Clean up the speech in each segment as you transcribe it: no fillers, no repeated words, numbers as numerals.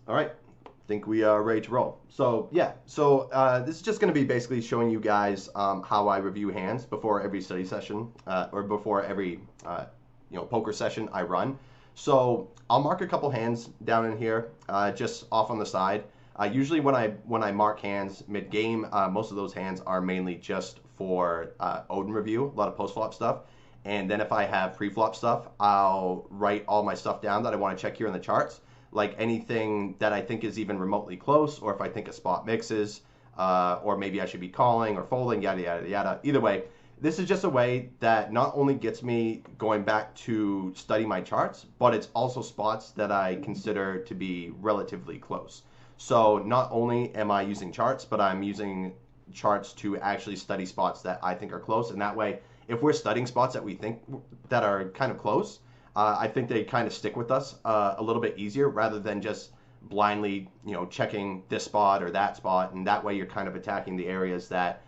All right, think we are ready to roll. So yeah, this is just going to be basically showing you guys how I review hands before every study session or before every poker session I run. So I'll mark a couple hands down in here, just off on the side. Usually when I mark hands mid game, most of those hands are mainly just for Odin review, a lot of post flop stuff. And then if I have pre-flop stuff, I'll write all my stuff down that I want to check here in the charts, like anything that I think is even remotely close, or if I think a spot mixes, or maybe I should be calling or folding, yada, yada, yada. Either way, this is just a way that not only gets me going back to study my charts, but it's also spots that I consider to be relatively close. So not only am I using charts, but I'm using charts to actually study spots that I think are close. And that way, if we're studying spots that we think that are kind of close, I think they kind of stick with us a little bit easier rather than just blindly, checking this spot or that spot. And that way you're kind of attacking the areas that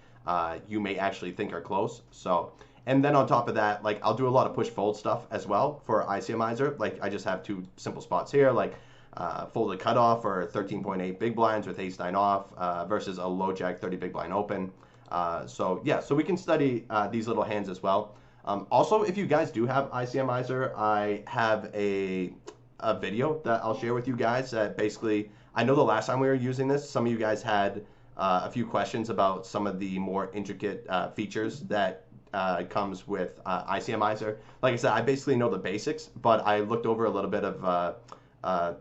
you may actually think are close. So, and then on top of that, like I'll do a lot of push fold stuff as well for ICMizer. Like I just have two simple spots here, like folded cutoff or 13.8 big blinds with ace nine off versus a low jack 30 big blind open. So we can study these little hands as well. Also, if you guys do have ICMizer, I have a video that I'll share with you guys that basically, I know the last time we were using this, some of you guys had a few questions about some of the more intricate features that comes with ICMizer. Like I said, I basically know the basics, but I looked over a little bit of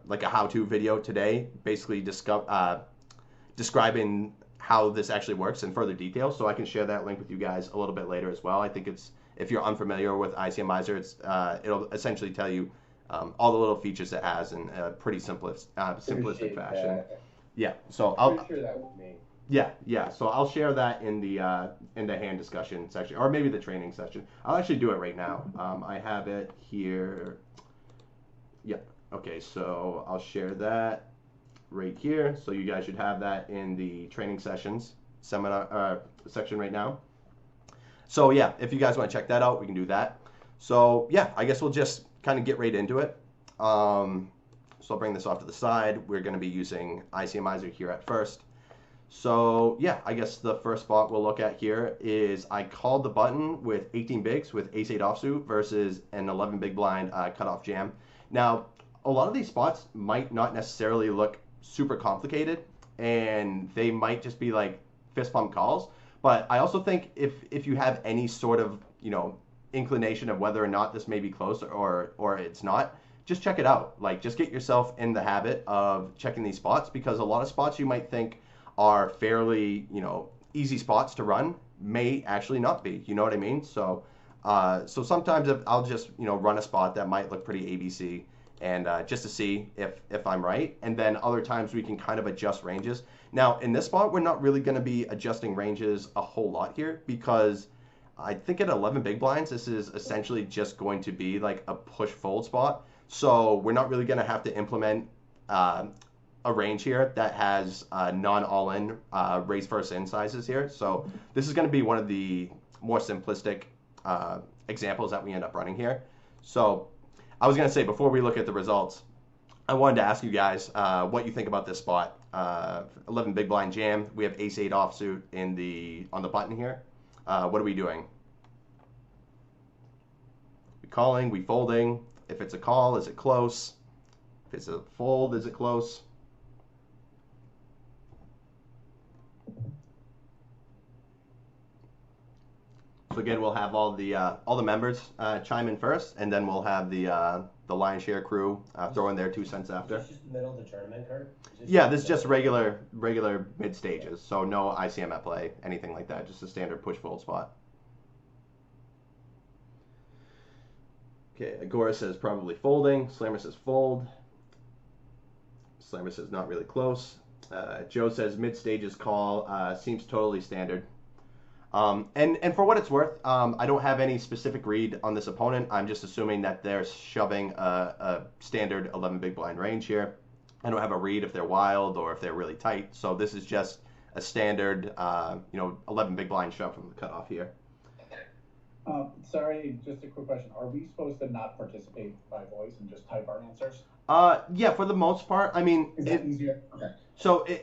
like a how-to video today, basically describing how this actually works in further detail. So I can share that link with you guys a little bit later as well. I think it's, if you're unfamiliar with ICMizer, it'll essentially tell you all the little features it has in a pretty simplistic fashion. That. Yeah. So I'm pretty sure that was me. Yeah. So I'll share that in the hand discussion section, or maybe the training session. I'll actually do it right now. I have it here. Yeah. Okay. So I'll share that right here. So you guys should have that in the training sessions seminar section right now. So yeah, if you guys want to check that out, we can do that. So yeah, I guess we'll just kind of get right into it. So I'll bring this off to the side. We're going to be using ICMizer here at first. So yeah, I guess the first spot we'll look at here is I called the button with 18 bigs with ace 8 offsuit versus an 11 big blind cutoff jam. Now, a lot of these spots might not necessarily look super complicated, and they might just be like fist pump calls. But I also think if you have any sort of inclination of whether or not this may be close or it's not, just check it out. Like just get yourself in the habit of checking these spots, because a lot of spots you might think are fairly easy spots to run may actually not be. You know what I mean? So sometimes I'll just run a spot that might look pretty ABC, and just to see if I'm right. And then other times we can kind of adjust ranges. Now in this spot, we're not really going to be adjusting ranges a whole lot here, because I think at 11 big blinds, this is essentially just going to be like a push fold spot. So we're not really going to have to implement a range here that has non all-in raise first in sizes here. So this is going to be one of the more simplistic examples that we end up running here. So I was going to say, before we look at the results, I wanted to ask you guys what you think about this spot. 11 big blind jam. We have ace 8 offsuit on the button here. What are we doing? We calling, we folding. If it's a call, is it close? If it's a fold, is it close? So again, we'll have all the members chime in first, and then we'll have the LionShare crew throw in their 2 cents after. Is this just the middle of the tournament, Kurt? Yeah, this is just regular mid stages, so no ICM at play, anything like that. Just a standard push fold spot. Okay, Agora says probably folding. Slammer says fold. Slammer says not really close. Joe says mid stages call. Seems totally standard. And for what it's worth, I don't have any specific read on this opponent. I'm just assuming that they're shoving a standard 11 big blind range here. I don't have a read if they're wild or if they're really tight. So this is just a standard, 11 big blind shove from the cutoff here. Sorry, just a quick question. Are we supposed to not participate by voice and just type our answers? Yeah, for the most part. I mean, Is that easier? Okay.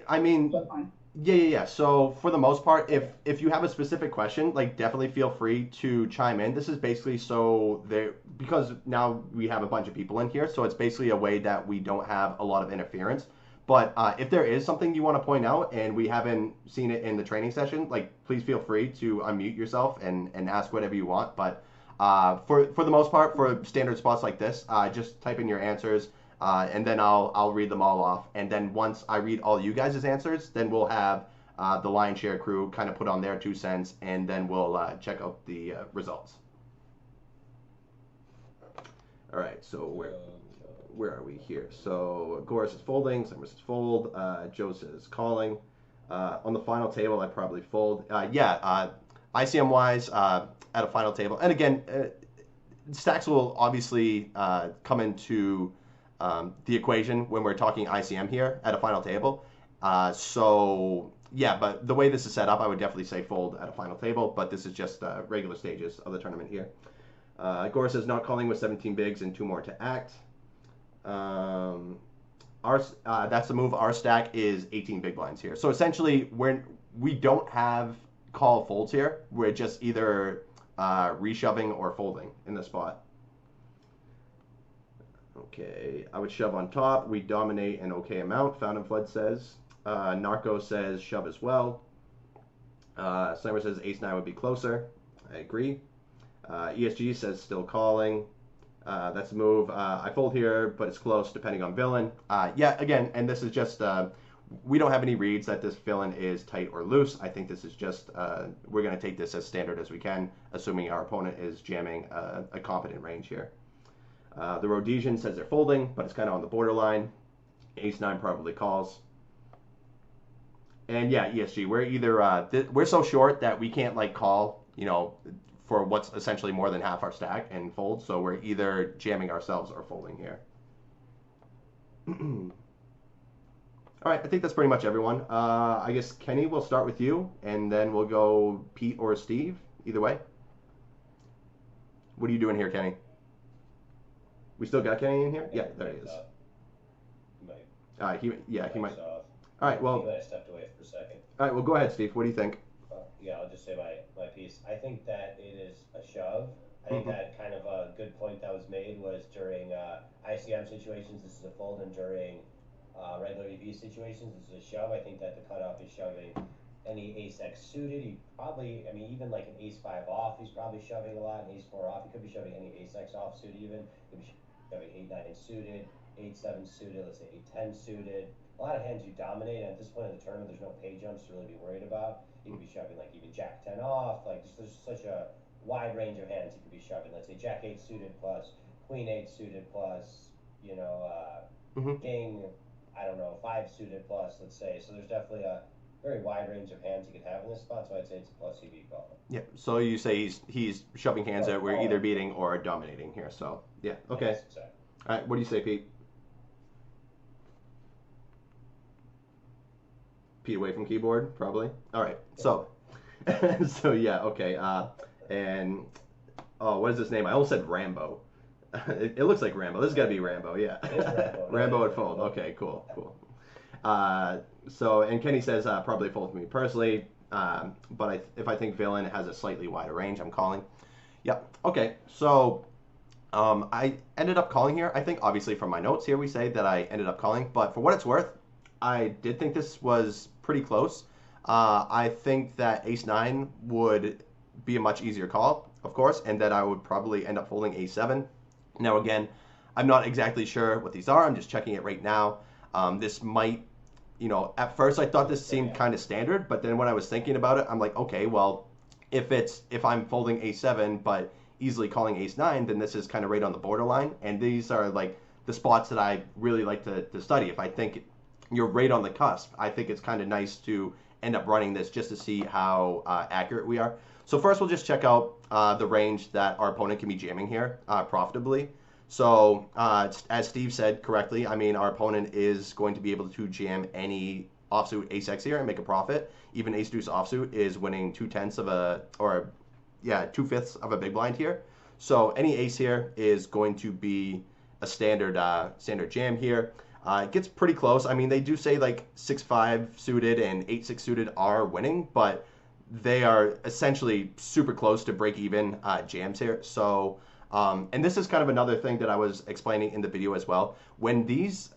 I mean, That's fine. yeah. So for the most part, if you have a specific question, like definitely feel free to chime in. This is basically so there because now we have a bunch of people in here, so it's basically a way that we don't have a lot of interference. But if there is something you want to point out and we haven't seen it in the training session, like please feel free to unmute yourself and ask whatever you want. But for the most part, for standard spots like this, just type in your answers. And then I'll read them all off. And then once I read all you guys' answers, then we'll have the LionShare crew kind of put on their 2 cents, and then we'll check out the results. All right, so where are we here? So Goris is folding, Summers is fold, Joe says calling. On the final table, I probably fold. ICM wise, at a final table, and again, stacks will obviously come into the equation when we're talking ICM here at a final table. But the way this is set up, I would definitely say fold at a final table, but this is just regular stages of the tournament here. Gora says not calling with 17 bigs and 2 more to act. That's the move. Our stack is 18 big blinds here. So essentially, we don't have call folds here. We're just either reshoving or folding in the spot. Okay, I would shove on top. We dominate an okay amount. Fountain Flood says. Narco says shove as well. Slammer says ace-9 would be closer. I agree. ESG says still calling. That's the move. I fold here, but it's close depending on villain. Again, and this is just, we don't have any reads that this villain is tight or loose. I think this is just, we're going to take this as standard as we can, assuming our opponent is jamming a competent range here. The Rhodesian says they're folding, but it's kind of on the borderline. Ace-9 probably calls. And yeah, ESG, we're either, we're so short that we can't like call, for what's essentially more than half our stack and fold. So we're either jamming ourselves or folding here. All right, I think that's pretty much everyone. I guess Kenny, we'll start with you, and then we'll go Pete or Steve, either way. What are you doing here, Kenny? We still got Kenny in here? Yeah, there he is. He might. All right, well. I stepped away for a second. All right, well, go ahead, Steve. What do you think? I'll just say my piece. I think that it is a shove. I think that kind of a good point that was made was during ICM situations, this is a fold, and during regular EV situations, this is a shove. I think that the cutoff is shoving any ace-x suited. He probably, even like an ace-5 off, he's probably shoving a lot, an ace-4 off. He could be shoving any ace-x off suited even. He could be shoving 8-9 suited, 8-7 suited, let's say 8-10 suited. A lot of hands you dominate, and at this point in the tournament, there's no pay jumps to really be worried about. You could be shoving like even Jack-10 off, there's such a wide range of hands you could be shoving. Let's say Jack-8 suited plus Queen-8 suited plus, King, 5 suited plus, let's say. So there's definitely a very wide range of hands you could have in this spot, so I'd say it's a plus EV call. Yeah, so you say he's shoving hands that we're either beating or dominating here, so yeah, okay. Yes, exactly. All right, what do you say, Pete? Pete away from keyboard, probably. All right, so yeah, okay. And what is his name? I almost said Rambo. It looks like Rambo. This has got to be Rambo, yeah. Rambo at fold. Okay, cool. And Kenny says probably fold for me personally, but if I think villain has a slightly wider range, I'm calling. Yep. Okay, so I ended up calling here. I think obviously from my notes here we say that I ended up calling, but for what it's worth, I did think this was pretty close. I think that ace-9 would be a much easier call, of course, and that I would probably end up folding ace-7. Now, again, I'm not exactly sure what these are. I'm just checking it right now. This might, at first I thought this seemed kind of standard, but then when I was thinking about it, I'm like, okay, well, if I'm folding ace-7 but easily calling ace-9, then this is kind of right on the borderline, and these are like the spots that I really like to study. If I think you're right on the cusp, I think it's kind of nice to end up running this just to see how accurate we are. So first we'll just check out the range that our opponent can be jamming here profitably. So as Steve said correctly, our opponent is going to be able to jam any offsuit ace-x here and make a profit. Even ace-deuce offsuit is winning 2/10 of a, or 2/5 of a big blind here. So any ace here is going to be a standard jam here. It gets pretty close. I mean, they do say like 6-5 suited and 8-6 suited are winning, but they are essentially super close to break even jams here. So, and this is kind of another thing that I was explaining in the video as well. When these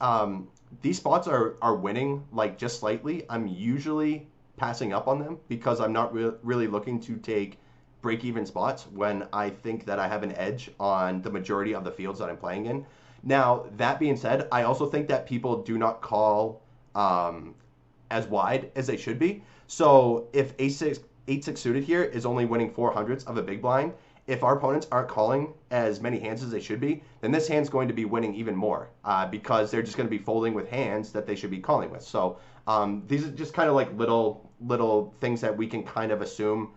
spots are winning like just slightly, I'm usually passing up on them because I'm not really looking to take break-even spots when I think that I have an edge on the majority of the fields that I'm playing in. Now, that being said, I also think that people do not call as wide as they should be. So if 8-6 suited here is only winning 4/100ths of a big blind, if our opponents aren't calling as many hands as they should be, then this hand's going to be winning even more because they're just going to be folding with hands that they should be calling with. So these are just kind of like little things that we can kind of assume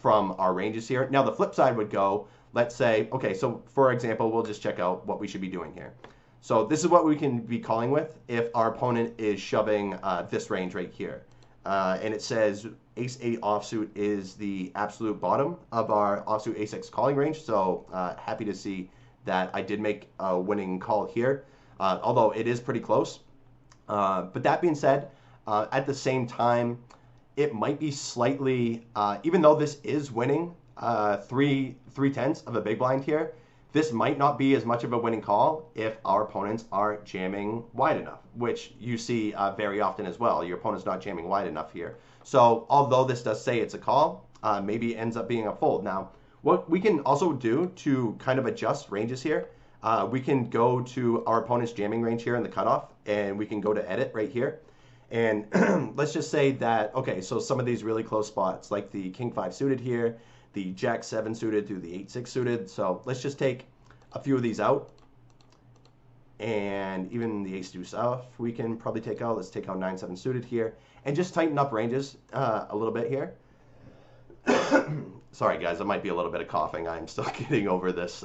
from our ranges here. Now the flip side would go, let's say, okay, so for example, we'll just check out what we should be doing here. So this is what we can be calling with if our opponent is shoving this range right here. And it says ace-8 offsuit is the absolute bottom of our offsuit ace-6 calling range. So happy to see that I did make a winning call here, although it is pretty close. But that being said, at the same time, it might be slightly, even though this is winning 3/10 of a big blind here, this might not be as much of a winning call if our opponents aren't jamming wide enough, which you see very often as well. Your opponent's not jamming wide enough here. So although this does say it's a call, maybe it ends up being a fold. Now, what we can also do to kind of adjust ranges here, we can go to our opponent's jamming range here in the cutoff, and we can go to edit right here. And let's just say that, okay, so some of these really close spots, like the king-5 suited here, the jack-7 suited through the 8-6 suited. So let's just take a few of these out. And even the ace-deuce off, we can probably take out. Let's take out 9-7 suited here. And just tighten up ranges a little bit here. Sorry, guys, there might be a little bit of coughing. I'm still getting over this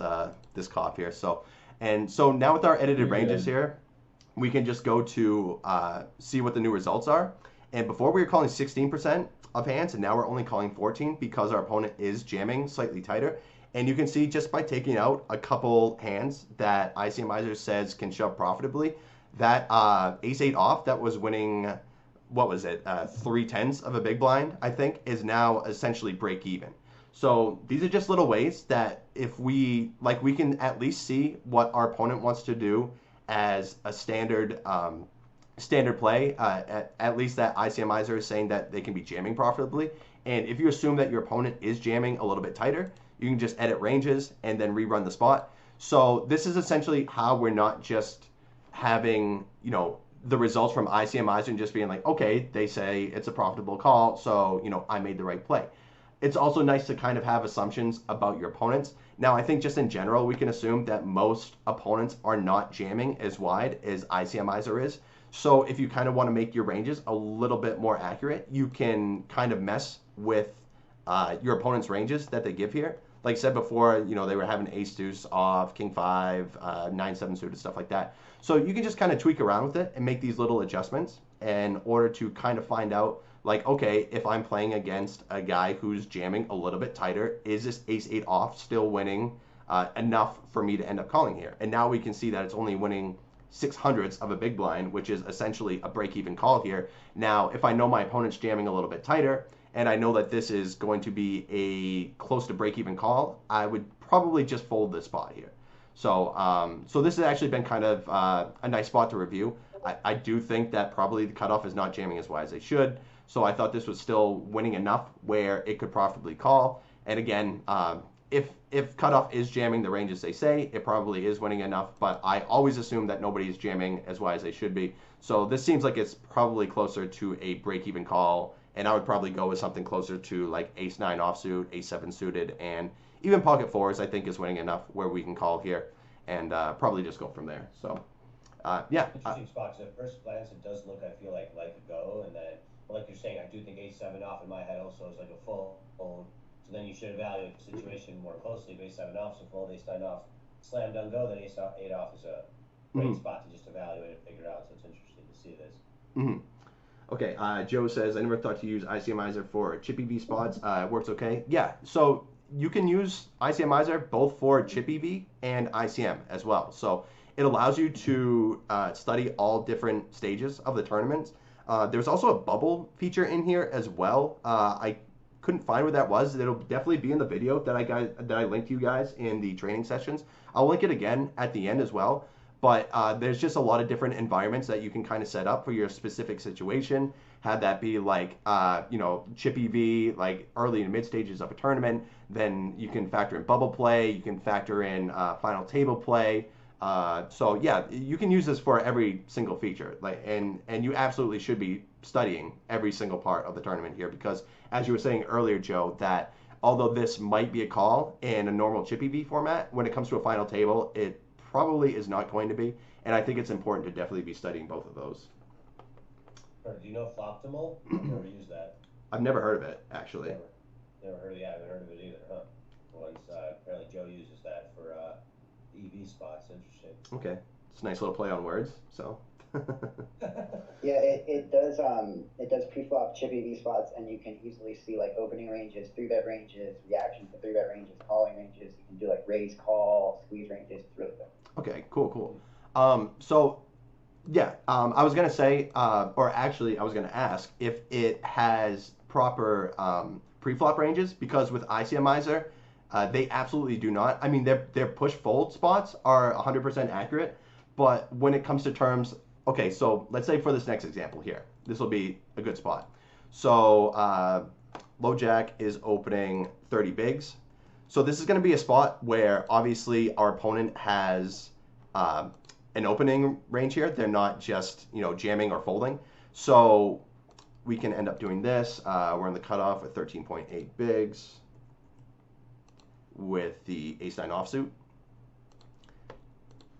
this cough here. So now with our edited ranges here, we can just go to see what the new results are. And before we were calling 16% of hands, and now we're only calling 14 because our opponent is jamming slightly tighter. And you can see just by taking out a couple hands that ICMizer says can shove profitably, that ace-8 off that was winning, what was it, 3/10 of a big blind, I think, is now essentially break even. So these are just little ways that if we can at least see what our opponent wants to do as a standard play, at least that ICMizer is saying that they can be jamming profitably. And if you assume that your opponent is jamming a little bit tighter, you can just edit ranges and then rerun the spot. So this is essentially how we're not just having, the results from ICMizer and just being like, okay, they say it's a profitable call, so, I made the right play. It's also nice to kind of have assumptions about your opponents. Now, I think just in general, we can assume that most opponents are not jamming as wide as ICMizer is. So if you kind of want to make your ranges a little bit more accurate, you can kind of mess with your opponent's ranges that they give here. Like I said before, they were having ace-deuce off, king-5, 9-7 suited, stuff like that. So you can just kind of tweak around with it and make these little adjustments in order to kind of find out, like, okay, if I'm playing against a guy who's jamming a little bit tighter, is this ace-8 off still winning enough for me to end up calling here? And now we can see that it's only winning 6/100ths of a big blind, which is essentially a break-even call here. Now, if I know my opponent's jamming a little bit tighter, and I know that this is going to be a close to break-even call, I would probably just fold this spot here. So, so this has actually been kind of a nice spot to review. I do think that probably the cutoff is not jamming as wide as they should. So I thought this was still winning enough where it could profitably call. And again, if cutoff is jamming the ranges they say, it probably is winning enough. But I always assume that nobody is jamming as wide as they should be. So this seems like it's probably closer to a break-even call. And I would probably go with something closer to like ace-9 offsuit, ace-7 suited, and even pocket fours I think is winning enough where we can call here and probably just go from there. So, yeah. Interesting spot. So at first glance, it does look, I feel like a go, and then, like you're saying, I do think ace-7 off in my head also is like a full fold. So then you should evaluate the situation more closely. If ace-7 off is a fold, ace-9 off, slam dunk go, then ace-8 off is a great spot to just evaluate and figure out. So it's interesting to see this. Okay, Joe says, I never thought to use ICMizer for chippy V spots. It works okay. Yeah, so you can use ICMizer both for chip EV and ICM as well. So it allows you to study all different stages of the tournaments. There's also a bubble feature in here as well. I couldn't find what that was. It'll definitely be in the video that I linked you guys in the training sessions. I'll link it again at the end as well. But there's just a lot of different environments that you can kind of set up for your specific situation. Have that be like, chip EV, like early and mid stages of a tournament. Then you can factor in bubble play. You can factor in final table play. So yeah, you can use this for every single feature. And you absolutely should be studying every single part of the tournament here, because as you were saying earlier, Joe, that although this might be a call in a normal chip EV format, when it comes to a final table, it probably is not going to be, and I think it's important to definitely be studying both of those. Do you know Floptimal? I've never used that. I've never heard of it, actually. Never heard of it. I haven't heard of it either, huh? Once apparently Joe uses that for EV spots. Interesting. Okay, it's a nice little play on words. So. Yeah, it does pre-flop chip EV spots, and you can easily see like opening ranges, 3-bet ranges, reactions to 3-bet ranges, calling ranges. You can do like raise, call, squeeze ranges. It's really good. Okay, cool. So yeah, I was gonna say, or actually, I was gonna ask if it has proper pre-flop ranges, because with ICMizer, they absolutely do not. I mean, their push-fold spots are 100% accurate, but when it comes to terms, okay, so let's say for this next example here, this will be a good spot. So low jack is opening 30 bigs. So this is going to be a spot where obviously our opponent has an opening range here. They're not just, jamming or folding. So we can end up doing this. We're in the cutoff with 13.8 bigs with the ace-9 offsuit.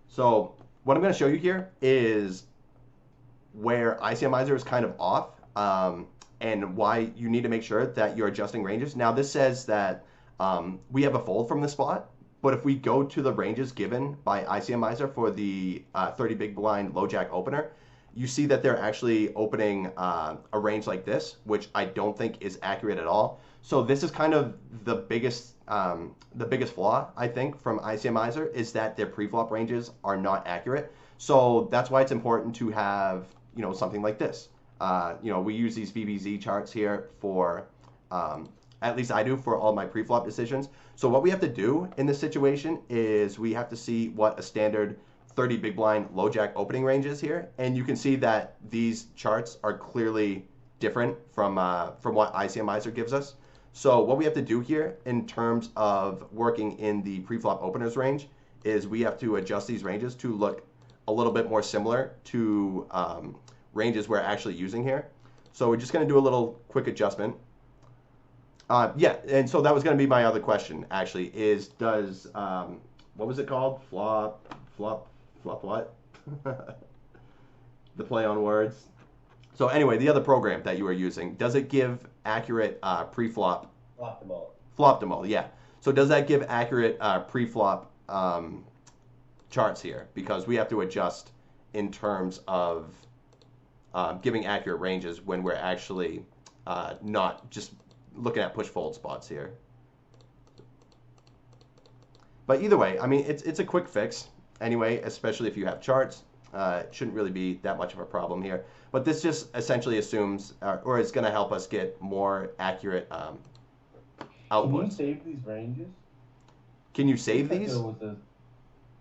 So what I'm going to show you here is where ICMizer is kind of off, and why you need to make sure that you're adjusting ranges. Now this says that we have a fold from the spot, but if we go to the ranges given by ICMizer for the 30 big blind low jack opener, you see that they're actually opening a range like this, which I don't think is accurate at all. So this is kind of the biggest flaw, I think, from ICMizer, is that their preflop ranges are not accurate. So that's why it's important to have, something like this. We use these VBZ charts here for, at least I do, for all my preflop decisions. So what we have to do in this situation is we have to see what a standard 30 big blind low jack opening range is here, and you can see that these charts are clearly different from what ICMizer gives us. So what we have to do here in terms of working in the preflop openers range is we have to adjust these ranges to look a little bit more similar to ranges we're actually using here. So we're just going to do a little quick adjustment. Yeah, and so that was going to be my other question, actually, is does, what was it called? Flop what? The play on words. So anyway, the other program that you were using, does it give accurate pre-flop? Floptimal, yeah. So does that give accurate pre-flop charts here? Because we have to adjust in terms of giving accurate ranges when we're actually not just looking at push-fold spots here. But either way, I mean, it's a quick fix anyway, especially if you have charts. It shouldn't really be that much of a problem here. But this just essentially assumes, or it's going to help us get more accurate outputs. Can you save these ranges? Can you save these?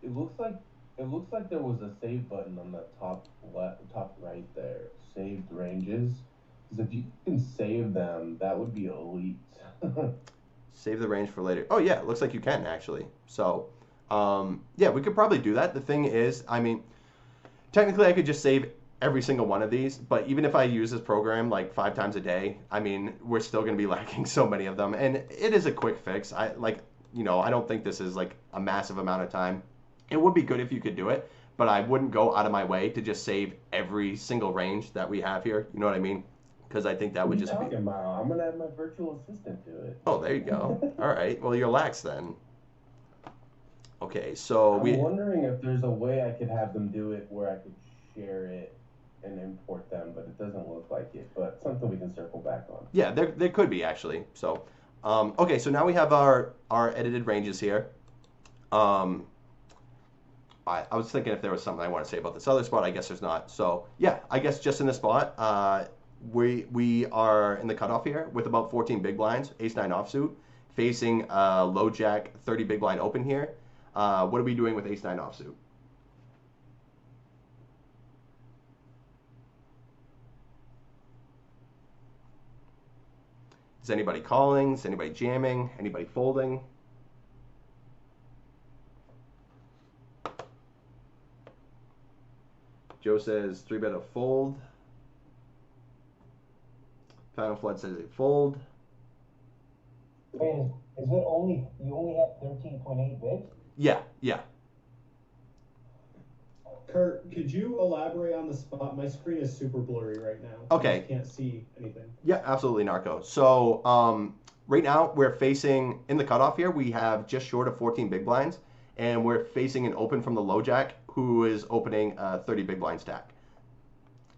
It looks like there was a save button on the top right there. Saved ranges. Because if you can save them, that would be elite. Save the range for later. Oh yeah, it looks like you can actually. So yeah, we could probably do that. The thing is, I mean, technically I could just save every single one of these, but even if I use this program like 5 times a day, I mean, we're still going to be lacking so many of them. And it is a quick fix. I don't think this is like a massive amount of time. It would be good if you could do it, but I wouldn't go out of my way to just save every single range that we have here. You know what I mean? Because I think that would just be... I'm going to add my virtual assistant to it. Oh, there you go. All right. Well, you're lax then. Okay, so I'm wondering if there's a way I could have them do it where I could share it and import them, but it doesn't look like it. But something we can circle back on. Yeah, there could be actually. So Okay, so now we have our edited ranges here. I was thinking if there was something I want to say about this other spot. I guess there's not. So yeah, I guess just in this spot, we are in the cutoff here with about 14 big blinds, ace nine offsuit, facing low jack 30 big blind open here. What are we doing with ace nine offsuit? Is anybody calling? Is anybody jamming? Anybody folding? Joe says 3-bet a fold. Fountain Flood says a fold. Wait, is it only, you only have 13.8 bigs? Yeah. Kurt, could you elaborate on the spot? My screen is super blurry right now. Okay. I just can't see anything. Yeah, absolutely, Narco. So right now we're facing, in the cutoff here, we have just short of 14 big blinds, and we're facing an open from the low jack who is opening a 30 big blind stack.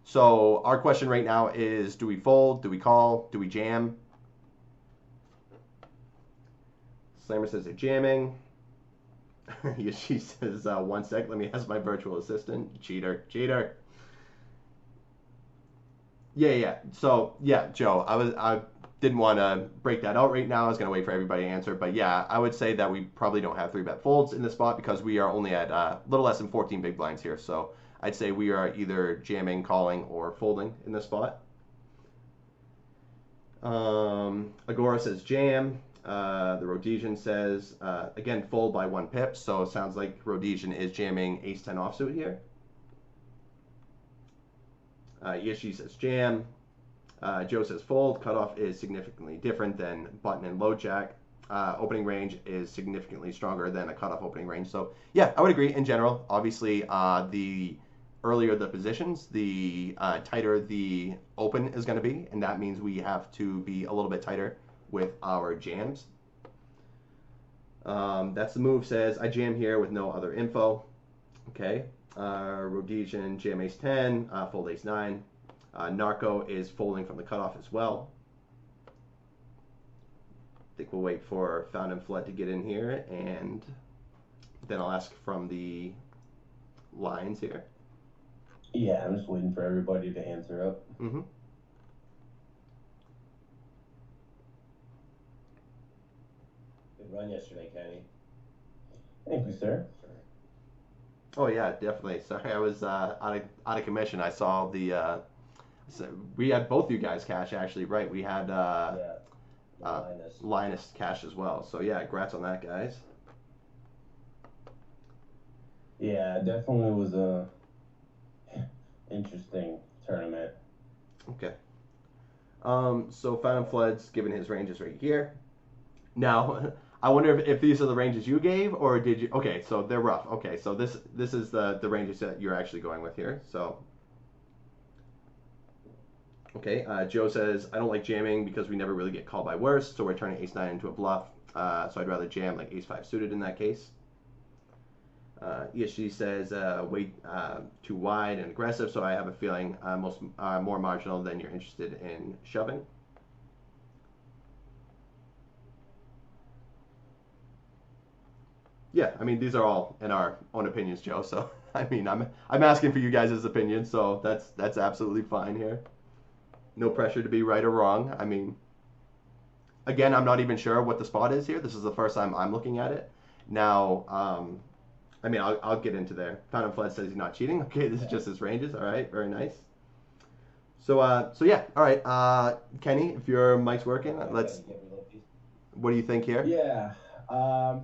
So our question right now is, do we fold? Do we call? Do we jam? Slammer says they're jamming. She says, 1 sec, let me ask my virtual assistant. Cheater. Yeah. So, yeah, Joe, I didn't want to break that out right now. I was going to wait for everybody to answer. But, yeah, I would say that we probably don't have 3-bet folds in this spot because we are only at a little less than 14 big blinds here. So I'd say we are either jamming, calling, or folding in this spot. Agora says jam. The Rhodesian says, again, fold by 1 pip. So it sounds like Rhodesian is jamming ace-10 offsuit here. Yishi says jam. Joe says fold. Cutoff is significantly different than button and low jack. Opening range is significantly stronger than a cutoff opening range. So yeah, I would agree in general. Obviously, the earlier the positions, the tighter the open is going to be, and that means we have to be a little bit tighter with our jams. That's the move. Says I jam here with no other info. Okay. Rhodesian jam ace 10, fold ace 9. Narco is folding from the cutoff as well. I think we'll wait for Fountain Flood to get in here, and then I'll ask from the lines here. Yeah, I'm just waiting for everybody to answer up. Mm-hmm. Good run yesterday, Kenny. Thank you, sir. Oh yeah, definitely. Sorry, I was out of commission. I saw the so we had both you guys cash actually, right? We had Linus cash as well. So yeah, congrats on that, guys. Yeah, definitely was a interesting tournament. Okay. So Fountain Flood's given his ranges right here. Now, I wonder if these are the ranges you gave, or did you? Okay, so they're rough. Okay, so this is the ranges that you're actually going with here. So, okay, Joe says I don't like jamming because we never really get called by worse, so we're turning ace 9 into a bluff. So I'd rather jam like ace 5 suited in that case. ESG says way too wide and aggressive, so I have a feeling more marginal than you're interested in shoving. Yeah, I mean these are all in our own opinions, Joe. So I mean I'm asking for you guys' opinions, so that's absolutely fine here. No pressure to be right or wrong. I mean, again, I'm not even sure what the spot is here. This is the first time I'm looking at it. Now, I mean, I'll get into there. Fountain Flood says he's not cheating. Okay, this is just his ranges. All right, very nice. So yeah, all right. Kenny, if your mic's working, let's. What do you think here? Yeah, I'm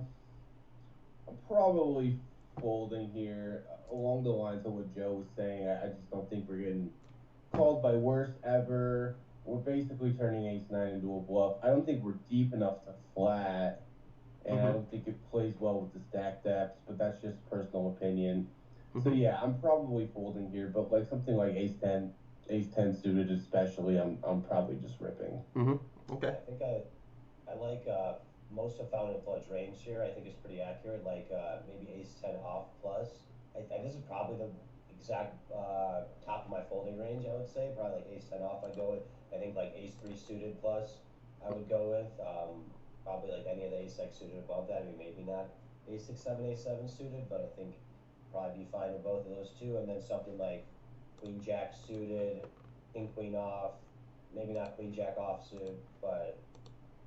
probably folding here along the lines of what Joe was saying. I just don't think we're getting called by worst ever. We're basically turning ace 9 into a bluff. I don't think we're deep enough to flat. And I don't think it plays well with the stack depths, but that's just personal opinion. So yeah, I'm probably folding here, but like something like ace 10 suited especially, I'm probably just ripping. Okay. I think I like most of Fountain Flood's range here. I think it's pretty accurate. Like maybe ace 10 off plus. This is probably the exact top of my folding range. I would say probably like ace 10 off. I go with I think like ace 3 suited plus. I would go with. Probably like any of the ace-X suited above that. I mean, maybe not ace-6, 7, ace-7 suited, but I think probably be fine with both of those two. And then something like queen-jack suited, king-queen off, maybe not queen-jack offsuit, but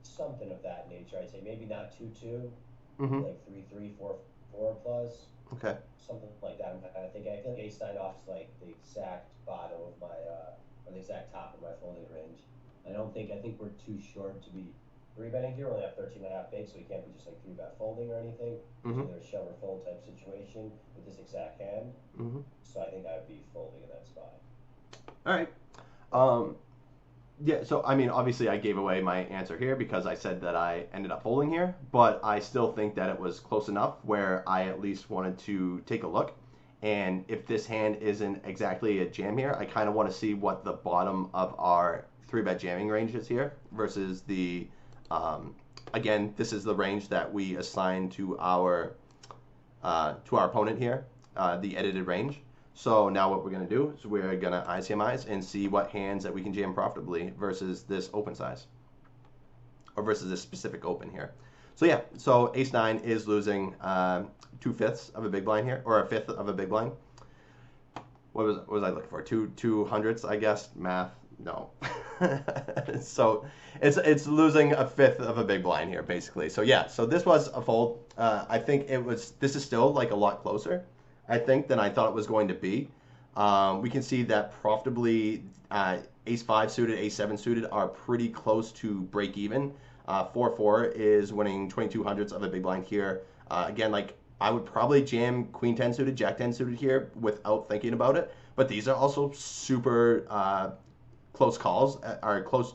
something of that nature. I'd say maybe not 2-2, like 3-3, 4-4 plus. Okay. Something like that. I'm kind of thinking. I feel like ace-9 off is like the exact bottom of my, or the exact top of my folding range. I think we're too short to be 3-betting here. We only have 13.5 bigs, so we can't be just like 3-bet folding or anything. So there's shove or fold type situation with this exact hand. So I think I would be folding in that spot. All right. Yeah, so I mean, obviously I gave away my answer here because I said that I ended up folding here, but I still think that it was close enough where I at least wanted to take a look. And if this hand isn't exactly a jam here, I kind of want to see what the bottom of our 3-bet jamming range is here versus the, again, this is the range that we assign to our opponent here, the edited range. So now what we're going to do is we're going to ICMize and see what hands that we can jam profitably versus this open size, or versus this specific open here. So yeah, so ace-9 is losing 2/5 of a big blind here, or 1/5 of a big blind. What was I looking for? 2/200ths, I guess. Math, no. So it's losing 1/5 of a big blind here, basically. So yeah, so this was a fold. I think this is still like a lot closer, I think, than I thought it was going to be. We can see that profitably ace-5 suited, ace-7 suited are pretty close to break even. 4-4 is winning 2200ths of a big blind here. Again, like I would probably jam queen-10 suited, jack-10 suited here without thinking about it. But these are also super close calls, or close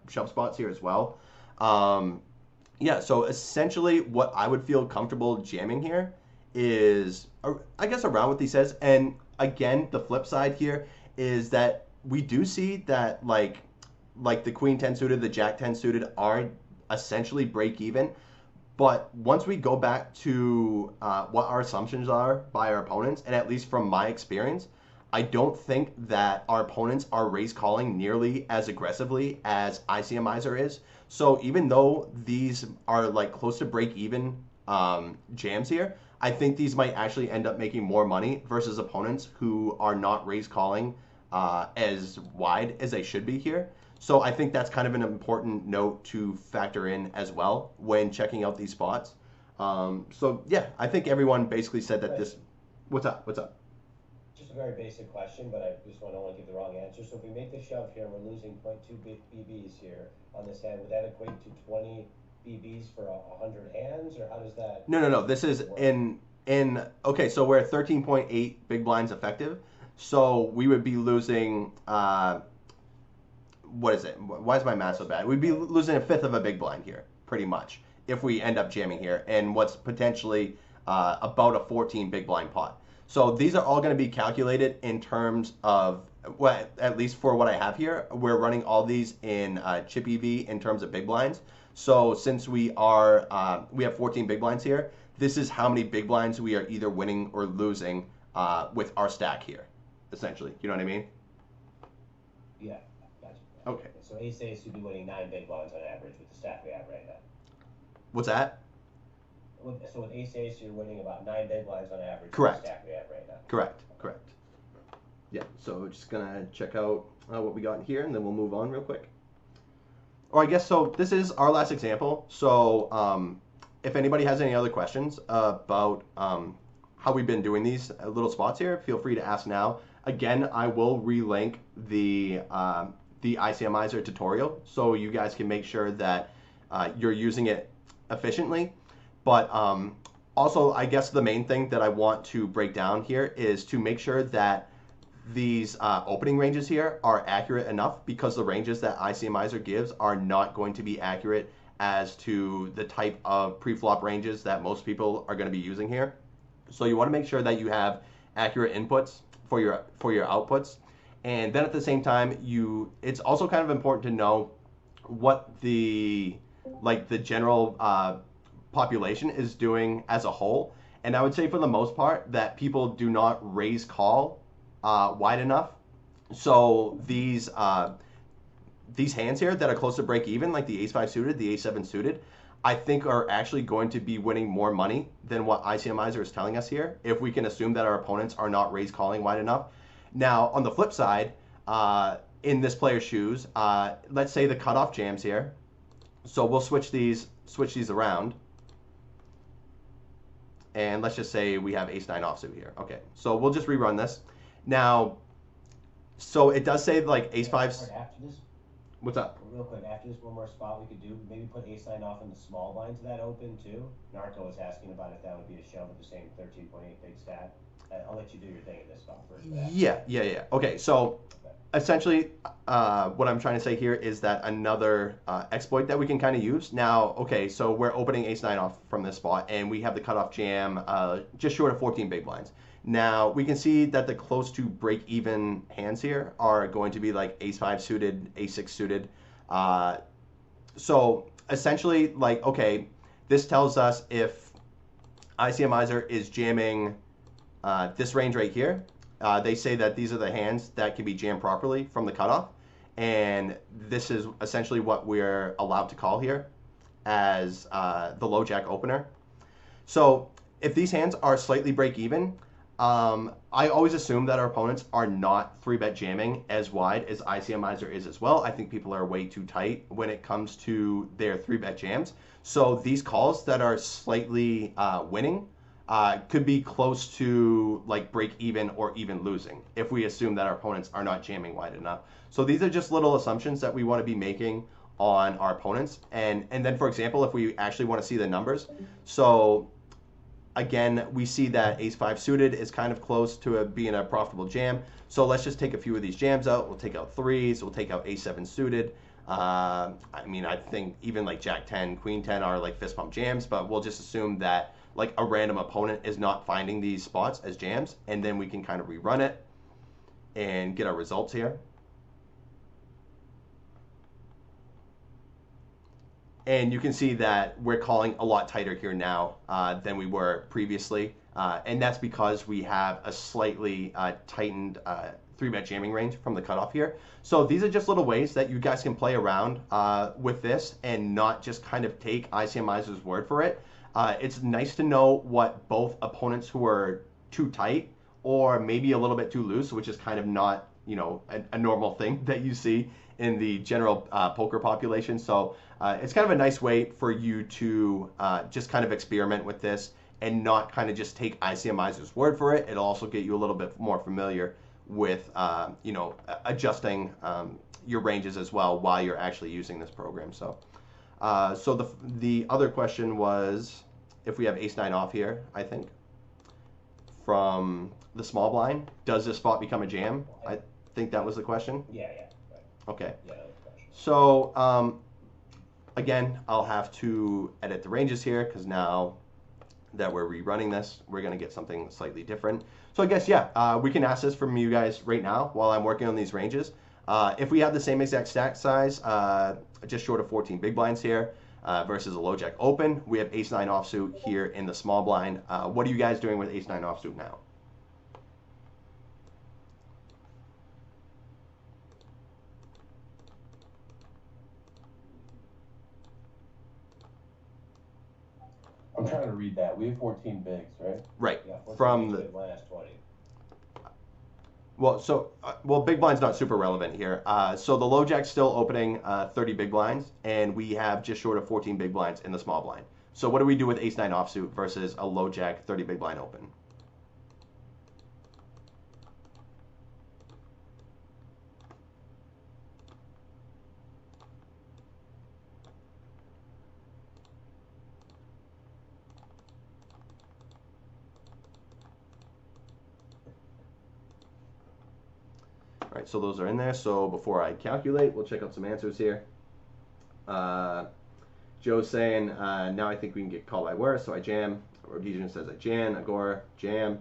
shove spots here as well. Yeah, so essentially what I would feel comfortable jamming here is, I guess, around what he says. And again, the flip side here is that we do see that like the queen-10 suited, the jack-10 suited are essentially break even. But once we go back to what our assumptions are by our opponents, and at least from my experience, I don't think that our opponents are raise calling nearly as aggressively as ICMizer is. So even though these are like close to break even jams here, I think these might actually end up making more money versus opponents who are not raise calling as wide as they should be here. So I think that's kind of an important note to factor in as well when checking out these spots. So yeah, I think everyone basically said that this. What's up? What's up? Just a very basic question, but I just don't want to give the wrong answer. So if we make the shove here and we're losing 0.2 BBs here on this hand, would that equate to 20 BBs for 100 hands, or how does that? No. This is in okay. So we're at 13.8 big blinds effective. So we would be losing. What is it? Why is my math so bad? We'd be losing 1/5 of a big blind here, pretty much, if we end up jamming here, and what's potentially about a 14 big blind pot. So these are all going to be calculated in terms of, well, at least for what I have here, we're running all these in chip EV in terms of big blinds. So since we have 14 big blinds here, this is how many big blinds we are either winning or losing with our stack here, essentially. You know what I mean? Yeah, gotcha. Okay. So ace-ace would be winning 9 big blinds on average with the stack we have right now. What's that? So with ace-ace, you're winning about 9 big blinds on average. Correct. With the stack we have right now. Correct. Yeah, so we're just going to check out what we got in here, and then we'll move on real quick. Or I guess, so this is our last example. So if anybody has any other questions about how we've been doing these little spots here, feel free to ask now. Again, I will relink the ICMizer tutorial so you guys can make sure that you're using it efficiently. But also, I guess the main thing that I want to break down here is to make sure that these opening ranges here are accurate enough, because the ranges that ICMizer gives are not going to be accurate as to the type of pre-flop ranges that most people are going to be using here. So you want to make sure that you have accurate inputs for your outputs, and then at the same time, it's also kind of important to know what the general population is doing as a whole. And I would say for the most part that people do not raise call wide enough. So these these hands here that are close to break even, like the ace-5 suited, the ace-7 suited, I think are actually going to be winning more money than what ICMizer is telling us here, if we can assume that our opponents are not raise calling wide enough. Now, on the flip side, in this player's shoes, let's say the cutoff jams here. So we'll switch these around. And let's just say we have ace-9 offsuit here. Okay, so we'll just rerun this. Now, so it does say like ace-5's. After this, What's up? real quick, after this, one more spot we could do, maybe put ace-9 off in the small blind to that open too. Narco was asking about if that would be a shove with the same 13.8 big stat. I'll let you do your thing in this spot first. Yeah. Okay, so essentially what I'm trying to say here is that another exploit that we can kind of use. Now, okay, so we're opening ace-9 off from this spot, and we have the cutoff jam just short of 14 big blinds. Now, we can see that the close to break-even hands here are going to be like ace-5 suited, ace-6 suited. So essentially, like, okay, this tells us if ICMizer is jamming this range right here, they say that these are the hands that can be jammed properly from the cutoff. And this is essentially what we're allowed to call here as the low jack opener. So if these hands are slightly break even, I always assume that our opponents are not 3-bet jamming as wide as ICMizer is as well. I think people are way too tight when it comes to their 3-bet jams. So these calls that are slightly winning could be close to like break even or even losing if we assume that our opponents are not jamming wide enough. So these are just little assumptions that we want to be making on our opponents. And then, for example, if we actually want to see the numbers, so again, we see that ace-5 suited is kind of close to being a profitable jam. So let's just take a few of these jams out. We'll take out threes. We'll take out ace-7 suited. I mean, I think even like jack-10, queen-10 are like fist pump jams, but we'll just assume that like a random opponent is not finding these spots as jams, and then we can kind of rerun it and get our results here. And you can see that we're calling a lot tighter here now than we were previously. And that's because we have a slightly tightened 3-bet jamming range from the cutoff here. So these are just little ways that you guys can play around with this and not just kind of take ICMizer's word for it. It's nice to know what both opponents who are too tight or maybe a little bit too loose, which is kind of not, you know, a normal thing that you see in the general poker population. So it's kind of a nice way for you to just kind of experiment with this and not kind of just take ICMizer's word for it. It'll also get you a little bit more familiar with, you know, adjusting your ranges as well while you're actually using this program. So the other question was if we have ace-9 off here, I think, from the small blind, does this spot become a jam? I think that was the question. Yeah. Right. Okay. Yeah, that was the question. So again, I'll have to edit the ranges here because now that we're rerunning this, we're going to get something slightly different. So I guess, yeah, we can ask this from you guys right now while I'm working on these ranges. If we have the same exact stack size, just short of 14 big blinds here versus a low jack open, we have ace-9 offsuit here in the small blind. What are you guys doing with ace-9 offsuit now? I'm trying to read that. We have 14 bigs, right? Right. Yeah, From the last 20. well, so big blind's not super relevant here. So the low jack's still opening 30 big blinds, and we have just short of 14 big blinds in the small blind. So what do we do with ace-9 offsuit versus a low jack 30 big blind open? All right, so those are in there. So before I calculate, we'll check out some answers here. Joe's saying, now I think we can get called by worse, so I jam. Rhodesian says I jam. Agora, jam.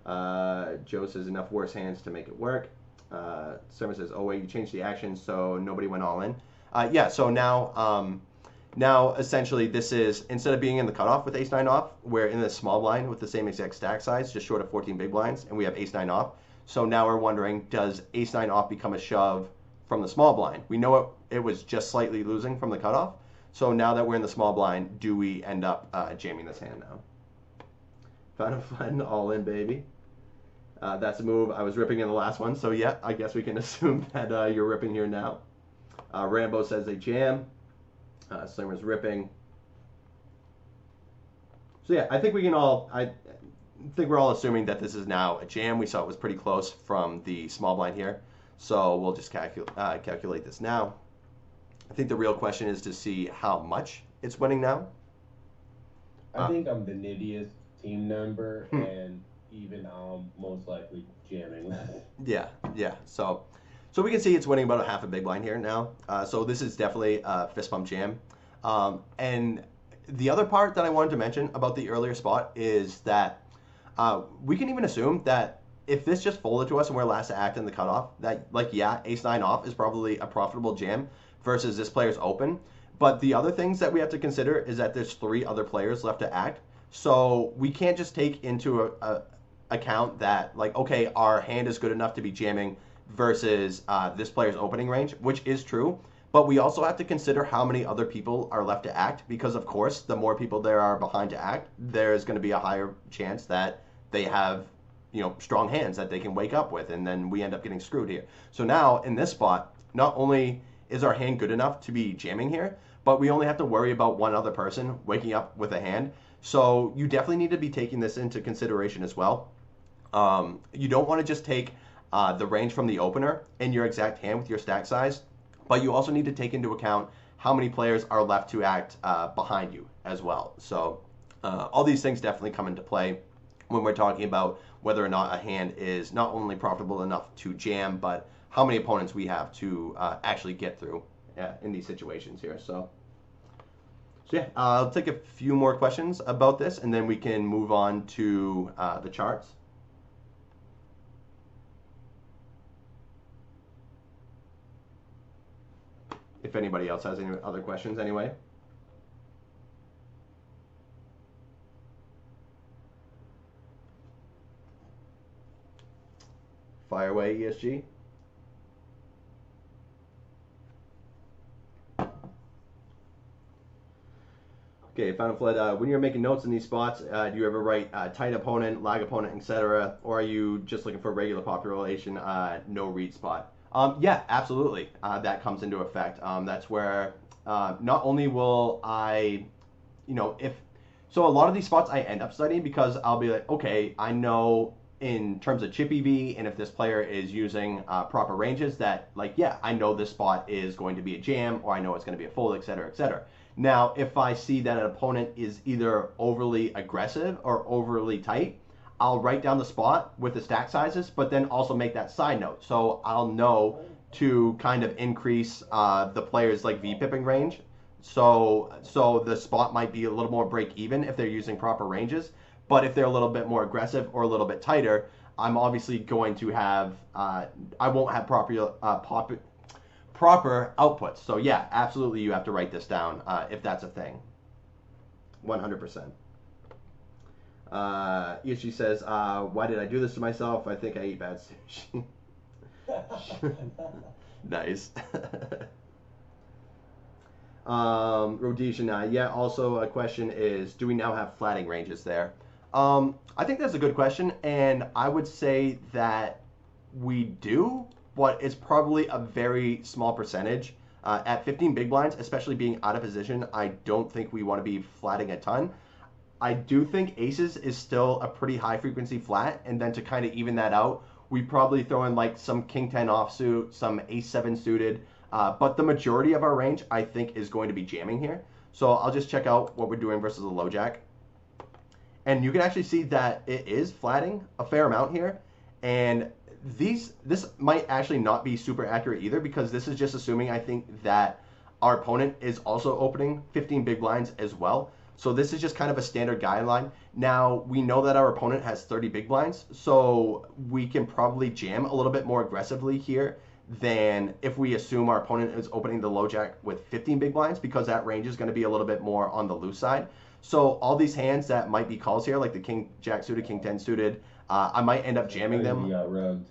Joe says enough worse hands to make it work. Summer says, oh wait, you changed the action, so nobody went all in. Yeah, so now essentially this is, instead of being in the cutoff with ace-9 off, we're in the small blind with the same exact stack size, just short of 14 big blinds, and we have ace-9 off. So now we're wondering, does ace-9 off become a shove from the small blind. We know it was just slightly losing from the cutoff. So now that we're in the small blind, do we end up jamming this hand now? Final fun, all in, baby. That's a move. I was ripping in the last one, so yeah, I guess we can assume that you're ripping here now. Rambo says a jam. Slimmer's ripping. So yeah, I think we can all. I think we're all assuming that this is now a jam. We saw it was pretty close from the small blind here, so we'll just calculate this now. I think the real question is to see how much it's winning now. I think I'm the nittiest team member, and even most likely jamming. Yeah. So we can see it's winning about a half a big blind here now. So this is definitely a fist pump jam. And the other part that I wanted to mention about the earlier spot is that we can even assume that if this just folded to us and we're last to act in the cutoff, that ace nine off is probably a profitable jam versus this player's open. But the other things that we have to consider is that there's 3 other players left to act. So we can't just take into account that, like, okay, our hand is good enough to be jamming versus this player's opening range, which is true. But we also have to consider how many other people are left to act, because of course, the more people there are behind to act, there's going to be a higher chance that they have, strong hands that they can wake up with, and then we end up getting screwed here. So now in this spot, not only is our hand good enough to be jamming here, but we only have to worry about one other person waking up with a hand. So you definitely need to be taking this into consideration as well. You don't want to just take the range from the opener in your exact hand with your stack size, but you also need to take into account how many players are left to act behind you as well. So all these things definitely come into play when we're talking about whether or not a hand is not only profitable enough to jam, but how many opponents we have to actually get through in these situations here. So yeah, I'll take a few more questions about this, and then we can move on to the charts. If anybody else has any other questions anyway. Fire away, ESG. Okay, Final Flood, when you're making notes in these spots, do you ever write tight opponent, lag opponent, etc., or are you just looking for regular population, no read spot? Yeah, absolutely. That comes into effect. That's where not only will I, so a lot of these spots I end up studying because I'll be like, okay, I know in terms of chip EV, and if this player is using proper ranges, that I know this spot is going to be a jam, or I know it's going to be a fold, etc., etc. Now, if I see that an opponent is either overly aggressive or overly tight, I'll write down the spot with the stack sizes, but then also make that side note. So I'll know to kind of increase the player's V-pipping range. So the spot might be a little more break even if they're using proper ranges. But if they're a little bit more aggressive or a little bit tighter, I'm obviously going to have, I won't have proper outputs. So yeah, absolutely you have to write this down if that's a thing. 100%. ESG says, why did I do this to myself? I think I ate bad sushi. Nice. Rhodesian, yeah, also a question is, do we now have flatting ranges there? I think that's a good question, and I would say that we do, but it's probably a very small percentage. At 15 big blinds, especially being out of position, I don't think we want to be flatting a ton. I do think aces is still a pretty high frequency flat, and then to kind of even that out, we probably throw in some king 10 offsuit, some ace 7 suited, but the majority of our range I think is going to be jamming here. So I'll just check out what we're doing versus a low jack. And you can actually see that it is flatting a fair amount here, and this might actually not be super accurate either, because this is just assuming, I think, that our opponent is also opening 15 big blinds as well. So this is just kind of a standard guideline. Now, we know that our opponent has 30 big blinds, so we can probably jam a little bit more aggressively here than if we assume our opponent is opening the low jack with 15 big blinds, because that range is going to be a little bit more on the loose side. So all these hands that might be calls here, like the king jack suited, king 10 suited, I might end up jamming them. Rugged.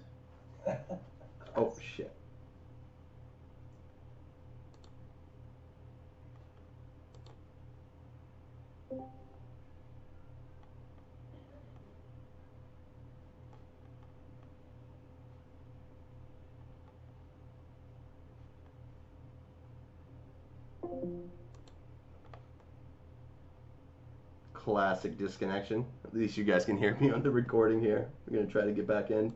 Oh, shit. Classic disconnection. At least you guys can hear me on the recording here. We're going to try to get back in.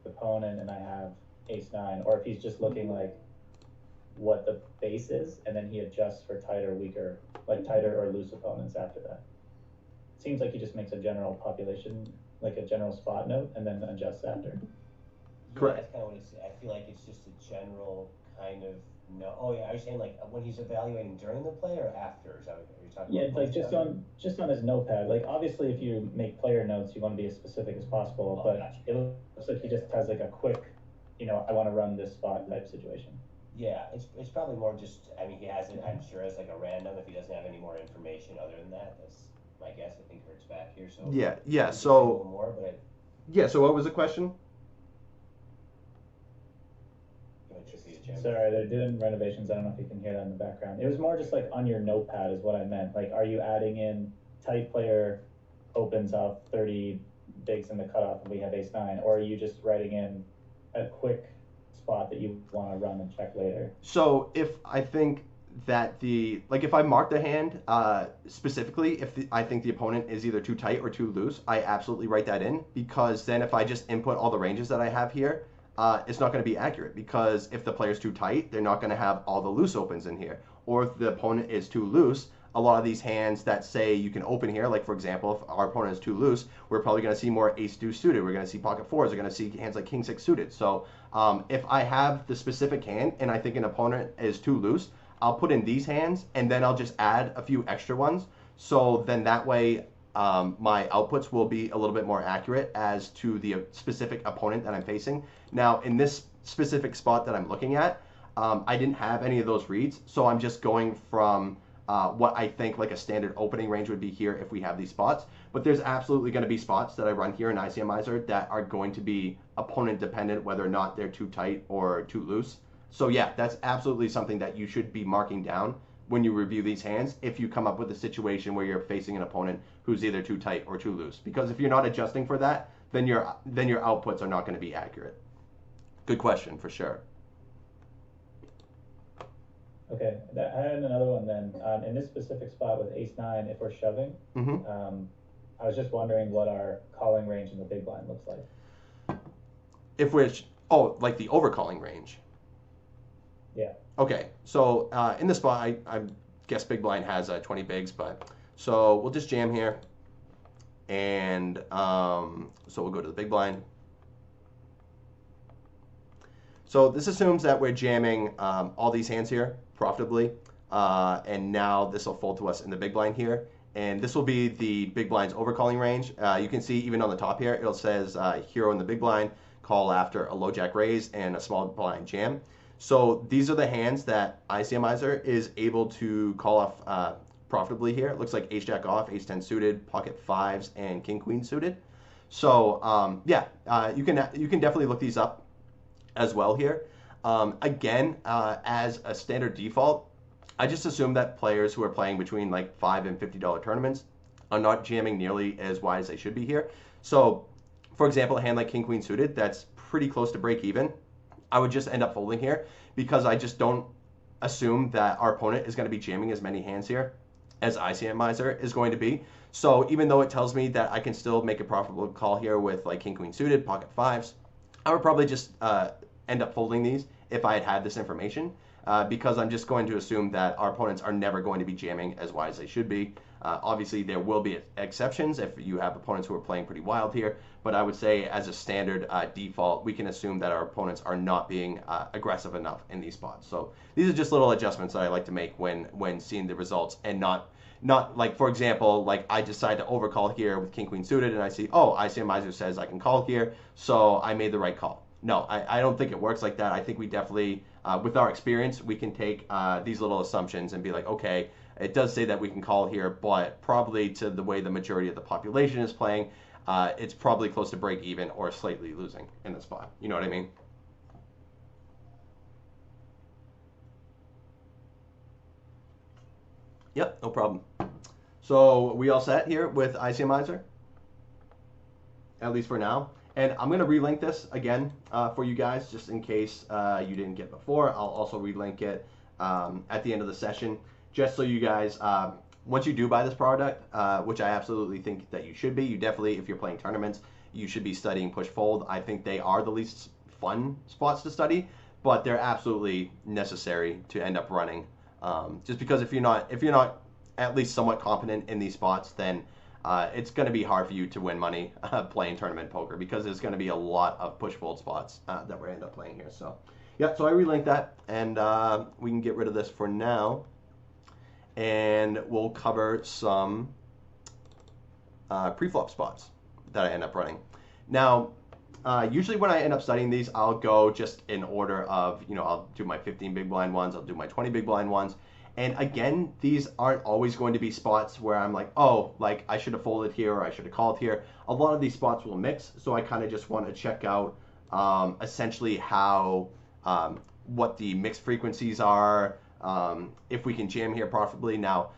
Opponent and I have ace-9, or if he's just looking like what the base is, and then he adjusts for tighter, weaker, like tighter or loose opponents after that. Seems like he just makes a general population, like a general spot note, and then adjusts after. Correct. Yeah, that's kind of what it's. I feel like it's just a general kind of no. Oh yeah, are you saying like when he's evaluating during the play or after? Is that what you're talking Yeah, about? like just on his notepad. Like obviously, if you make player notes, you want to be as specific as possible. Oh, but gotcha. it looks like he just has like a quick, I want to run this spot type situation. Yeah, it's probably more just. I mean, he has it. I'm sure as like a random. If he doesn't have any more information other than that, that's my guess. I think Kurt's back here, so Yeah. we can say a So little more, but yeah. So what was the question? Sorry, they're doing renovations. I don't know if you can hear that in the background. It was more just like on your notepad is what I meant. Like, are you adding in tight player opens up 30 bigs in the cutoff and we have ace-9, or are you just writing in a quick spot that you want to run and check later? So if I think that if I mark the hand specifically, if I think the opponent is either too tight or too loose, I absolutely write that in, because then if I just input all the ranges that I have here, it's not going to be accurate, because if the player's too tight, they're not going to have all the loose opens in here. Or if the opponent is too loose, a lot of these hands that say you can open here, like for example, if our opponent is too loose, we're probably going to see more ace-2 suited. We're going to see pocket fours. We're going to see hands like king-6 suited. So if I have the specific hand and I think an opponent is too loose, I'll put in these hands and then I'll just add a few extra ones. So then that way my outputs will be a little bit more accurate as to the specific opponent that I'm facing. Now, in this specific spot that I'm looking at, I didn't have any of those reads, so I'm just going from what I think like a standard opening range would be here if we have these spots. But there's absolutely going to be spots that I run here in ICMizer that are going to be opponent dependent, whether or not they're too tight or too loose. So yeah, that's absolutely something that you should be marking down when you review these hands if you come up with a situation where you're facing an opponent who's either too tight or too loose. Because if you're not adjusting for that, then your outputs are not going to be accurate. Good question, for sure. Okay, I had another one then. In this specific spot with ace-9, if we're shoving, I was just wondering what our calling range in the big blind looks like. If we're, like the overcalling range. Yeah. Okay, so in this spot, I guess big blind has 20 bigs, but so we'll just jam here, and so we'll go to the big blind. So this assumes that we're jamming all these hands here profitably, and now this will fold to us in the big blind here, and this will be the big blind's overcalling range. You can see even on the top here, it says hero in the big blind, call after a low jack raise and a small blind jam. So these are the hands that ICMizer is able to call off profitably here. It looks like ace jack off, ace 10 suited, pocket fives, and king queen suited. So yeah, you can definitely look these up as well here. Again, as a standard default, I just assume that players who are playing between like $5 and $50 tournaments are not jamming nearly as wide as they should be here. So, for example, a hand like king queen suited that's pretty close to break even, I would just end up folding here, because I just don't assume that our opponent is going to be jamming as many hands here as ICMizer is going to be. So even though it tells me that I can still make a profitable call here with like king queen suited, pocket fives, I would probably just end up folding these if I had had this information, because I'm just going to assume that our opponents are never going to be jamming as wide as they should be. Obviously, there will be exceptions if you have opponents who are playing pretty wild here, but I would say as a standard default, we can assume that our opponents are not being aggressive enough in these spots. So these are just little adjustments that I like to make when seeing the results, and not like, for example, like I decide to overcall here with king queen suited, and I see, oh, ICMizer says I can call here, so I made the right call. No, I don't think it works like that. I think we definitely, with our experience, we can take these little assumptions and be like, okay, it does say that we can call here, but probably to the way the majority of the population is playing, it's probably close to break even or slightly losing in the spot. You know what I mean? Yep, no problem. So we all set here with ICMizer? At least for now. And I'm going to relink this again for you guys, just in case you didn't get before. I'll also relink it at the end of the session, just so you guys, once you do buy this product, which I absolutely think that you should be, you definitely, if you're playing tournaments, you should be studying push fold. I think they are the least fun spots to study, but they're absolutely necessary to end up running. Just because if you're not at least somewhat competent in these spots, then it's going to be hard for you to win money playing tournament poker, because there's going to be a lot of push fold spots that we end up playing here. So yeah, so I relinked that, and we can get rid of this for now, and we'll cover some pre-flop spots that I end up running. Now, usually when I end up studying these, I'll go just in order of, I'll do my 15 big blind ones, I'll do my 20 big blind ones. And again, these aren't always going to be spots where I'm like, oh, like I should have folded here or I should have called here. A lot of these spots will mix, so I kind of just want to check out essentially how, what the mixed frequencies are, if we can jam here profitably. Now,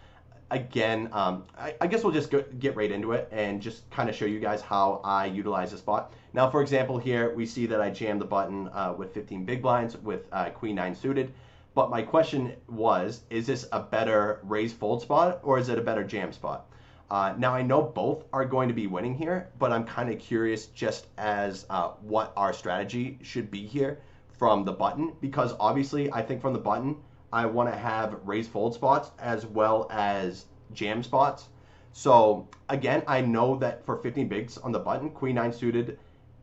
again, I guess we'll just get right into it and just kind of show you guys how I utilize the spot. Now, for example, here we see that I jammed the button with 15 big blinds with Queen 9 suited. But my question was, is this a better raise fold spot or is it a better jam spot? Now, I know both are going to be winning here, but I'm kind of curious just as what our strategy should be here from the button, because obviously I think from the button, I want to have raise fold spots as well as jam spots. So again, I know that for 15 bigs on the button, Queen 9 suited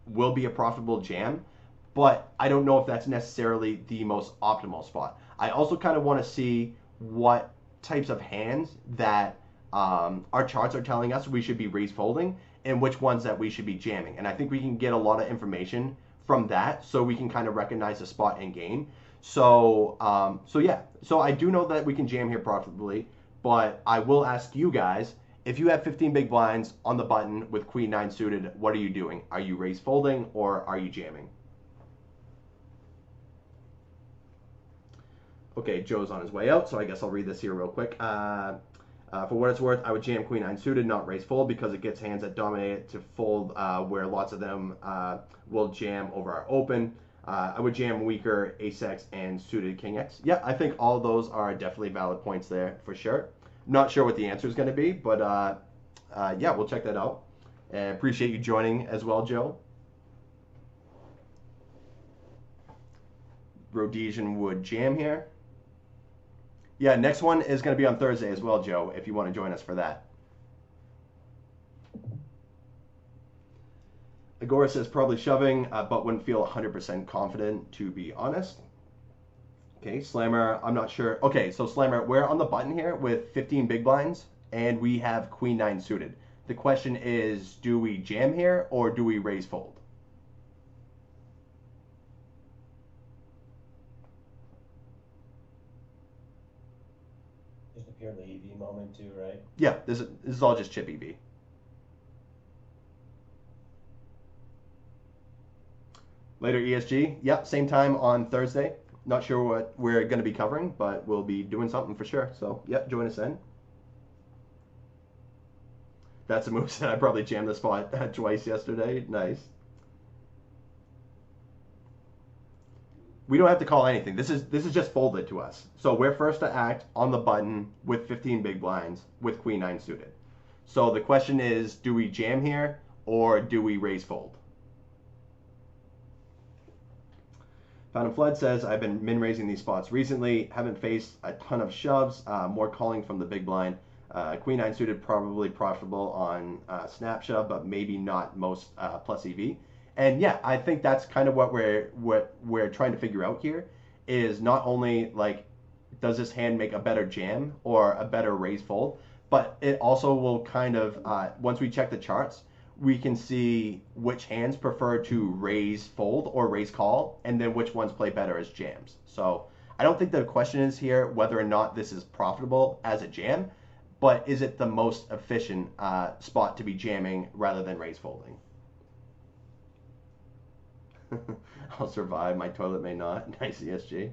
will be a profitable jam, but I don't know if that's necessarily the most optimal spot. I also kind of want to see what types of hands that our charts are telling us we should be raise folding and which ones that we should be jamming. And I think we can get a lot of information from that, so we can kind of recognize the spot and game. So yeah, so I do know that we can jam here profitably, but I will ask you guys, if you have 15 big blinds on the button with Queen 9 suited, what are you doing? Are you raise folding or are you jamming? Okay, Joe's on his way out, so I guess I'll read this here real quick. For what it's worth, I would jam Queen 9 suited, not raise fold, because it gets hands that dominate it to fold, where lots of them will jam over our open. I would jam weaker Ace-X and suited King-X. Yeah, I think all those are definitely valid points there for sure. Not sure what the answer is going to be, but yeah, we'll check that out. And appreciate you joining as well, Joe. Rhodesian would jam here. Yeah, next one is going to be on Thursday as well, Joe, if you want to join us for that. Agora says probably shoving, but wouldn't feel 100% confident, to be honest. Okay, Slammer, I'm not sure. Okay, so Slammer, we're on the button here with 15 big blinds, and we have Queen 9 suited. The question is, do we jam here, or do we raise fold? Just a purely EV moment too, right? Yeah, this is all just chip EV. Later, ESG. Yep, same time on Thursday. Not sure what we're going to be covering, but we'll be doing something for sure. So, yep, join us then. That's a move that I probably jammed the spot twice yesterday. Nice. We don't have to call anything. This is just folded to us. So we're first to act on the button with 15 big blinds with Queen 9 suited. So the question is, do we jam here or do we raise fold? Fountain Flood says, I've been min-raising these spots recently, haven't faced a ton of shoves, more calling from the big blind. Queen 9 suited probably profitable on snap shove, but maybe not most plus EV. And yeah, I think that's kind of what we're trying to figure out here, is not only like, does this hand make a better jam or a better raise fold, but it also will kind of, once we check the charts, we can see which hands prefer to raise fold or raise call, and then which ones play better as jams. So I don't think the question is here whether or not this is profitable as a jam, but is it the most efficient spot to be jamming rather than raise folding? I'll survive, my toilet may not. Nice, ESG.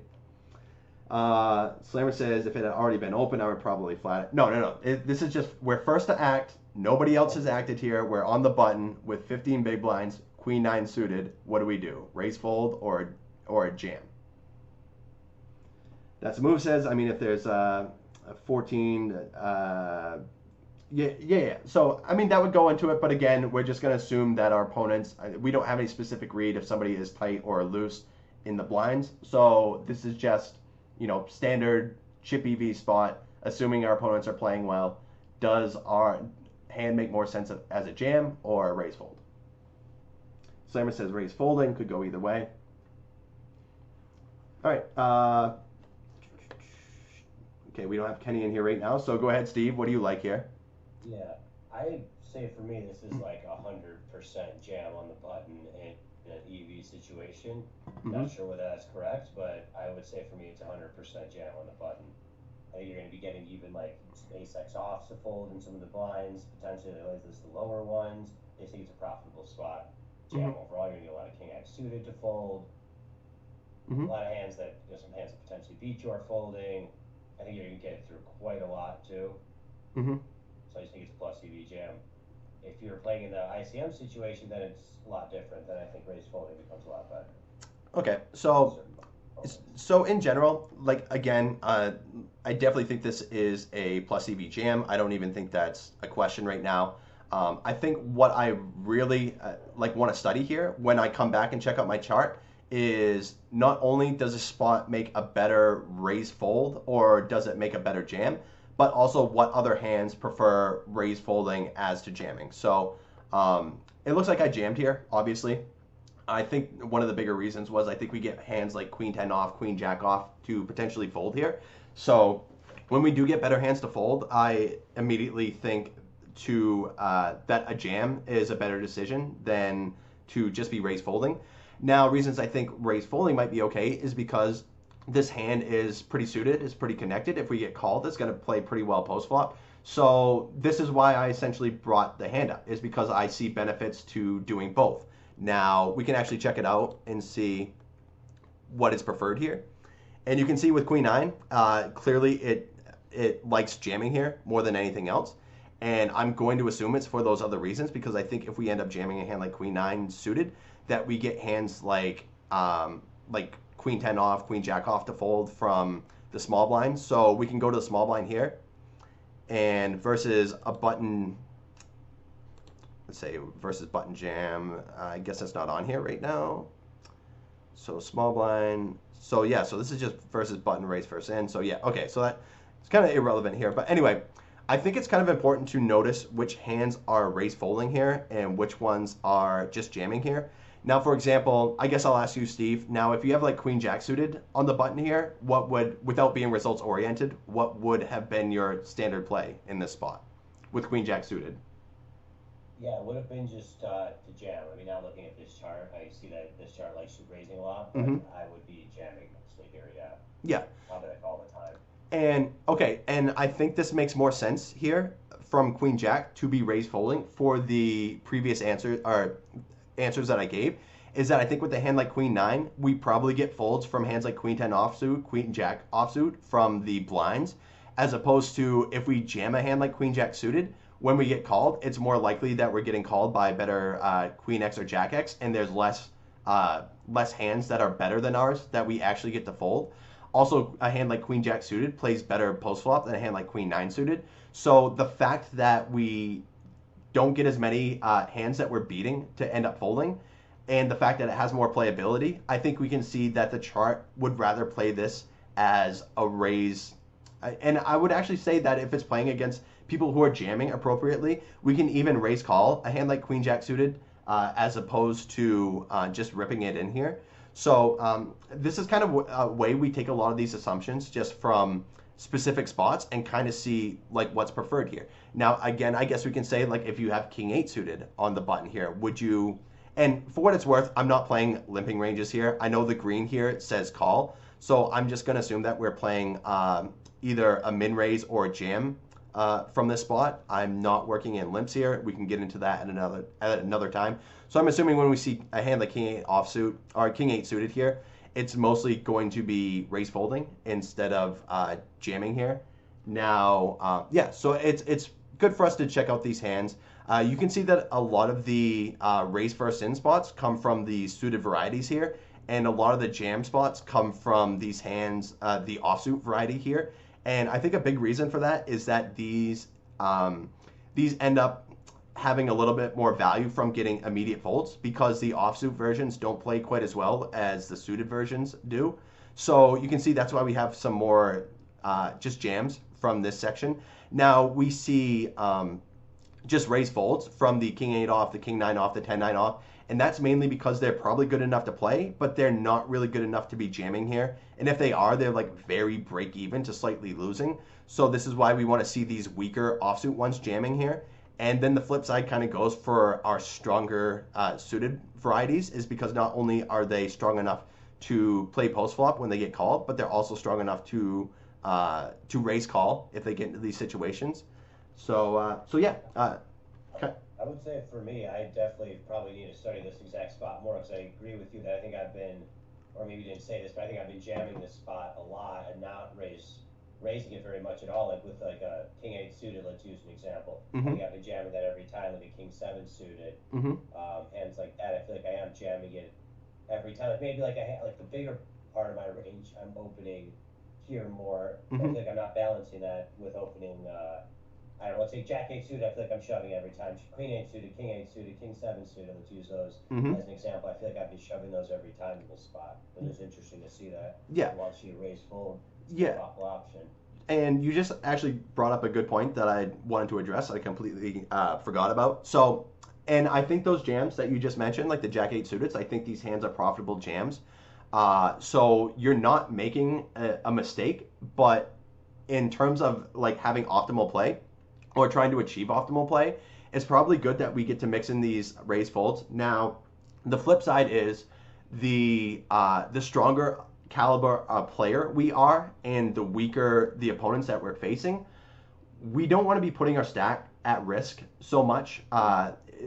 Slammer says, if it had already been open, I would probably flat it. No. This is just, we're first to act. Nobody else has acted here. We're on the button with 15 big blinds, queen nine suited, what do we do? Raise fold or a jam? That's the move says. I mean, if there's a 14, yeah. So, I mean, that would go into it. But again, we're just going to assume that our opponents, we don't have any specific read if somebody is tight or loose in the blinds. So this is just, standard chip EV spot, assuming our opponents are playing well. Does our hand make more sense as a jam or a raise fold? Slammer says raise folding, could go either way. All right. Okay, we don't have Kenny in here right now, so go ahead, Steve. What do you like here? Yeah, I'd say for me, this is like 100% jam on the button in an EV situation. Not sure whether that's correct, but I would say for me, it's 100% jam on the button. I think you're going to be getting even like ace-x offs to fold in some of the blinds. Potentially, they raise this the lower ones. They think it's a profitable spot. Jam overall, you're going to get a lot of king-x suited to fold. A lot of hands that, some hands that potentially beat you are folding. I think you're going to get it through quite a lot, too. So I just think it's a plus EV jam. If you're playing in the ICM situation, then it's a lot different. Then I think raise folding becomes a lot better. Okay, so in general, like, again, I definitely think this is a plus EV jam. I don't even think that's a question right now. I think what I really want to study here when I come back and check out my chart is not only does a spot make a better raise fold or does it make a better jam, but also what other hands prefer raise folding as to jamming. So it looks like I jammed here, obviously. I think one of the bigger reasons was I think we get hands like queen 10 off, queen jack off to potentially fold here. So when we do get better hands to fold, I immediately think that a jam is a better decision than to just be raise folding. Now, reasons I think raise folding might be okay is because this hand is pretty suited, is pretty connected. If we get called, it's going to play pretty well post flop. So this is why I essentially brought the hand up, is because I see benefits to doing both. Now, we can actually check it out and see what is preferred here. And you can see with queen 9, clearly it likes jamming here more than anything else. And I'm going to assume it's for those other reasons, because I think if we end up jamming a hand like queen 9 suited, that we get hands like queen 10 off, queen jack off to fold from the small blind. So we can go to the small blind here, and versus a button, let's say versus button jam, I guess that's not on here right now. So small blind, so yeah, so this is just versus button raise first in. So yeah, okay, so that it's kind of irrelevant here. But anyway, I think it's kind of important to notice which hands are raise folding here and which ones are just jamming here. Now, for example, I guess I'll ask you, Steve. Now, if you have like queen jack suited on the button here, what would, without being results oriented, what would have been your standard play in this spot with queen jack suited? Yeah, it would have been just to jam. I mean, now looking at this chart, I see that this chart likes raising a lot, but I would be jamming mostly here, yeah. Yeah. Probably like all the time. And, okay, and I think this makes more sense here from queen jack to be raise folding for the previous answers that I gave, is that I think with a hand like queen 9, we probably get folds from hands like queen 10 offsuit, queen jack offsuit from the blinds, as opposed to if we jam a hand like queen jack suited, when we get called, it's more likely that we're getting called by better queen X or jack X, and there's less hands that are better than ours that we actually get to fold. Also, a hand like queen jack suited plays better post flop than a hand like queen 9 suited. So the fact that we don't get as many hands that we're beating to end up folding, and the fact that it has more playability, I think we can see that the chart would rather play this as a raise. And I would actually say that if it's playing against people who are jamming appropriately, we can even raise call a hand like queen jack suited as opposed to just ripping it in here. So this is kind of a way we take a lot of these assumptions just from specific spots and kind of see like what's preferred here. Now, again, I guess we can say like if you have king 8 suited on the button here, would you, and for what it's worth, I'm not playing limping ranges here. I know the green here says call, so I'm just going to assume that we're playing either a min raise or a jam from this spot. I'm not working in limps here. We can get into that at another time. So I'm assuming when we see a hand like king 8 offsuit or king 8 suited here, it's mostly going to be raise folding instead of jamming here. Now, yeah, so it's good for us to check out these hands. You can see that a lot of the raise first in spots come from the suited varieties here, and a lot of the jam spots come from these hands, the offsuit variety here. And I think a big reason for that is that these end up having a little bit more value from getting immediate folds because the offsuit versions don't play quite as well as the suited versions do. So you can see that's why we have some more just jams from this section. Now we see just raise folds from the king 8 off, the king 9 off, the 10 9 off, and that's mainly because they're probably good enough to play, but they're not really good enough to be jamming here. And if they are, they're like very break even to slightly losing. So this is why we want to see these weaker offsuit ones jamming here. And then the flip side kind of goes for our stronger suited varieties, is because not only are they strong enough to play post flop when they get called, but they're also strong enough to raise call if they get into these situations. So yeah. Okay. I would say for me, I definitely probably need to study this exact spot more, because I agree with you that I think I've been, or maybe you didn't say this, but I think I've been jamming this spot a lot and not raising it very much at all. Like with like a king 8 suited, let's use an example. I think I've been jamming that every time, like a king 7 suited, hands like that. I feel like I am jamming it every time. Like maybe like the bigger part of my range, I'm opening here more. I feel like I'm not balancing that with opening. I don't know, let's say Jack 8 suited, I feel like I'm shoving every time. Queen 8 suited, King 8 suited, King 7 suited, let's use those as an example. I feel like I'd be shoving those every time in this spot. But it's interesting to see that. Yeah. Once you raise full, it's yeah. a possible option. And you just actually brought up a good point that I wanted to address that I completely forgot about. So, and I think those jams that you just mentioned, like the Jack 8 suited, I think these hands are profitable jams. So you're not making a mistake, but in terms of like having optimal play, or trying to achieve optimal play, it's probably good that we get to mix in these raise folds. Now, the flip side is the stronger caliber player we are and the weaker the opponents that we're facing, we don't want to be putting our stack at risk so much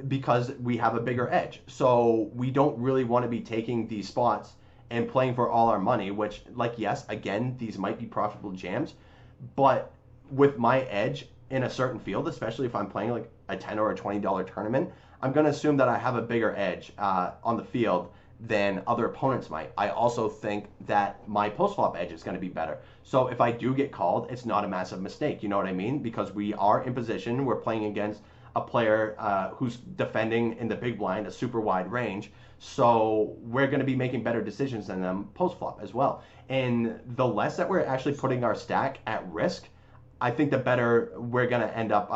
because we have a bigger edge. So we don't really want to be taking these spots and playing for all our money, which, like, yes, again, these might be profitable jams, but with my edge in a certain field, especially if I'm playing like a $10 or a $20 tournament, I'm going to assume that I have a bigger edge on the field than other opponents might. I also think that my post-flop edge is going to be better. So if I do get called, it's not a massive mistake, you know what I mean? Because we are in position, we're playing against a player who's defending in the big blind, a super wide range. So we're going to be making better decisions than them post-flop as well. And the less that we're actually putting our stack at risk, I think the better we're gonna end up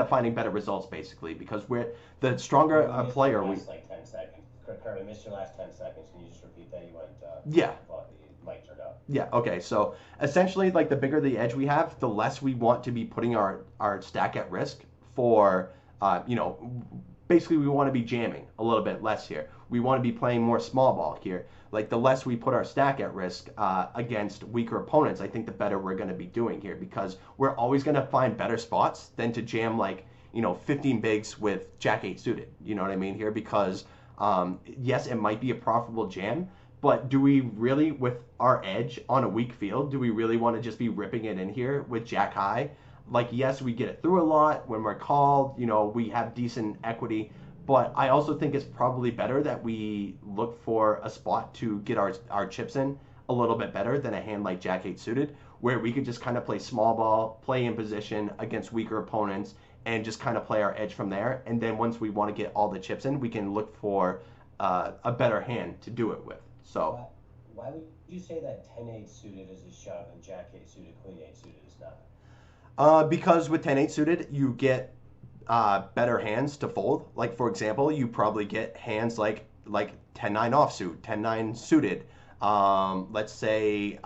finding better results, basically, because we're the stronger player. We like 10 seconds. Kirby, missed your last 10 seconds. Can you just repeat that? You went. Yeah. The mic turned up. Yeah. Okay. So essentially, like the bigger the edge we have, the less we want to be putting our stack at risk for. Basically, we want to be jamming a little bit less here. We want to be playing more small ball here. Like the less we put our stack at risk against weaker opponents, I think the better we're going to be doing here, because we're always going to find better spots than to jam like 15 bigs with Jack 8 suited. You know what I mean here? Because yes, it might be a profitable jam, but do we really, with our edge on a weak field, do we really want to just be ripping it in here with Jack high? Like, yes, we get it through a lot when we're called. We have decent equity. But I also think it's probably better that we look for a spot to get our chips in a little bit better than a hand like Jack 8 suited, where we could just kind of play small ball, play in position against weaker opponents, and just kind of play our edge from there. And then once we want to get all the chips in, we can look for a better hand to do it with. So why would you say that 10-8 suited is a shove and Jack 8 suited, Queen 8 suited is not? Because with 10-8 suited, you get better hands to fold. Like, for example, you probably get hands like 10-9 offsuit, 10-9 suited. Let's say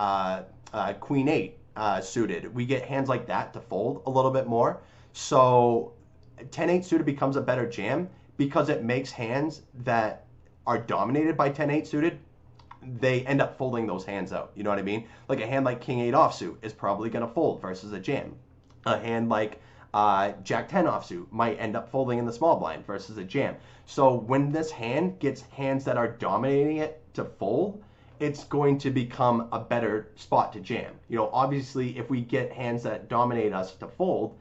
Queen 8 suited. We get hands like that to fold a little bit more. So 10-8 suited becomes a better jam because it makes hands that are dominated by 10-8 suited, they end up folding those hands out. You know what I mean? Like a hand like King 8 offsuit is probably going to fold versus a jam. A hand like Jack 10 offsuit might end up folding in the small blind versus a jam. So when this hand gets hands that are dominating it to fold, it's going to become a better spot to jam. Obviously, if we get hands that dominate us to fold,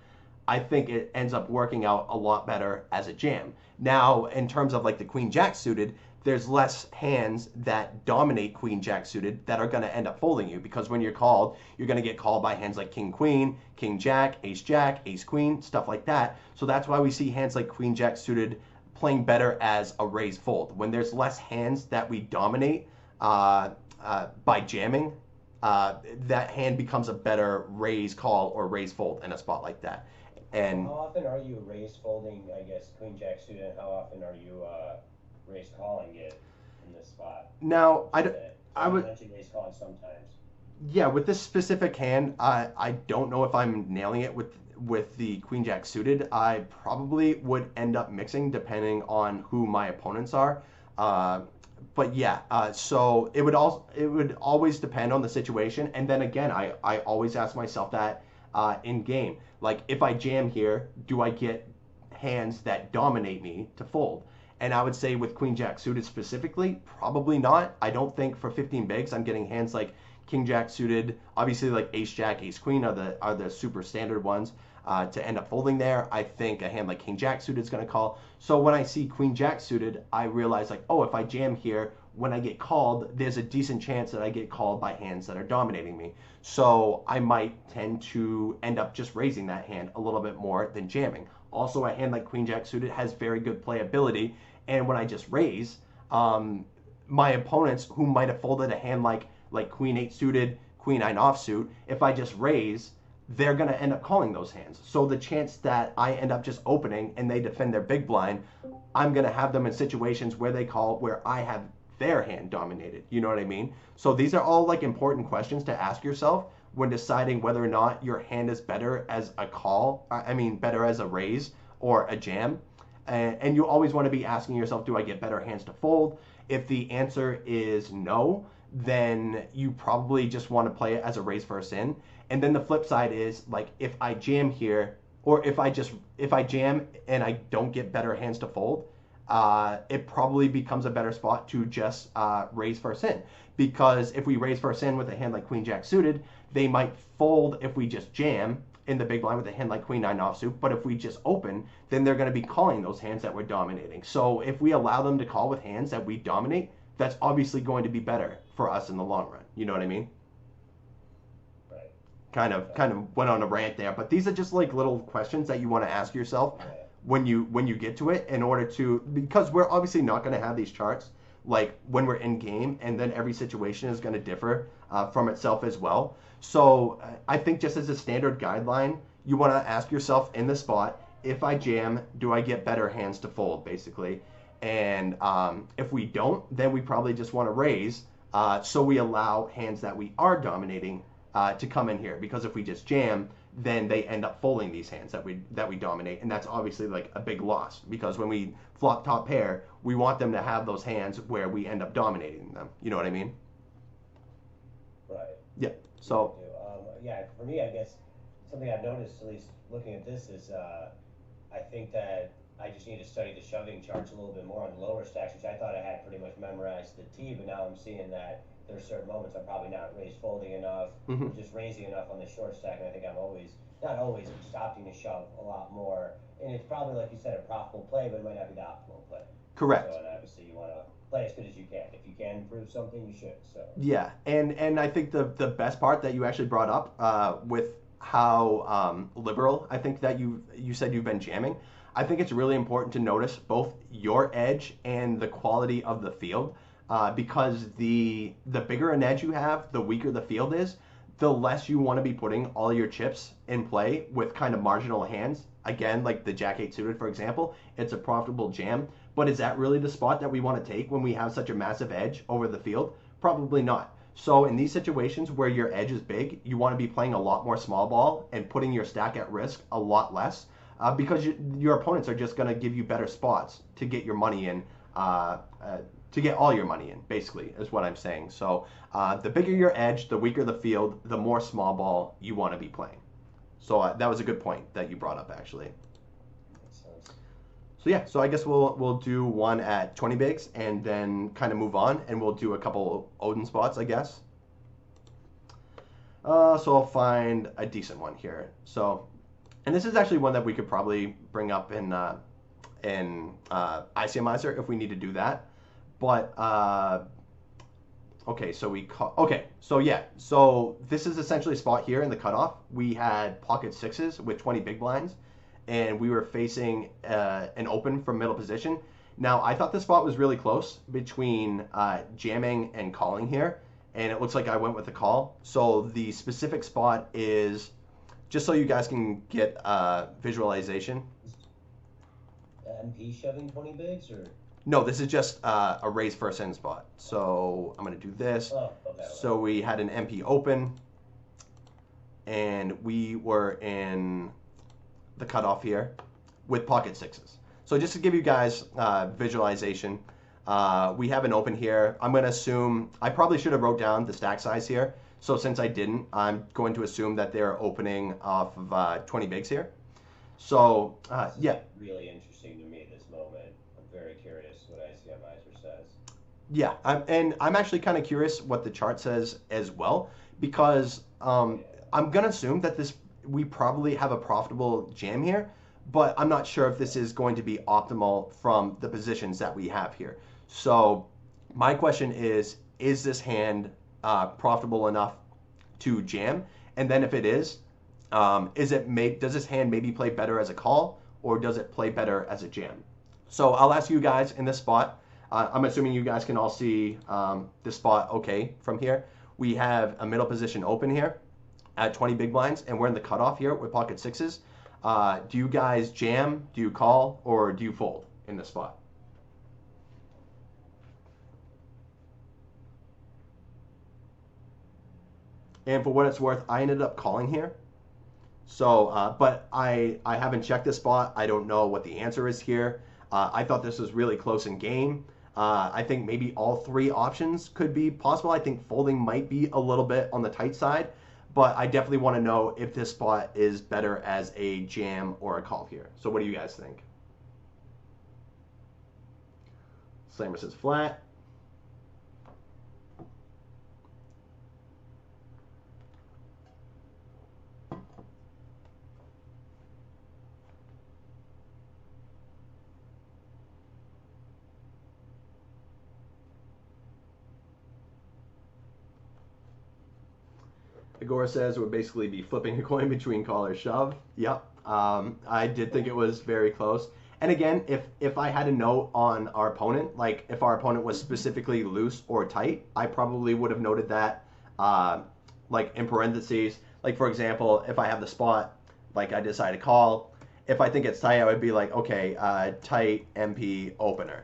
I think it ends up working out a lot better as a jam. Now, in terms of like the queen jack suited, there's less hands that dominate queen jack suited that are going to end up folding you, because when you're called, you're going to get called by hands like king queen, king jack, ace queen, stuff like that. So that's why we see hands like queen jack suited playing better as a raise fold. When there's less hands that we dominate by jamming, that hand becomes a better raise call or raise fold in a spot like that. And how often are you raise folding, I guess, queen jack suited, and how often are you raise calling it in this spot? Now, I would mention raise calling sometimes. Yeah, with this specific hand, I don't know if I'm nailing it with the queen jack suited. I probably would end up mixing depending on who my opponents are. But yeah, so it would always depend on the situation. And then again, I always ask myself that in game. Like, if I jam here, do I get hands that dominate me to fold? And I would say with queen jack suited specifically, probably not. I don't think for 15 bigs I'm getting hands like king jack suited. Obviously, like ace jack, ace queen are the super standard ones to end up folding there. I think a hand like king jack suited is going to call. So when I see queen jack suited, I realize like, oh, if I jam here, when I get called, there's a decent chance that I get called by hands that are dominating me. So I might tend to end up just raising that hand a little bit more than jamming. Also, a hand like queen jack suited has very good playability, and when I just raise, my opponents who might have folded a hand like queen 8 suited, queen 9 offsuit, if I just raise, they're going to end up calling those hands. So the chance that I end up just opening and they defend their big blind, I'm going to have them in situations where they call, where I have their hand dominated. You know what I mean? So these are all like important questions to ask yourself when deciding whether or not your hand is better as a call, better as a raise or a jam. And you always want to be asking yourself, do I get better hands to fold? If the answer is no, then you probably just want to play it as a raise first in. And then the flip side is, like, if I jam here, or if I jam and I don't get better hands to fold, it probably becomes a better spot to just raise first in. Because if we raise first in with a hand like queen jack suited, they might fold if we just jam in the big blind with a hand like queen 9 offsuit. But if we just open, then they're going to be calling those hands that we're dominating. So if we allow them to call with hands that we dominate, that's obviously going to be better for us in the long run. You know what I mean? Right. Kind of went on a rant there, but these are just like little questions that you want to ask yourself when you get to it, in order to, because we're obviously not going to have these charts like when we're in game, and then every situation is going to differ from itself as well. So I think just as a standard guideline, you want to ask yourself in the spot, if I jam, do I get better hands to fold, basically? And if we don't, then we probably just want to raise, so we allow hands that we are dominating to come in here. Because if we just jam, then they end up folding these hands that we dominate, and that's obviously like a big loss, because when we flop top pair, we want them to have those hands where we end up dominating them. You know what I mean? Right. Yeah. So. Yeah, for me, I guess something I've noticed, at least looking at this, is I think that I just need to study the shoving charts a little bit more on the lower stacks, which I thought I had pretty much memorized the T, but now I'm seeing that there's certain moments I'm probably not raised folding enough, or just raising enough on the short stack, and I think I'm not always, I'm just opting to shove a lot more. And it's probably, like you said, a profitable play, but it might not be the optimal play. Correct. So, and obviously you want to play as good as you can. If you can improve something, you should. So. Yeah, and I think the best part that you actually brought up with how liberal I think that you said you've been jamming, I think it's really important to notice both your edge and the quality of the field, because the bigger an edge you have, the weaker the field is, the less you want to be putting all your chips in play with kind of marginal hands. Again, like the jack 8 suited, for example, it's a profitable jam, but is that really the spot that we want to take when we have such a massive edge over the field? Probably not. So in these situations where your edge is big, you want to be playing a lot more small ball and putting your stack at risk a lot less, because your opponents are just going to give you better spots to get your money in, to get all your money in, basically, is what I'm saying. So the bigger your edge, the weaker the field, the more small ball you want to be playing. So that was a good point that you brought up, actually. So yeah, so I guess we'll do one at 20 bigs and then kind of move on, and we'll do a couple Odin spots, I guess. So I'll find a decent one here. So And this is actually one that we could probably bring up in ICMizer if we need to do that. But okay, so so this is essentially a spot here in the cutoff. We had pocket sixes with 20 big blinds, and we were facing an open from middle position. Now, I thought this spot was really close between jamming and calling here, and it looks like I went with the call. So the specific spot is, just so you guys can get visualization. MP shoving 20 bigs, or? No, this is just a raise first in spot. So I'm going to do this. Oh, okay. So we had an MP open, and we were in the cutoff here with pocket sixes. So just to give you guys visualization, we have an open here. I'm going to assume, I probably should have wrote down the stack size here. So since I didn't, I'm going to assume that they're opening off of 20 bigs here. So yeah. Really interesting to me at this moment. I'm very curious what ICMizer says. Yeah, I'm actually kind of curious what the chart says as well, because I'm going to assume that we probably have a profitable jam here, but I'm not sure if this is going to be optimal from the positions that we have here. So my question is this hand profitable enough to jam? And then if it is does this hand maybe play better as a call, or does it play better as a jam? So I'll ask you guys in this spot. I'm assuming you guys can all see this spot okay from here. We have a middle position open here at 20 big blinds, and we're in the cutoff here with pocket sixes. Do you guys jam, do you call, or do you fold in this spot? And for what it's worth, I ended up calling here. So, but I haven't checked this spot. I don't know what the answer is here. I thought this was really close in game. I think maybe all three options could be possible. I think folding might be a little bit on the tight side, but I definitely want to know if this spot is better as a jam or a call here. So what do you guys think? Slammer says flat. Agora says it would basically be flipping a coin between call or shove. Yep. I did think it was very close. And again, if I had a note on our opponent, like if our opponent was specifically loose or tight, I probably would have noted that like in parentheses. Like for example, if I have the spot, like I decide to call, if I think it's tight, I would be like, okay, tight MP opener.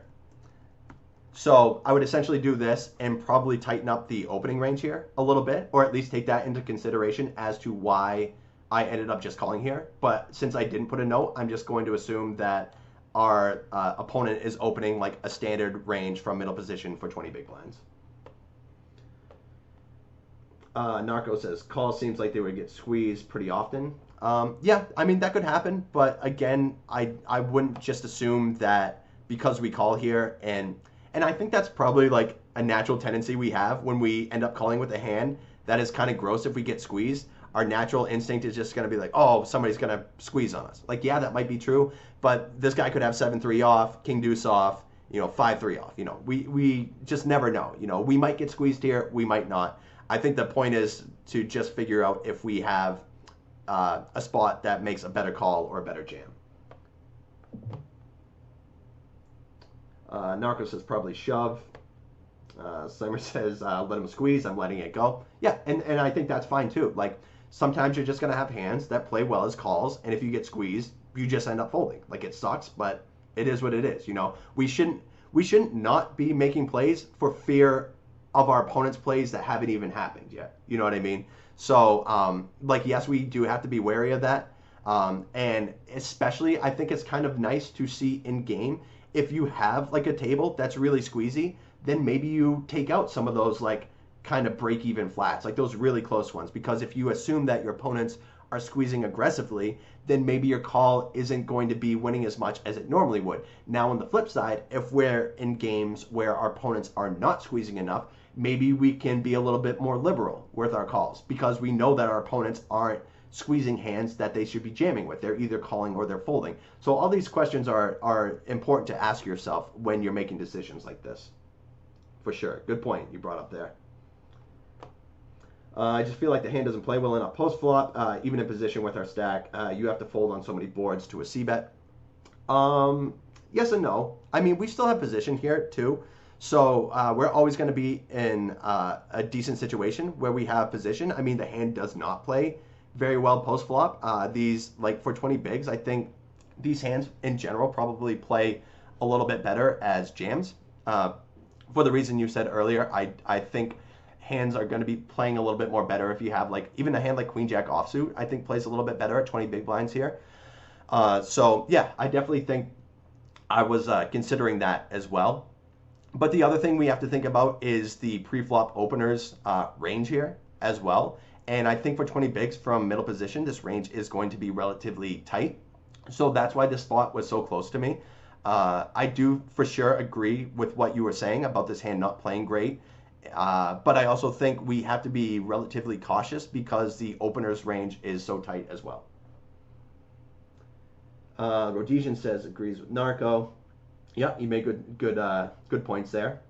So I would essentially do this and probably tighten up the opening range here a little bit, or at least take that into consideration as to why I ended up just calling here. But since I didn't put a note, I'm just going to assume that our opponent is opening like a standard range from middle position for 20 big blinds. Narco says, call seems like they would get squeezed pretty often. Yeah, I mean, that could happen. But again, I wouldn't just assume that because we call here, and I think that's probably like a natural tendency we have when we end up calling with a hand that is kind of gross if we get squeezed. Our natural instinct is just going to be like, oh, somebody's going to squeeze on us. Like, yeah, that might be true, but this guy could have 7-3 off, king deuce off, 5-3 off. We just never know. We might get squeezed here, we might not. I think the point is to just figure out if we have a spot that makes a better call or a better jam. Narco says probably shove. Slammer says let him squeeze, I'm letting it go. Yeah, and I think that's fine too. Like sometimes you're just gonna have hands that play well as calls, and if you get squeezed, you just end up folding. Like it sucks, but it is what it is. We shouldn't not be making plays for fear of our opponent's plays that haven't even happened yet. You know what I mean? So like yes, we do have to be wary of that. And especially I think it's kind of nice to see in game. If you have like a table that's really squeezy, then maybe you take out some of those like kind of break-even flats, like those really close ones. Because if you assume that your opponents are squeezing aggressively, then maybe your call isn't going to be winning as much as it normally would. Now on the flip side, if we're in games where our opponents are not squeezing enough, maybe we can be a little bit more liberal with our calls because we know that our opponents aren't squeezing hands that they should be jamming with. They're either calling or they're folding. So all these questions are important to ask yourself when you're making decisions like this. For sure. Good point you brought up there. I just feel like the hand doesn't play well enough post flop, even in position with our stack. You have to fold on so many boards to a c-bet. Yes and no. I mean, we still have position here too. So we're always going to be in a decent situation where we have position. I mean, the hand does not play very well post flop. These, like for 20 bigs, I think these hands in general probably play a little bit better as jams. For the reason you said earlier, I think hands are going to be playing a little bit more better if you have like even a hand like Queen Jack offsuit. I think plays a little bit better at 20 big blinds here. So yeah, I definitely think I was considering that as well. But the other thing we have to think about is the pre-flop openers range here as well. And I think for 20 bigs from middle position, this range is going to be relatively tight. So that's why this spot was so close to me. I do for sure agree with what you were saying about this hand not playing great. But I also think we have to be relatively cautious because the openers range is so tight as well. Rhodesian says agrees with Narco. Yeah, you made good points there.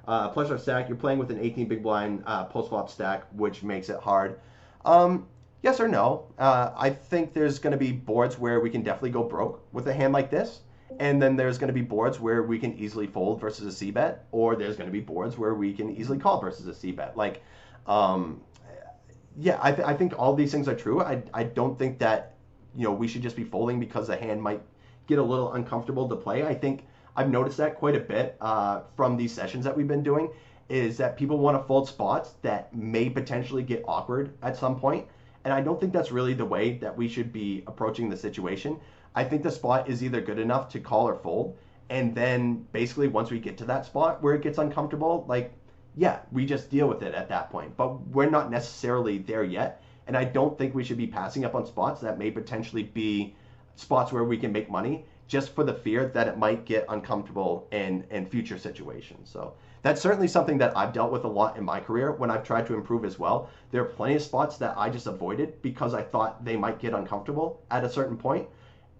Plus our stack, you're playing with an 18 big blind post flop stack, which makes it hard. Yes or no? I think there's going to be boards where we can definitely go broke with a hand like this. And then there's going to be boards where we can easily fold versus a c-bet, or there's going to be boards where we can easily call versus a c-bet. Like, yeah, I think all these things are true. I don't think that, you know, we should just be folding because the hand might get a little uncomfortable to play. I think I've noticed that quite a bit from these sessions that we've been doing, is that people want to fold spots that may potentially get awkward at some point. And I don't think that's really the way that we should be approaching the situation. I think the spot is either good enough to call or fold. And then basically once we get to that spot where it gets uncomfortable, like, yeah, we just deal with it at that point. But we're not necessarily there yet. And I don't think we should be passing up on spots that may potentially be spots where we can make money just for the fear that it might get uncomfortable in future situations. So that's certainly something that I've dealt with a lot in my career when I've tried to improve as well. There are plenty of spots that I just avoided because I thought they might get uncomfortable at a certain point.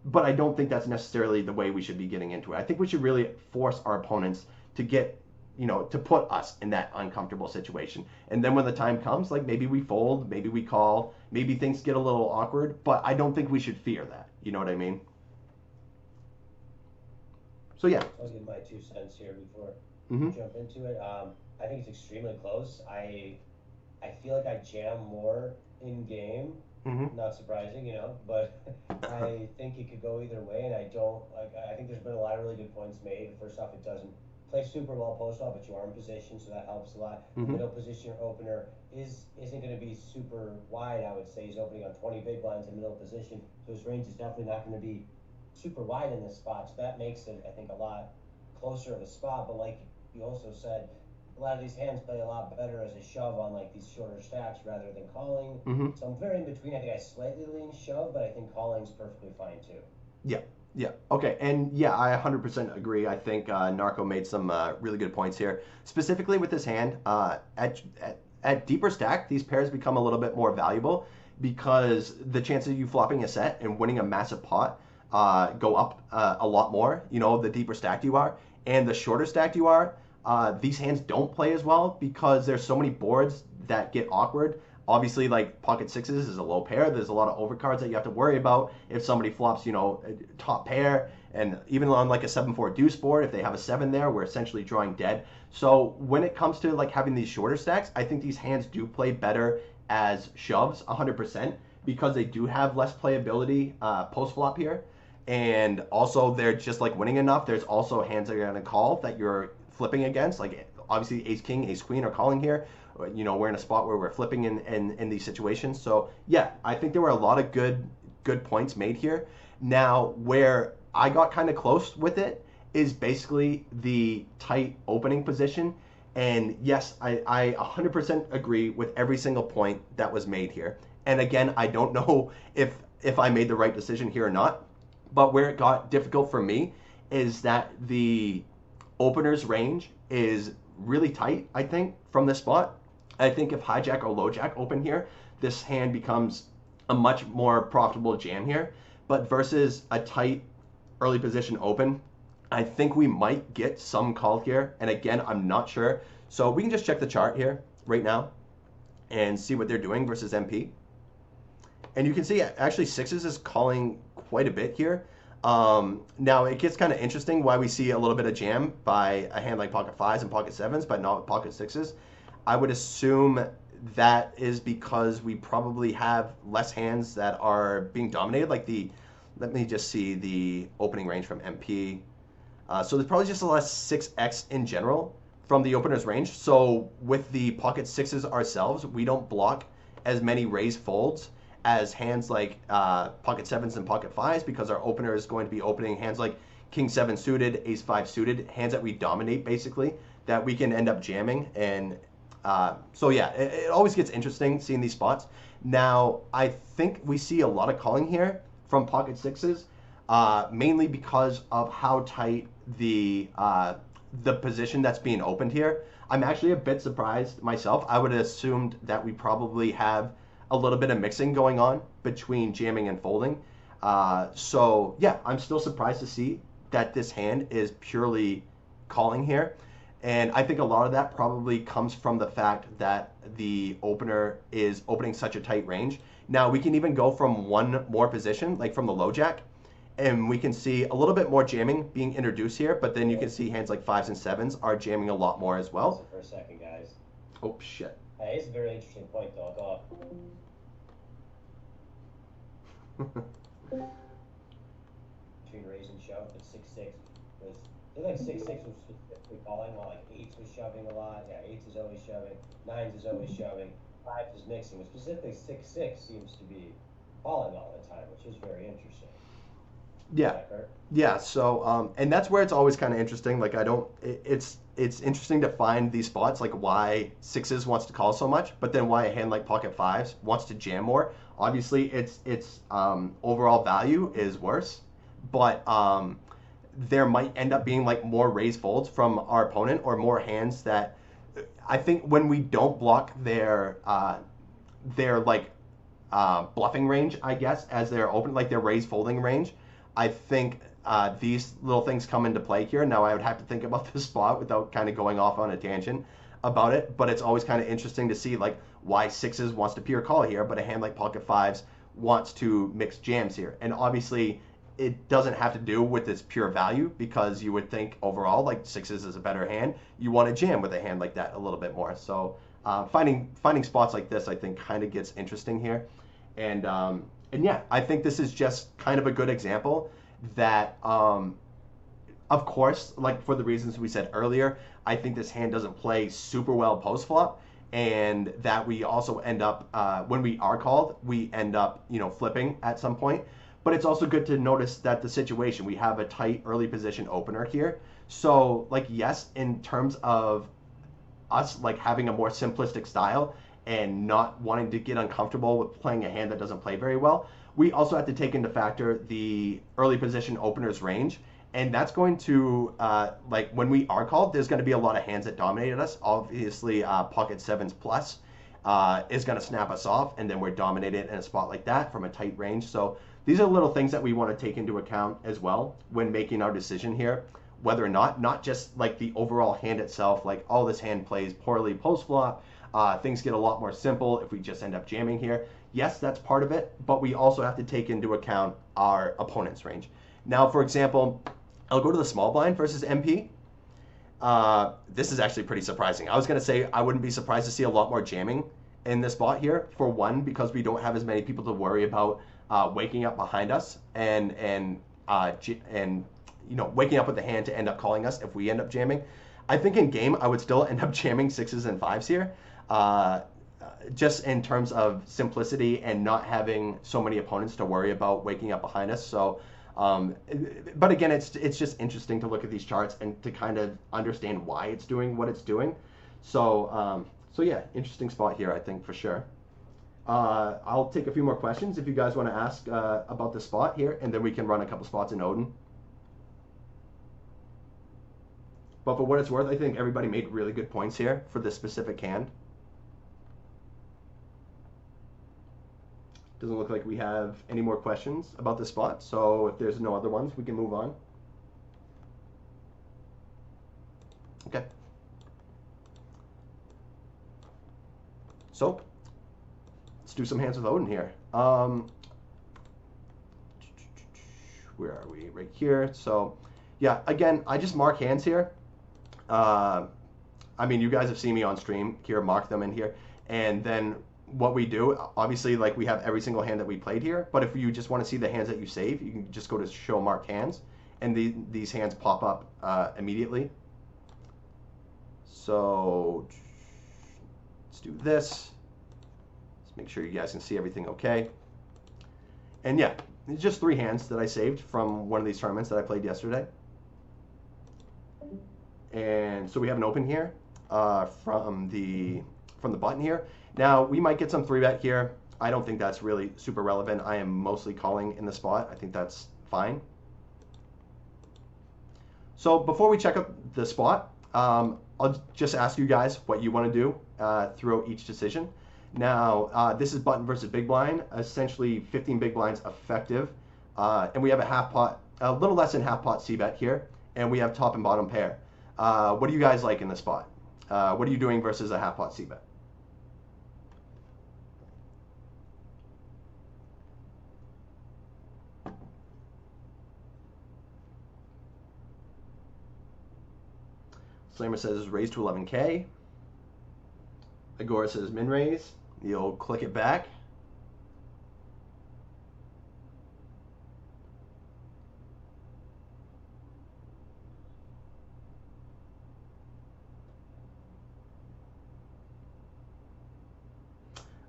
But I don't think that's necessarily the way we should be getting into it. I think we should really force our opponents to get, you know, to put us in that uncomfortable situation. And then when the time comes, like maybe we fold, maybe we call, maybe things get a little awkward, but I don't think we should fear that. You know what I mean? So yeah. I'll give my 2 cents here before we jump into it. I think it's extremely close. I feel like I jam more in game. Not surprising, you know, but I think it could go either way, and I think there's been a lot of really good points made. First off, it doesn't play super well post flop, but you are in position, so that helps a lot. Middle position, your opener isn't going to be super wide. I would say he's opening on 20 big blinds in middle position, so his range is definitely not going to be super wide in this spot. So that makes it, I think, a lot closer of a spot. But like you also said, a lot of these hands play a lot better as a shove on like these shorter stacks rather than calling. So I'm very in between. I think I slightly lean shove, but I think calling's perfectly fine too. Yeah. Okay. And yeah, I 100% agree. I think Narco made some really good points here. Specifically with this hand, at deeper stack, these pairs become a little bit more valuable because the chances of you flopping a set and winning a massive pot go up a lot more, you know, the deeper stacked you are. And the shorter stacked you are, these hands don't play as well because there's so many boards that get awkward. Obviously, like pocket sixes is a low pair. There's a lot of overcards that you have to worry about if somebody flops, you know, top pair. And even on like a 7-4 deuce board, if they have a 7 there, we're essentially drawing dead. So when it comes to like having these shorter stacks, I think these hands do play better as shoves 100% because they do have less playability post flop here. And also they're just like winning enough. There's also hands that are going to call that you're flipping against, like obviously ace king, ace queen are calling here. You know, we're in a spot where we're flipping in these situations. So yeah, I think there were a lot of good points made here. Now where I got kind of close with it is basically the tight opening position. And yes, I 100% agree with every single point that was made here. And again, I don't know if I made the right decision here or not, but where it got difficult for me is that the opener's range is really tight, I think, from this spot. I think if hijack or low jack open here, this hand becomes a much more profitable jam here. But versus a tight early position open, I think we might get some call here. And again, I'm not sure. So we can just check the chart here right now and see what they're doing versus MP. And you can see actually sixes is calling quite a bit here. Now it gets kind of interesting why we see a little bit of jam by a hand like pocket fives and pocket sevens, but not pocket sixes. I would assume that is because we probably have less hands that are being dominated, like let me just see the opening range from MP. So there's probably just a less 6x in general from the opener's range. So with the pocket sixes ourselves, we don't block as many raise folds as hands like pocket sevens and pocket fives, because our opener is going to be opening hands like king seven suited, ace five suited, hands that we dominate basically, that we can end up jamming. And so yeah, it always gets interesting seeing these spots. Now I think we see a lot of calling here from pocket sixes, mainly because of how tight the position that's being opened here. I'm actually a bit surprised myself. I would have assumed that we probably have a little bit of mixing going on between jamming and folding. So yeah, I'm still surprised to see that this hand is purely calling here. And I think a lot of that probably comes from the fact that the opener is opening such a tight range. Now we can even go from one more position, like from the low jack, and we can see a little bit more jamming being introduced here, but then you can see hands like fives and sevens are jamming a lot more as well. For a second, guys. Oh, shit. Hey, it's a very interesting point, though. Go off. Between raise and shove, but 6-6 was, I feel like 6-6 was specifically calling, while like 8s was shoving a lot. Yeah, 8s is always shoving, 9s is always shoving, 5s is mixing, but specifically 6-6 seems to be calling all the time, which is very interesting. Yeah. Yeah. So, and that's where it's always kind of interesting. Like it's interesting to find these spots, like why sixes wants to call so much, but then why a hand like pocket fives wants to jam more. Obviously its overall value is worse, but there might end up being like more raise folds from our opponent, or more hands that I think when we don't block their like bluffing range, I guess, as they're open, like their raise folding range. I think these little things come into play here. Now I would have to think about this spot without kind of going off on a tangent about it, but it's always kind of interesting to see like why sixes wants to pure call here, but a hand like pocket fives wants to mix jams here. And obviously it doesn't have to do with its pure value, because you would think overall like sixes is a better hand. You want to jam with a hand like that a little bit more. So finding spots like this, I think, kind of gets interesting here. And yeah, I think this is just kind of a good example that, of course, like for the reasons we said earlier, I think this hand doesn't play super well post flop, and that we also end up, when we are called, we end up, flipping at some point. But it's also good to notice that the situation, we have a tight early position opener here. So like, yes, in terms of us like having a more simplistic style and not wanting to get uncomfortable with playing a hand that doesn't play very well, we also have to take into factor the early position opener's range. And that's going to, like when we are called, there's going to be a lot of hands that dominated us. Obviously, pocket sevens plus is going to snap us off, and then we're dominated in a spot like that from a tight range. So these are little things that we want to take into account as well when making our decision here, whether or not just like the overall hand itself, like, oh, this hand plays poorly post flop. Things get a lot more simple if we just end up jamming here. Yes, that's part of it, but we also have to take into account our opponent's range. Now, for example, I'll go to the small blind versus MP. This is actually pretty surprising. I was going to say I wouldn't be surprised to see a lot more jamming in this spot here. For one, because we don't have as many people to worry about waking up behind us and waking up with the hand to end up calling us if we end up jamming. I think in game I would still end up jamming sixes and fives here, just in terms of simplicity and not having so many opponents to worry about waking up behind us. So, but again, it's just interesting to look at these charts and to kind of understand why it's doing what it's doing. So, so yeah, interesting spot here, I think, for sure. I'll take a few more questions if you guys want to ask about the spot here, and then we can run a couple spots in Odin. But for what it's worth, I think everybody made really good points here for this specific hand. Doesn't look like we have any more questions about this spot. So if there's no other ones, we can move on. Okay. So let's do some hands with Odin here. Where are we? Right here. So yeah, again, I just mark hands here. I mean, you guys have seen me on stream here, mark them in here. And then what we do, obviously, like we have every single hand that we played here. But if you just want to see the hands that you save, you can just go to show marked hands. And these hands pop up immediately. So let's do this. Let's make sure you guys can see everything okay. And yeah, it's just 3 hands that I saved from one of these tournaments that I played yesterday. And so we have an open here from the button here. Now we might get some 3-bet here. I don't think that's really super relevant. I am mostly calling in the spot. I think that's fine. So before we check out the spot, I'll just ask you guys what you want to do throughout each decision. Now, this is button versus big blind, essentially 15 big blinds effective. And we have a half pot, a little less than half pot c-bet here. And we have top and bottom pair. What do you guys like in this spot? What are you doing versus a half pot c-bet? Slammer says raise to 11K. Agora says min raise. You'll click it back.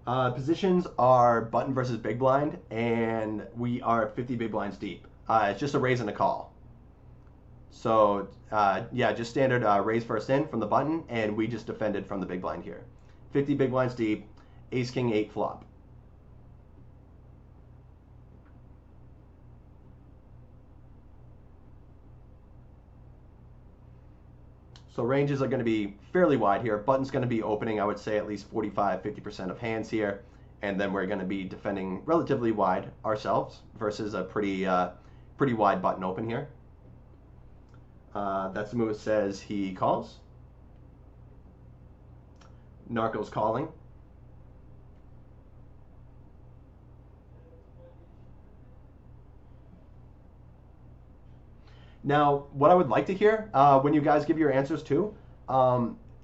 Positions are button versus big blind, and we are 50 big blinds deep. It's just a raise and a call. So yeah, just standard raise first in from the button, and we just defended from the big blind here. 50 big blinds deep, ace king 8 flop. So ranges are going to be fairly wide here. Button's going to be opening, I would say, at least 45-50% of hands here. And then we're going to be defending relatively wide ourselves versus a pretty wide button open here. That's the move says he calls. Narco's calling. Now, what I would like to hear when you guys give your answers too,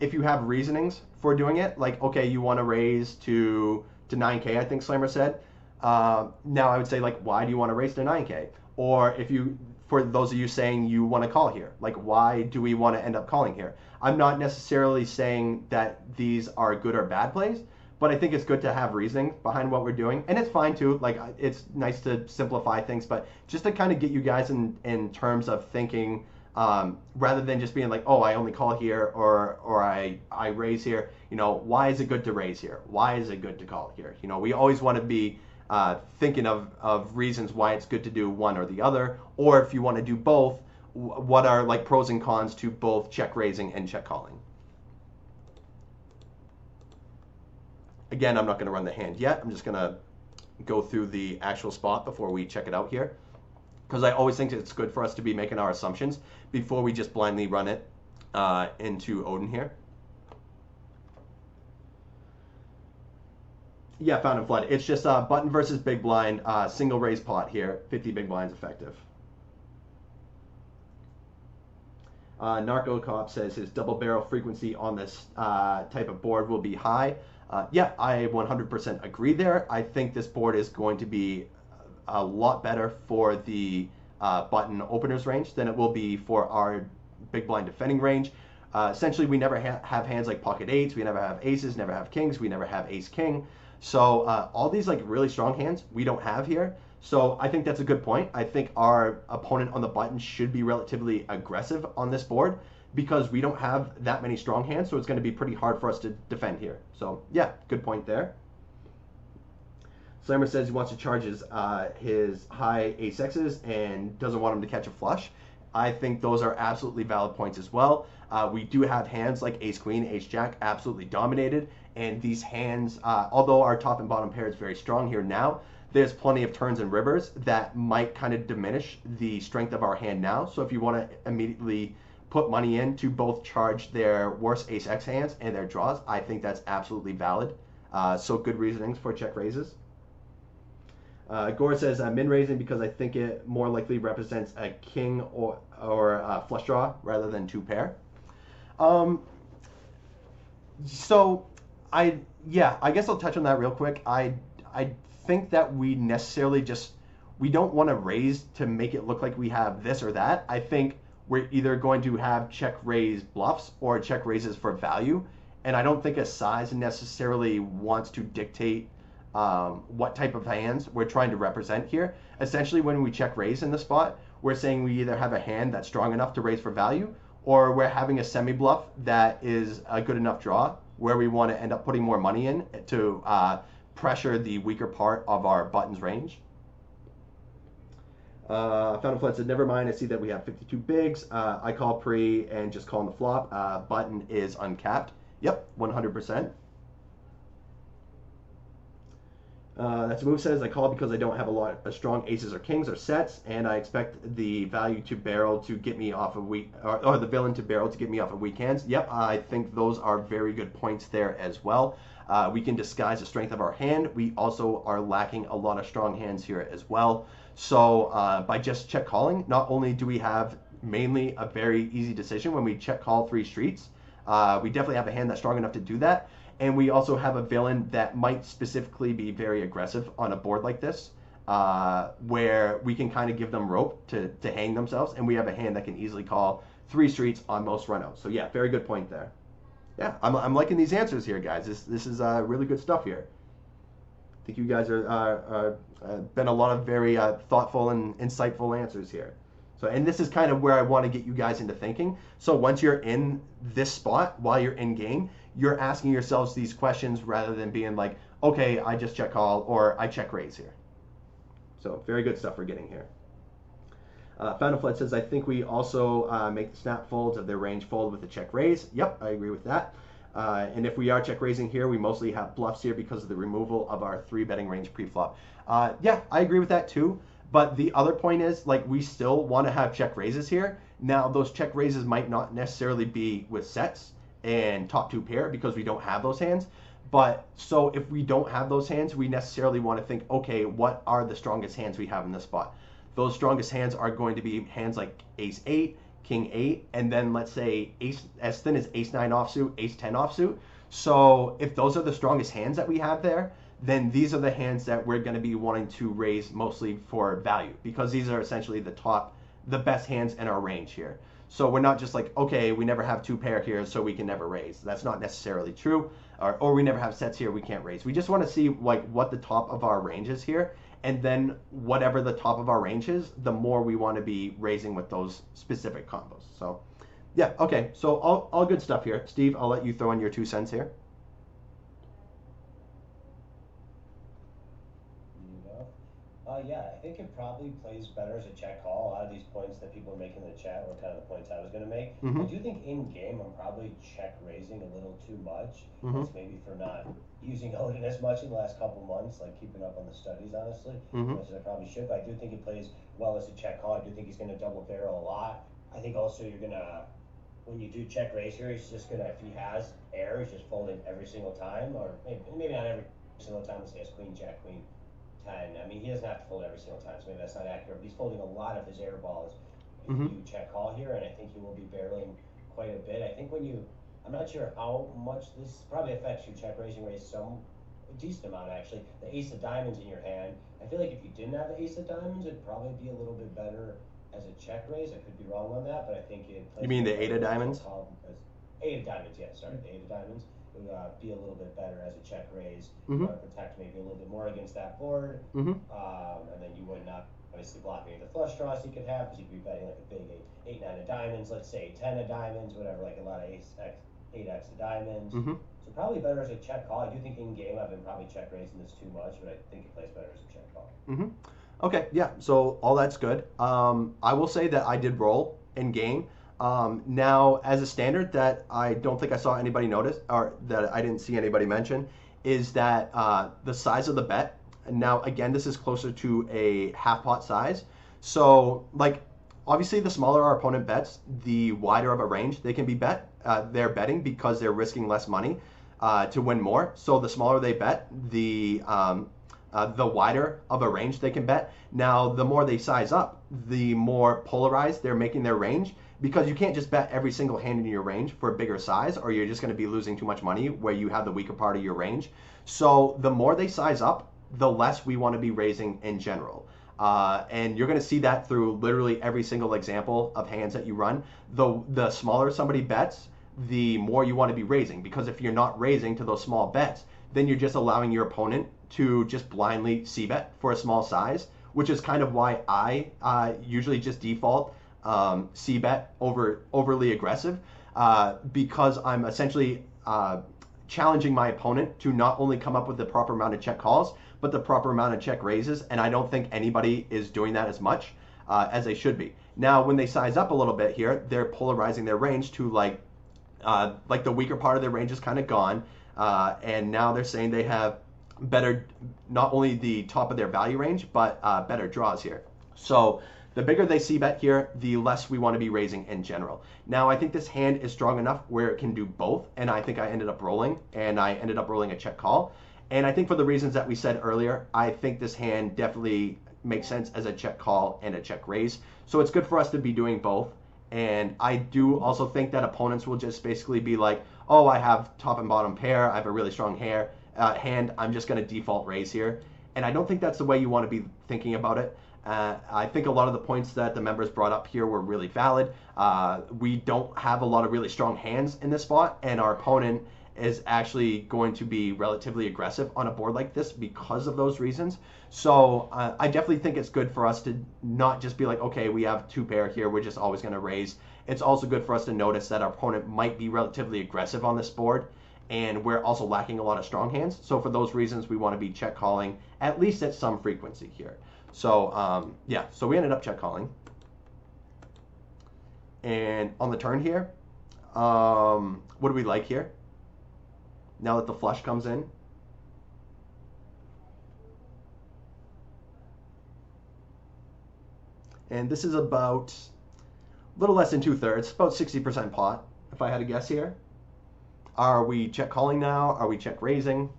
if you have reasonings for doing it, like, okay, you want to raise to 9K, I think Slammer said. Now I would say, like, why do you want to raise to 9K? Or if you, for those of you saying you want to call here, like, why do we want to end up calling here? I'm not necessarily saying that these are good or bad plays, but I think it's good to have reasoning behind what we're doing. And it's fine too, like, it's nice to simplify things, but just to kind of get you guys in terms of thinking, rather than just being like, oh, I only call here or I raise here, you know, why is it good to raise here? Why is it good to call here? You know, we always want to be thinking of reasons why it's good to do one or the other, or if you want to do both, what are like pros and cons to both check raising and check calling. Again, I'm not going to run the hand yet. I'm just going to go through the actual spot before we check it out here, because I always think it's good for us to be making our assumptions before we just blindly run it into Odin here. Yeah, Found and Flood. It's just button versus big blind, single raise pot here, 50 big blinds effective. Narco Cop says his double barrel frequency on this type of board will be high. Yeah, I 100% agree there. I think this board is going to be a lot better for the button openers range than it will be for our big blind defending range. Essentially, we never have hands like pocket eights, we never have aces, never have kings, we never have ace king. So all these like really strong hands we don't have here. So I think that's a good point. I think our opponent on the button should be relatively aggressive on this board because we don't have that many strong hands, so it's going to be pretty hard for us to defend here. So yeah, good point there. Slammer says he wants to charge his high ace X's and doesn't want him to catch a flush. I think those are absolutely valid points as well. We do have hands like ace queen, ace jack, absolutely dominated, and these hands, although our top and bottom pair is very strong here now, there's plenty of turns and rivers that might kind of diminish the strength of our hand now. So if you want to immediately put money in to both charge their worst ace X hands and their draws, I think that's absolutely valid. So good reasonings for check raises. Gore says min raising because I think it more likely represents a king or a flush draw rather than 2 pair. So I guess I'll touch on that real quick. I think that we don't want to raise to make it look like we have this or that. I think we're either going to have check raise bluffs or check raises for value, and I don't think a size necessarily wants to dictate what type of hands we're trying to represent here. Essentially, when we check raise in the spot, we're saying we either have a hand that's strong enough to raise for value, or we're having a semi bluff that is a good enough draw where we want to end up putting more money in to pressure the weaker part of our buttons range. Fountain Flood said, never mind, I see that we have 52 bigs. I call pre and just call on the flop. Button is uncapped. Yep, 100%. That's a move says, I call because I don't have a lot of strong aces or kings or sets, and I expect the value to barrel to get me off of weak, or the villain to barrel to get me off of weak hands. Yep, I think those are very good points there as well. We can disguise the strength of our hand. We also are lacking a lot of strong hands here as well. So by just check calling, not only do we have mainly a very easy decision when we check call 3 streets, we definitely have a hand that's strong enough to do that. And we also have a villain that might specifically be very aggressive on a board like this, where we can kind of give them rope to hang themselves, and we have a hand that can easily call 3 streets on most runouts. So yeah, very good point there. Yeah, I'm liking these answers here, guys. This is really good stuff here. I think you guys are been a lot of very thoughtful and insightful answers here. So, and this is kind of where I want to get you guys into thinking. So once you're in this spot, while you're in game, you're asking yourselves these questions rather than being like, okay, I just check call or I check raise here. So very good stuff we're getting here. Fountain Flood says, I think we also make the snap folds of their range fold with the check raise. Yep, I agree with that. And if we are check raising here, we mostly have bluffs here because of the removal of our 3 betting range pre-flop. Yeah, I agree with that too. But the other point is, like, we still want to have check raises here. Now, those check raises might not necessarily be with sets and top 2 pair because we don't have those hands. But so if we don't have those hands, we necessarily want to think, okay, what are the strongest hands we have in this spot? Those strongest hands are going to be hands like ace 8, king 8, and then let's say ace as thin as ace 9 offsuit, ace 10 offsuit. So if those are the strongest hands that we have there, then these are the hands that we're going to be wanting to raise mostly for value, because these are essentially the best hands in our range here. So we're not just like, okay, we never have 2 pair here, so we can never raise. That's not necessarily true. Or we never have sets here, we can't raise. We just want to see like what the top of our range is here, and then whatever the top of our range is, the more we want to be raising with those specific combos. So yeah, okay, so all good stuff here. Steve, I'll let you throw in your 2 cents here. Yeah, I think it probably plays better as a check call. A lot of these points that people are making in the chat were kind of the points I was going to make. I do think in game I'm probably check raising a little too much. It's maybe for not using Odin as much in the last couple months, like keeping up on the studies, honestly, as much as I probably should. But I do think it plays well as a check call. I do think he's going to double barrel a lot. I think also you're going to, when you do check raise here, he's just going to, if he has air, he's just folding every single time, or maybe not every single time. Let's say it's queen, jack, queen. I mean, he doesn't have to fold every single time, so maybe that's not accurate, but he's folding a lot of his air balls if you check call here, and I think he will be barreling quite a bit. I think when you, I'm not sure how much this probably affects your check raising raise, a decent amount actually. The ace of diamonds in your hand, I feel like if you didn't have the ace of diamonds, it'd probably be a little bit better as a check raise. I could be wrong on that, but I think it plays. You mean the 8 of diamonds? 8 of diamonds, yeah, sorry, the 8 of diamonds. Be a little bit better as a check raise, protect maybe a little bit more against that board, and then you would not obviously block any of the flush draws you could have, because you could be betting like a big 8, 9 of diamonds, let's say 10 of diamonds, whatever, like a lot of 8x of diamonds. So probably better as a check call. I do think in game I've been probably check raising this too much, but I think it plays better as a check call. Okay, yeah, so all that's good. I will say that I did roll in game. Now, as a standard that I don't think I saw anybody notice, or that I didn't see anybody mention, is that the size of the bet And now, again, this is closer to a half pot size. So, like, obviously, the smaller our opponent bets, the wider of a range they can be bet. They're betting because they're risking less money to win more. So the smaller they bet, the wider of a range they can bet. Now, the more they size up, the more polarized they're making their range, because you can't just bet every single hand in your range for a bigger size, or you're just going to be losing too much money where you have the weaker part of your range. So the more they size up, the less we want to be raising in general. And you're going to see that through literally every single example of hands that you run. The smaller somebody bets, the more you want to be raising, because if you're not raising to those small bets, then you're just allowing your opponent to just blindly c-bet for a small size, which is kind of why I usually just default c-bet over overly aggressive, because I'm essentially challenging my opponent to not only come up with the proper amount of check calls, but the proper amount of check raises, and I don't think anybody is doing that as much as they should be. Now, when they size up a little bit here, they're polarizing their range to like the weaker part of their range is kind of gone, and now they're saying they have better, not only the top of their value range, but better draws here. So the bigger they c-bet here, the less we want to be raising in general. Now, I think this hand is strong enough where it can do both, and I think I ended up rolling, and I ended up rolling a check call. And I think for the reasons that we said earlier, I think this hand definitely makes sense as a check call and a check raise. So it's good for us to be doing both. And I do also think that opponents will just basically be like, oh, I have top and bottom pair, I have a really strong hand, I'm just going to default raise here. And I don't think that's the way you want to be thinking about it. I think a lot of the points that the members brought up here were really valid. We don't have a lot of really strong hands in this spot, and our opponent is actually going to be relatively aggressive on a board like this because of those reasons. So I definitely think it's good for us to not just be like, okay, we have two pair here, we're just always going to raise. It's also good for us to notice that our opponent might be relatively aggressive on this board, and we're also lacking a lot of strong hands. So for those reasons, we want to be check calling at least at some frequency here. So yeah, so we ended up check calling. And on the turn here, what do we like here? Now that the flush comes in, and this is about a little less than 2/3, about 60% pot, if I had to guess here. Are we check calling now? Are we check raising?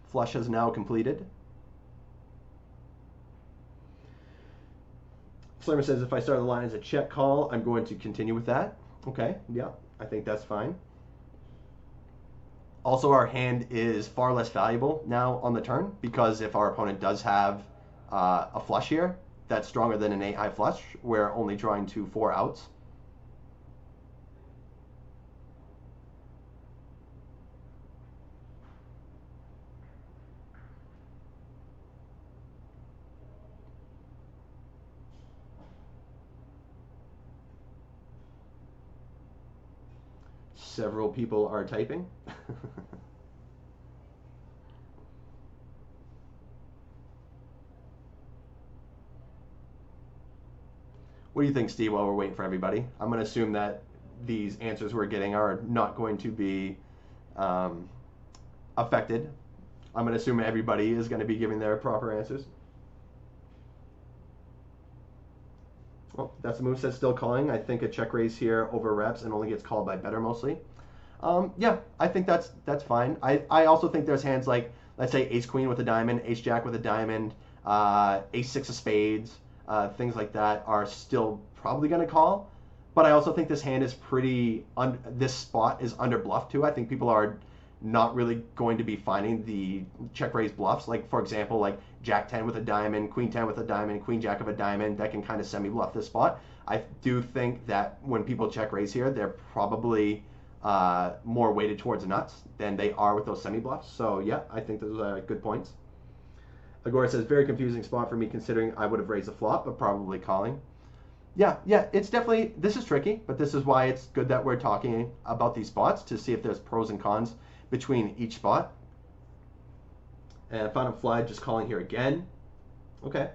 Flush has now completed. Slimmer says, if I start the line as a check call, I'm going to continue with that. Okay, yeah, I think that's fine. Also, our hand is far less valuable now on the turn, because if our opponent does have a flush here that's stronger than an 8-high flush, we're only drawing to 4 outs. Several people are typing. What do you think, Steve, while we're waiting for everybody? I'm going to assume that these answers we're getting are not going to be affected. I'm going to assume everybody is going to be giving their proper answers. Well, that's the move. Says still calling. I think a check raise here over reps and only gets called by better mostly. Yeah, I think that's fine. I also think there's hands like, let's say, ace queen with a diamond, ace jack with a diamond, ace six of spades, things like that are still probably going to call. But I also think this hand is pretty, this spot is under bluff too. I think people are not really going to be finding the check raise bluffs. Like, for example, like jack 10 with a diamond, queen 10 with a diamond, queen jack of a diamond, that can kind of semi-bluff this spot. I do think that when people check raise here, they're probably more weighted towards nuts than they are with those semi-bluffs. So yeah, I think those are good points. Agora says, very confusing spot for me considering I would have raised a flop, but probably calling. Yeah, it's definitely, this is tricky, but this is why it's good that we're talking about these spots to see if there's pros and cons between each spot. And Final Fly just calling here again. Okay.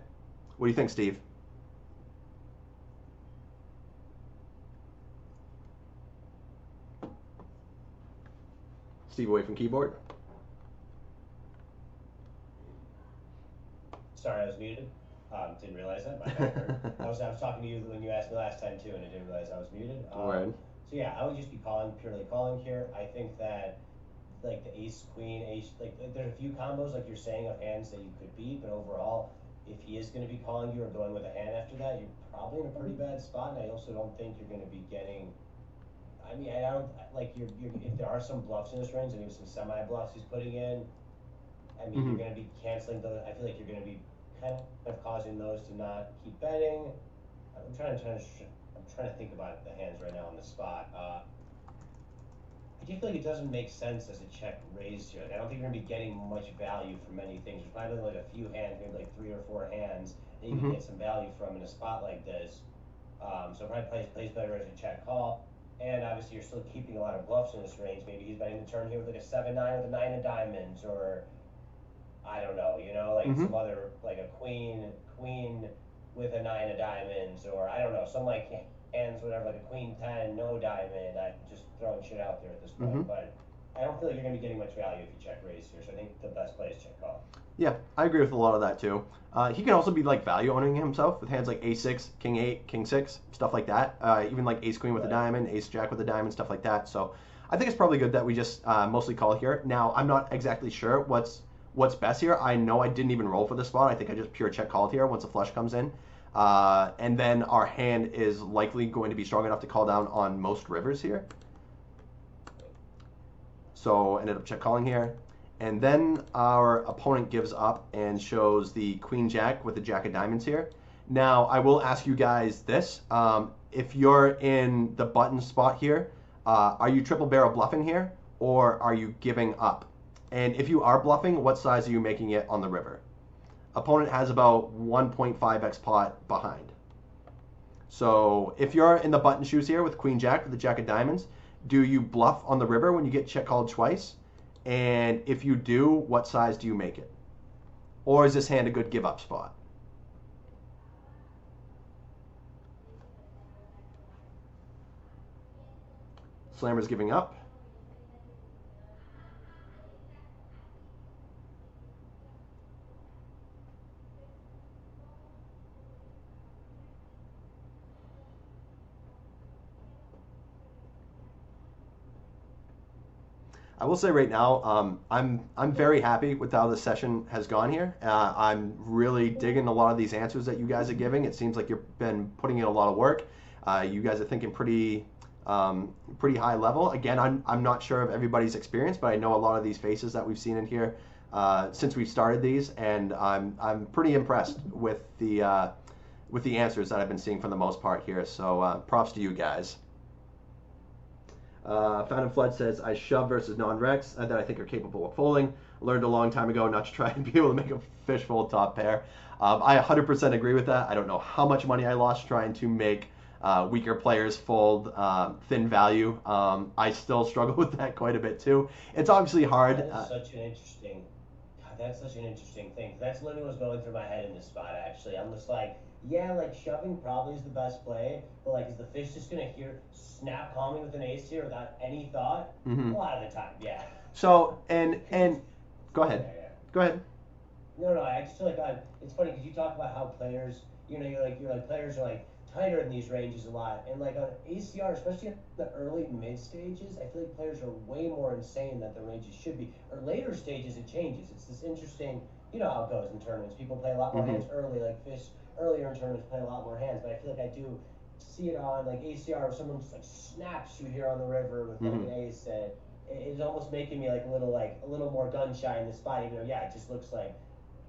What do you think, Steve? Steve away from keyboard. Sorry, I was muted. Didn't realize that. My bad, Kurt. I was talking to you when you asked me last time too, and I didn't realize I was muted. Right. So yeah, I would just be purely calling here. I think that like the ace, queen, ace, like there's a few combos like you're saying of hands that you could beat, but overall, if he is going to be calling you or going with a hand after that, you're probably in a pretty bad spot. And I also don't think you're going to be getting. I mean, I don't like you're if there are some bluffs in this range, and even some semi bluffs he's putting in. I mean, you're going to be canceling those. I feel like you're going to be kind of causing those to not keep betting. I'm trying to think about the hands right now on the spot. I do feel like it doesn't make sense as a check raise here. Like, I don't think you're gonna be getting much value from many things. There's probably like a few hands, maybe like 3 or 4 hands that you can get some value from in a spot like this. So probably plays better as a check call. And obviously you're still keeping a lot of bluffs in this range. Maybe he's betting the turn here with like a 7-9 with a 9 of diamonds, or I don't know, like some other, like a queen with a 9 of diamonds, or I don't know, some like hands, whatever, like a queen 10, no diamond. I'm just throwing shit out there at this point, but I don't feel like you're going to be getting much value if you check raise here, so I think the best play is check call. Yeah, I agree with a lot of that too. He can also be like value owning himself with hands like ace-6, king-8, king-6, stuff like that. Even like ace-queen with a diamond, ace-jack with a diamond, stuff like that. So I think it's probably good that we just mostly call here. Now, I'm not exactly sure what's best here. I know I didn't even roll for this spot. I think I just pure check called here once a flush comes in. And then our hand is likely going to be strong enough to call down on most rivers here. So ended up check calling here. And then our opponent gives up and shows the queen jack with the jack of diamonds here. Now, I will ask you guys this. If you're in the button spot here, are you triple barrel bluffing here, or are you giving up? And if you are bluffing, what size are you making it on the river? Opponent has about 1.5x pot behind. So if you're in the button shoes here with queen jack with the jack of diamonds, do you bluff on the river when you get check called twice? And if you do, what size do you make it? Or is this hand a good give up spot? Slammer's giving up. I will say right now, I'm very happy with how the session has gone here. I'm really digging a lot of these answers that you guys are giving. It seems like you've been putting in a lot of work. You guys are thinking pretty high level. Again, I'm not sure of everybody's experience, but I know a lot of these faces that we've seen in here since we've started these, and I'm pretty impressed with the answers that I've been seeing for the most part here. So props to you guys. Fountain Flood says, I shove versus non-recs that I think are capable of folding. Learned a long time ago not to try and be able to make a fish fold top pair. I 100% agree with that. I don't know how much money I lost trying to make weaker players fold thin value. I still struggle with that quite a bit too. It's obviously hard. That's such an interesting, that's such an interesting thing. That's literally what was going through my head in this spot, actually. I'm just like, yeah, like shoving probably is the best play, but like, is the fish just gonna snap calling with an ace here without any thought? A lot of the time, yeah. So and go ahead. Yeah. Go ahead. No, I just feel like it's funny because you talk about how players, you're like players are like tighter in these ranges a lot, and like on ACR, especially in the early mid stages, I feel like players are way more insane than the ranges should be. Or later stages, it changes. It's this interesting, you know how it goes in tournaments. People play a lot more hands early, like fish earlier in tournaments play a lot more hands, but I feel like I do see it on like ACR, if someone just like snaps you here on the river with like an ace, and it's almost making me like a little more gun shy in the spot, even though it just looks like,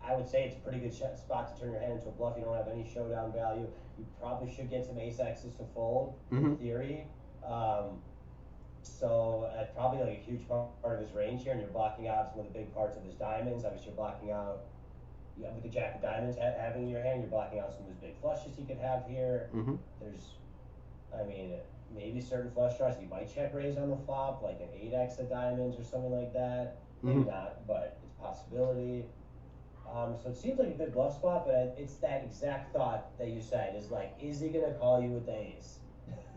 I would say it's a pretty good spot to turn your hand into a bluff. You don't have any showdown value. You probably should get some ace-x's to fold in theory. So that's probably like a huge part of his range here, and you're blocking out some of the big parts of his diamonds. Obviously, you're blocking out with the jack of diamonds having in your hand, you're blocking out some of his big flushes he could have here. There's, I mean, maybe certain flush draws you might check raise on the flop, like an 8x of diamonds or something like that. Maybe not, but it's a possibility. So it seems like a good bluff spot, but it's that exact thought that you said is like, is he gonna call you with the ace?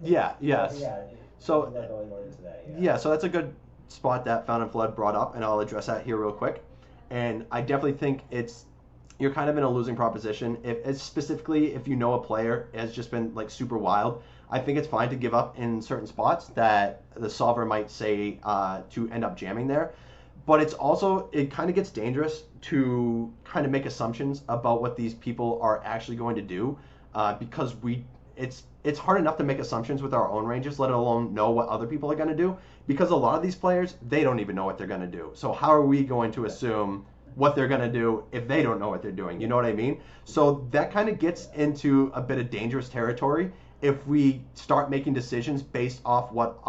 Yeah. Yes. Yeah. So going more into that, yeah. So that's a good spot that Found and Flood brought up, and I'll address that here real quick. And I definitely think you're kind of in a losing proposition. Specifically, if you know a player has just been like super wild, I think it's fine to give up in certain spots that the solver might say to end up jamming there. But it kind of gets dangerous to kind of make assumptions about what these people are actually going to do, because it's hard enough to make assumptions with our own ranges, let alone know what other people are going to do, because a lot of these players, they don't even know what they're going to do. So how are we going to assume what they're going to do if they don't know what they're doing? You know what I mean? So that kind of gets into a bit of dangerous territory if we start making decisions based off what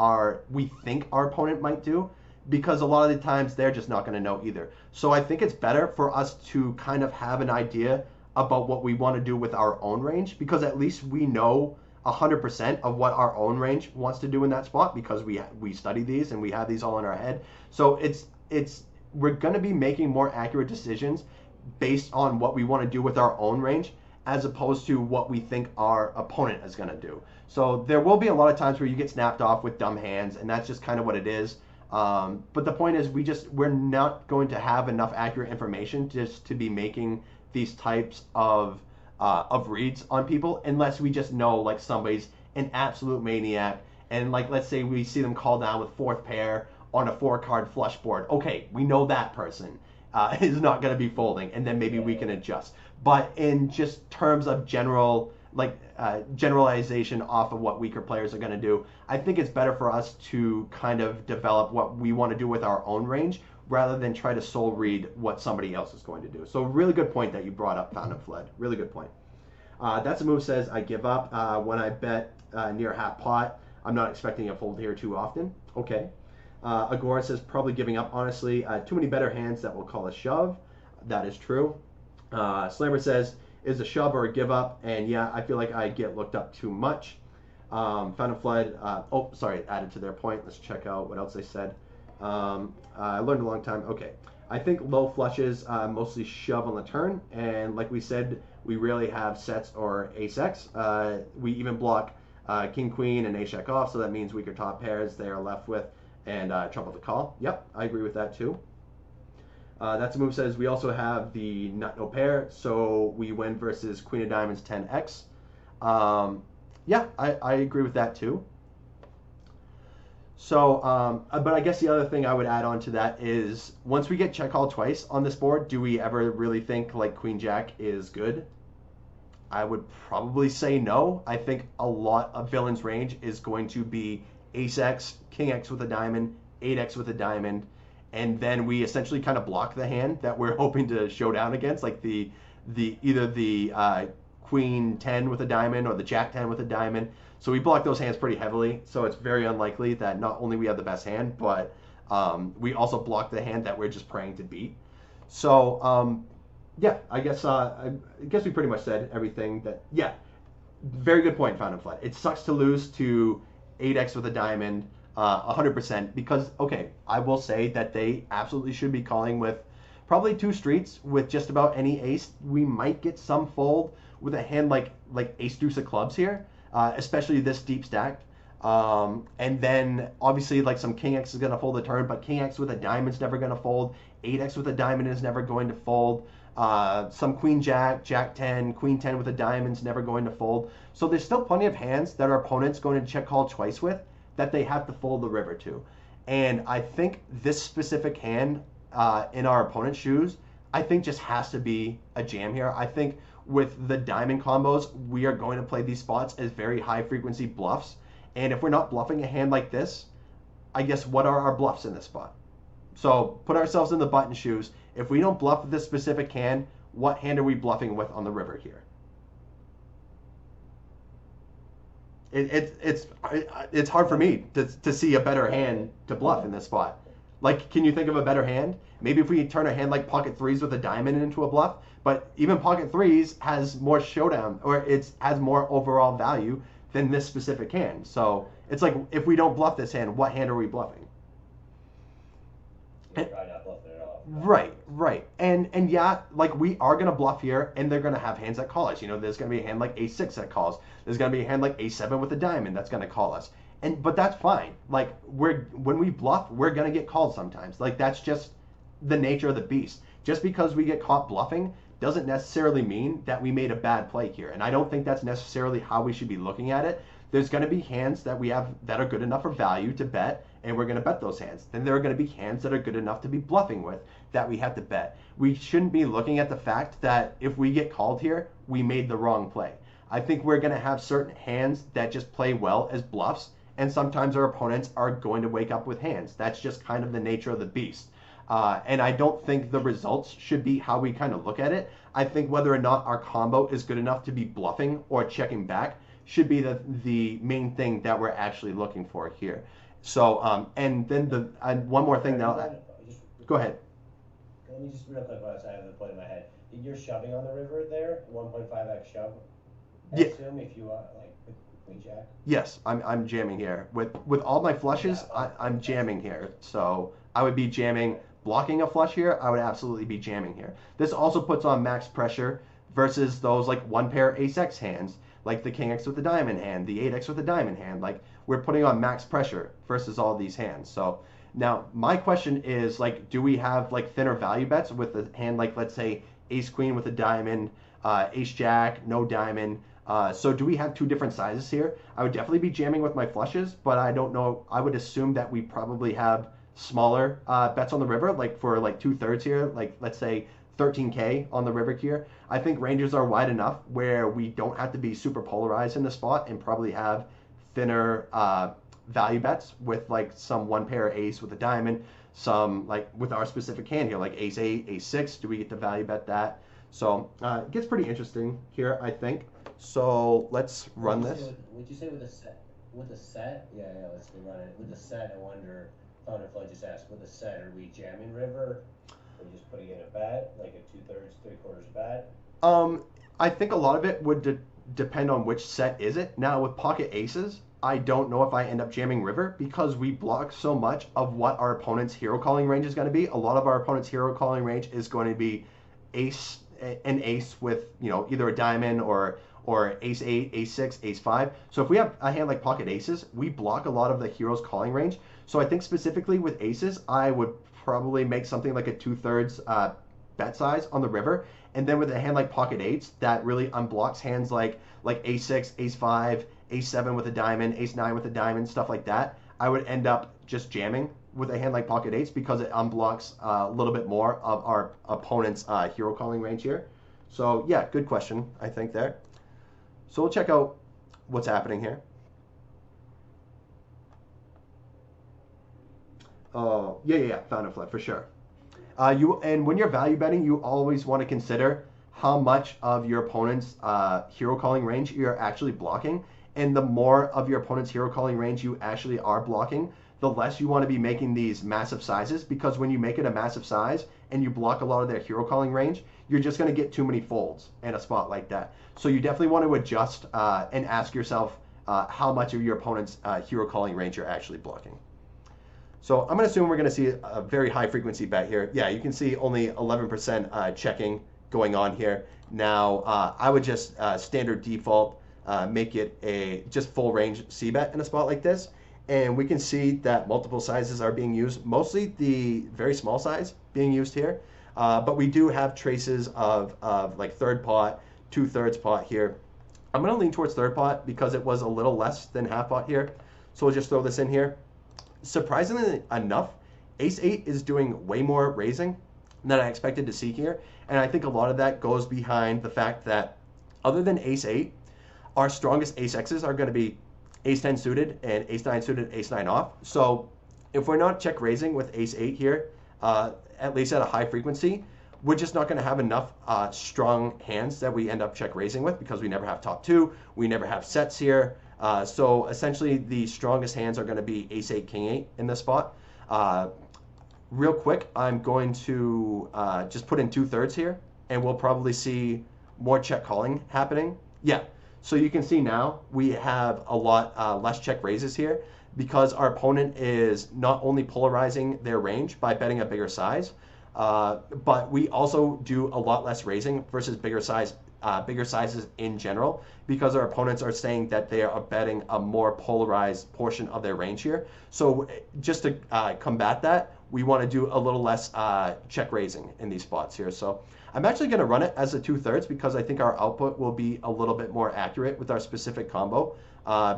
we think our opponent might do, because a lot of the times they're just not going to know either. So I think it's better for us to kind of have an idea about what we want to do with our own range, because at least we know 100% of what our own range wants to do in that spot, because we study these and we have these all in our head. So we're going to be making more accurate decisions based on what we want to do with our own range, as opposed to what we think our opponent is going to do. So there will be a lot of times where you get snapped off with dumb hands, and that's just kind of what it is. But the point is, we're not going to have enough accurate information just to be making these types of reads on people, unless we just know like somebody's an absolute maniac, and like let's say we see them call down with fourth pair on a 4-card flush board. Okay, we know that person is not going to be folding, and then maybe we can adjust. But in just terms of generalization off of what weaker players are going to do, I think it's better for us to kind of develop what we want to do with our own range, rather than try to soul read what somebody else is going to do. So really good point that you brought up, Found and Fled. Really good point. That's a move says, I give up when I bet near half pot. I'm not expecting a fold here too often. Okay. Agora says, probably giving up, honestly. Too many better hands that will call a shove. That is true. Slammer says, is a shove or a give up? And yeah, I feel like I get looked up too much. Found and Fled, added to their point. Let's check out what else they said. I learned a long time. Okay. I think low flushes mostly shove on the turn. And like we said, we rarely have sets or ace-x. We even block king-queen and ace-jack off, so that means weaker top pairs they are left with, and trouble to call. Yep, I agree with that too. That's a move says, we also have the nut no pair, so we win versus queen of diamonds 10x. Yeah, I agree with that too. So, but I guess the other thing I would add on to that is, once we get check call twice on this board, do we ever really think like queen jack is good? I would probably say no. I think a lot of villain's range is going to be ace x, king x with a diamond, 8x with a diamond, and then we essentially kind of block the hand that we're hoping to show down against, like either the queen 10 with a diamond or the jack 10 with a diamond. So we block those hands pretty heavily, so it's very unlikely that not only we have the best hand, but we also block the hand that we're just praying to beat. So yeah, I guess we pretty much said everything that, yeah, very good point, Found and Fled. It sucks to lose to 8x with a diamond 100%, because, okay, I will say that they absolutely should be calling with probably 2 streets with just about any ace. We might get some fold with a hand like ace deuce of clubs here, especially this deep stacked. And then obviously like some king x is going to fold a turn, but king x with a diamond's never going to fold. 8x with a diamond is never going to fold. Some queen jack, jack 10, queen 10 with a diamond's never going to fold. So there's still plenty of hands that our opponent's going to check call twice with that they have to fold the river to. And I think this specific hand in our opponent's shoes, I think just has to be a jam here. I think with the diamond combos, we are going to play these spots as very high frequency bluffs. And if we're not bluffing a hand like this, I guess what are our bluffs in this spot? So put ourselves in the button shoes. If we don't bluff with this specific hand, what hand are we bluffing with on the river here? It's hard for me to see a better hand to bluff in this spot. Like, can you think of a better hand? Maybe if we turn a hand like pocket threes with a diamond into a bluff, but even pocket threes has more showdown, or it has more overall value than this specific hand. So it's like, if we don't bluff this hand, what hand are we bluffing? We're probably not bluffing at all. Right. And yeah, like we are going to bluff here, and they're going to have hands that call us. You know, there's going to be a hand like ace-6 that calls. There's going to be a hand like ace-7 with a diamond that's going to call us. but that's fine. Like when we bluff, we're gonna get called sometimes. Like that's just the nature of the beast. Just because we get caught bluffing doesn't necessarily mean that we made a bad play here. And I don't think that's necessarily how we should be looking at it. There's going to be hands that we have that are good enough for value to bet, and we're going to bet those hands. Then there are going to be hands that are good enough to be bluffing with that we have to bet. We shouldn't be looking at the fact that if we get called here, we made the wrong play. I think we're going to have certain hands that just play well as bluffs, and sometimes our opponents are going to wake up with hands. That's just kind of the nature of the beast. And I don't think the results should be how we kind of look at it. I think whether or not our combo is good enough to be bluffing or checking back should be the main thing that we're actually looking for here. So, and then one more thing now. Go ahead. Let me just real quick, while I have the point in my head. You're shoving on the river there, 1.5x shove. I assume if you are like with queen jack. Yes, I'm jamming here with all my flushes. I'm jamming here, so I would be jamming. Blocking a flush here, I would absolutely be jamming here. This also puts on max pressure versus those like one pair ace-x hands, like the king-x with the diamond hand, the 8x with the diamond hand. Like we're putting on max pressure versus all these hands. So now my question is like, do we have like thinner value bets with a hand like let's say ace-queen with a diamond, ace-jack, no diamond. So do we have two different sizes here? I would definitely be jamming with my flushes, but I don't know. I would assume that we probably have smaller bets on the river, like for like 2/3 here, like let's say 13K on the river here. I think ranges are wide enough where we don't have to be super polarized in the spot and probably have thinner value bets with like some one pair ace with a diamond, some like with our specific hand here, like ace 8, ace 6. Do we get to value bet that? So it gets pretty interesting here, I think. So let's run this. Would you say with a set? With a set? Yeah, let's run it. With a set, I wonder. Thunderflow just asked, with a set, are we jamming river? Are we just putting in a bet, like a 2/3, 3/4 bet? I think a lot of it would depend on which set is it. Now with pocket aces, I don't know if I end up jamming river because we block so much of what our opponent's hero calling range is going to be. A lot of our opponent's hero calling range is going to be an ace with either a diamond or ace 8, ace 6, ace 5. So if we have a hand like pocket aces, we block a lot of the hero's calling range. So I think specifically with aces, I would probably make something like a 2/3 bet size on the river. And then with a hand like pocket eights, that really unblocks hands like ace 6, ace 5, ace 7 with a diamond, ace 9 with a diamond, stuff like that. I would end up just jamming with a hand like pocket eights because it unblocks a little bit more of our opponent's hero calling range here. So yeah, good question, I think there. So we'll check out what's happening here. Oh, yeah, found a flip for sure. And when you're value betting, you always want to consider how much of your opponent's hero calling range you're actually blocking. And the more of your opponent's hero calling range you actually are blocking, the less you want to be making these massive sizes, because when you make it a massive size and you block a lot of their hero calling range, you're just going to get too many folds in a spot like that. So you definitely want to adjust and ask yourself how much of your opponent's hero calling range you're actually blocking. So I'm going to assume we're going to see a very high frequency bet here. Yeah, you can see only 11% checking going on here. Now, I would just standard default make it a just full range C bet in a spot like this. And we can see that multiple sizes are being used, mostly the very small size being used here. But we do have traces of like third pot, 2/3 pot here. I'm going to lean towards third pot because it was a little less than half pot here. So we'll just throw this in here. Surprisingly enough, ace 8 is doing way more raising than I expected to see here. And I think a lot of that goes behind the fact that other than ace 8, our strongest ace X's are going to be ace 10 suited and ace 9 suited, ace 9 off. So if we're not check raising with ace 8 here, at least at a high frequency, we're just not going to have enough strong hands that we end up check raising with because we never have top 2, we never have sets here. So essentially the strongest hands are going to be ace 8, king 8 in this spot. Real quick, I'm going to just put in 2/3 here, and we'll probably see more check calling happening. Yeah, so you can see now we have a lot less check raises here because our opponent is not only polarizing their range by betting a bigger size, but we also do a lot less raising versus bigger size bigger sizes in general, because our opponents are saying that they are betting a more polarized portion of their range here. So just to combat that, we want to do a little less check raising in these spots here. So I'm actually going to run it as a 2/3 because I think our output will be a little bit more accurate with our specific combo,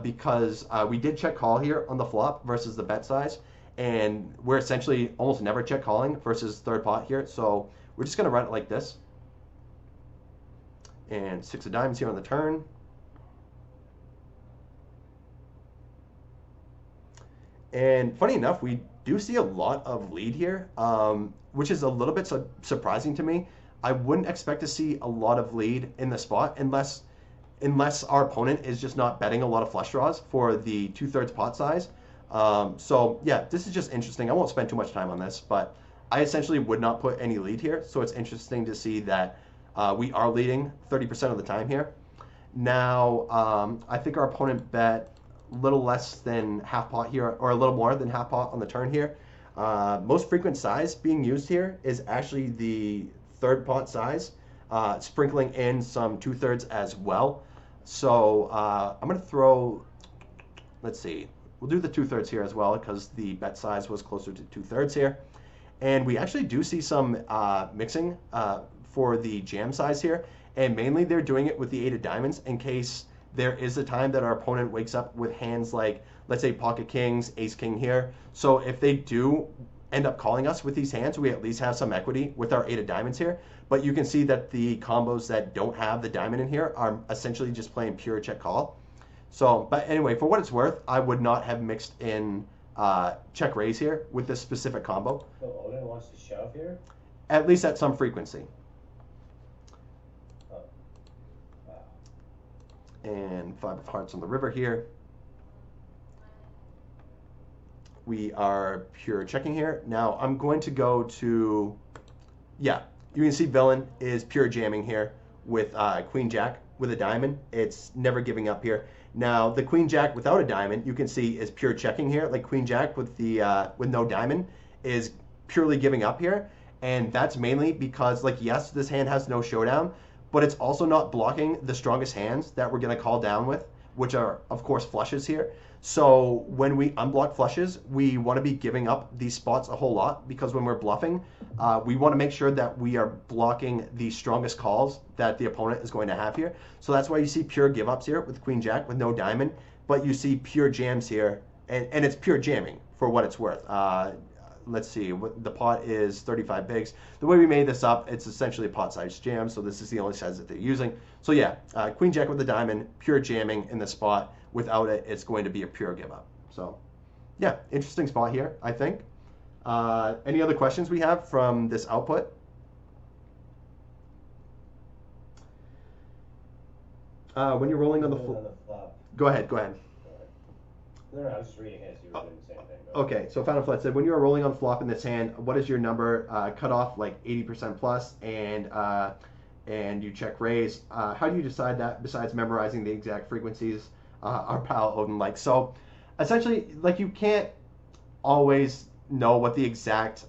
because we did check call here on the flop versus the bet size, and we're essentially almost never check calling versus third pot here. So we're just going to run it like this. And 6 of diamonds here on the turn. And funny enough, we do see a lot of lead here, which is a little bit surprising to me. I wouldn't expect to see a lot of lead in the spot unless our opponent is just not betting a lot of flush draws for the 2/3 pot size. So yeah, this is just interesting. I won't spend too much time on this, but I essentially would not put any lead here. So it's interesting to see that we are leading 30% of the time here. Now, I think our opponent bet a little less than half pot here, or a little more than half pot on the turn here. Most frequent size being used here is actually the third pot size, sprinkling in some 2/3 as well. So I'm going to throw, let's see, we'll do the 2/3 here as well because the bet size was closer to 2/3 here. And we actually do see some mixing for the jam size here, and mainly they're doing it with the 8 of diamonds in case there is a time that our opponent wakes up with hands like, let's say, pocket kings, ace king here. So if they do end up calling us with these hands, we at least have some equity with our 8 of diamonds here. But you can see that the combos that don't have the diamond in here are essentially just playing pure check call. So, but anyway, for what it's worth, I would not have mixed in check raise here with this specific combo. So Odin wants to shove here? At least at some frequency. Oh. Wow. And 5 of hearts on the river here. We are pure checking here. Now I'm going to go to, yeah, you can see villain is pure jamming here with queen jack with a diamond. It's never giving up here. Now the queen jack without a diamond, you can see is pure checking here. Like queen jack with the with no diamond is purely giving up here, and that's mainly because, like, yes, this hand has no showdown, but it's also not blocking the strongest hands that we're going to call down with, which are of course flushes here. So when we unblock flushes, we want to be giving up these spots a whole lot, because when we're bluffing, we want to make sure that we are blocking the strongest calls that the opponent is going to have here. So that's why you see pure give ups here with queen jack with no diamond, but you see pure jams here, and it's pure jamming for what it's worth. Let's see, the pot is 35 bigs. The way we made this up, it's essentially a pot size jam, so this is the only size that they're using. So yeah, queen jack with the diamond, pure jamming in the spot. Without it, it's going to be a pure give up. So yeah, interesting spot here, I think. Any other questions we have from this output? When you're rolling on the flop. Go ahead. No, I was just reading it, so you were doing the same thing. Okay, so Final Flat said, when you are rolling on flop in this hand, what is your number cut off, like 80% plus, and you check raise? How do you decide that besides memorizing the exact frequencies our pal Odin likes? So essentially, like, you can't always know what the exact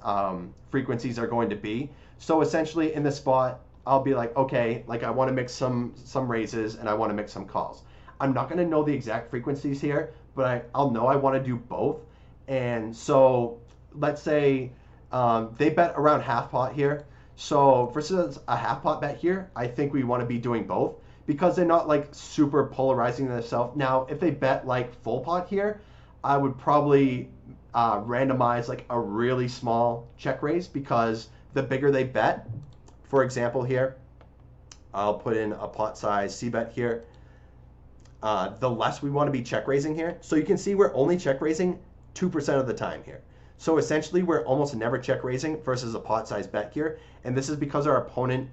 frequencies are going to be. So essentially in this spot, I'll be like, okay, like I want to mix some raises and I want to mix some calls. I'm not going to know the exact frequencies here, but I'll know I want to do both. And so let's say they bet around half pot here. So versus a half pot bet here, I think we want to be doing both, because they're not like super polarizing themselves. Now, if they bet like full pot here, I would probably randomize like a really small check raise, because the bigger they bet, for example here, I'll put in a pot size C bet here, the less we want to be check raising here. So you can see we're only check raising 2% of the time here. So essentially we're almost never check raising versus a pot size bet here, and this is because our opponent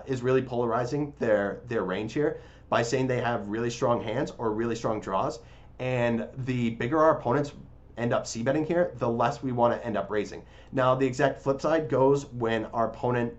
is really polarizing their range here by saying they have really strong hands or really strong draws, and the bigger our opponents end up c-betting here, the less we want to end up raising. Now the exact flip side goes when our opponent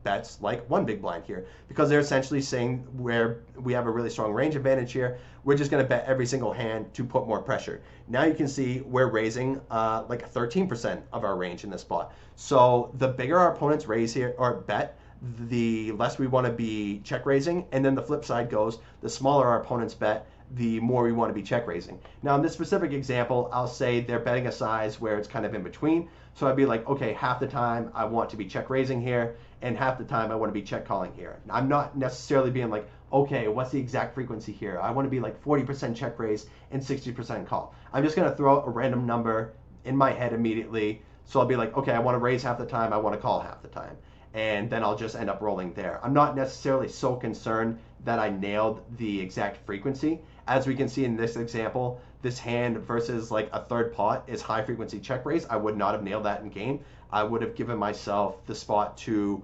bets like one big blind here, because they're essentially saying where we have a really strong range advantage here, we're just going to bet every single hand to put more pressure. Now you can see we're raising like 13% of our range in this spot. So the bigger our opponents raise here or bet, the less we want to be check raising. And then the flip side goes, the smaller our opponents bet, the more we want to be check raising. Now in this specific example, I'll say they're betting a size where it's kind of in between. So I'd be like, okay, half the time I want to be check raising here, and half the time I want to be check calling here. I'm not necessarily being like, okay, what's the exact frequency here? I want to be like 40% check raise and 60% call. I'm just going to throw out a random number in my head immediately. So I'll be like, okay, I want to raise half the time, I want to call half the time. And then I'll just end up rolling there. I'm not necessarily so concerned that I nailed the exact frequency. As we can see in this example, this hand versus like a third pot is high frequency check raise. I would not have nailed that in game. I would have given myself the spot to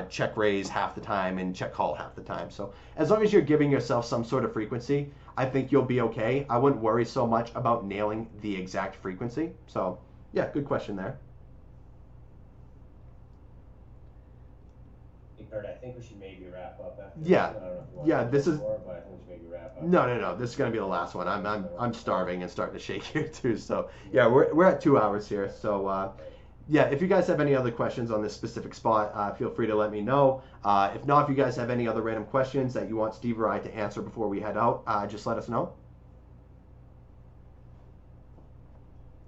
check raise half the time and check call half the time. So as long as you're giving yourself some sort of frequency, I think you'll be okay. I wouldn't worry so much about nailing the exact frequency. So yeah, good question there. Kurt, I think we should maybe wrap up after Yeah. this. I don't know if you want Yeah, to this do is- more, but I think we should maybe wrap up. No. This is gonna be the last one. I'm starving and starting to shake here too. So yeah, we're at 2 hours here. So yeah, if you guys have any other questions on this specific spot, feel free to let me know. If not, if you guys have any other random questions that you want Steve or I to answer before we head out, just let us know.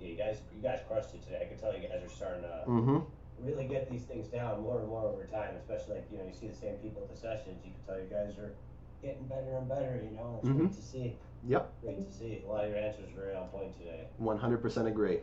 Yeah, you guys crushed it today. I can tell you guys are starting to Mm-hmm. really get these things down more and more over time, especially like, you see the same people at the sessions. You can tell you guys are getting better and better, It's Mhm. great to see. Yep. Great to see. A lot of your answers were very on point today. 100% agree.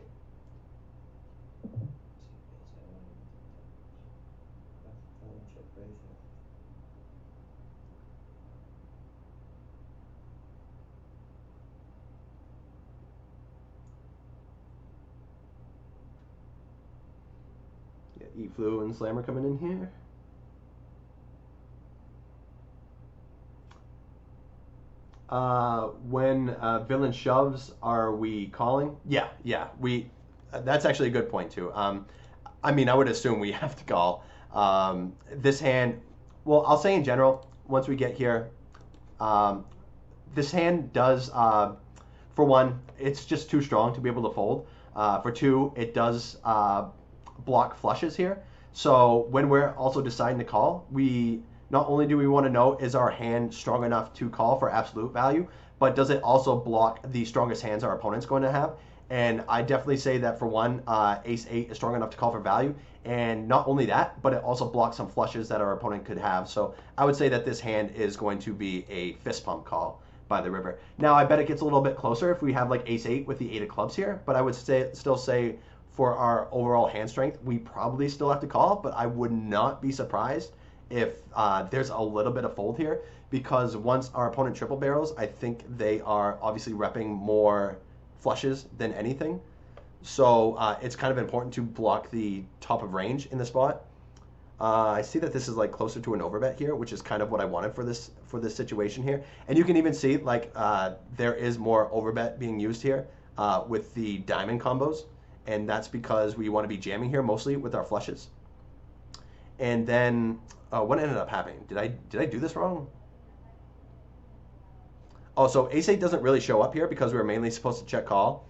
Yeah, E-Flu and Slammer coming in here. When villain shoves, are we calling? Yeah. We. That's actually a good point too. I mean, I would assume we have to call. This hand, well, I'll say in general, once we get here, this hand does, for one, it's just too strong to be able to fold. For two, it does block flushes here. So when we're also deciding to call, we not only do we want to know, is our hand strong enough to call for absolute value, but does it also block the strongest hands our opponent's going to have? And I definitely say that for one, ace-8 is strong enough to call for value. And not only that, but it also blocks some flushes that our opponent could have. So I would say that this hand is going to be a fist pump call by the river. Now, I bet it gets a little bit closer if we have like ace-8 with the 8 of clubs here. But I would still say for our overall hand strength, we probably still have to call. But I would not be surprised if there's a little bit of fold here. Because once our opponent triple barrels, I think they are obviously repping more flushes than anything. So it's kind of important to block the top of range in the spot. I see that this is like closer to an overbet here, which is kind of what I wanted for this situation here. And you can even see like there is more overbet being used here with the diamond combos, and that's because we want to be jamming here mostly with our flushes. And then what ended up happening? Did I do this wrong? Oh, so ace-8 doesn't really show up here because we were mainly supposed to check call,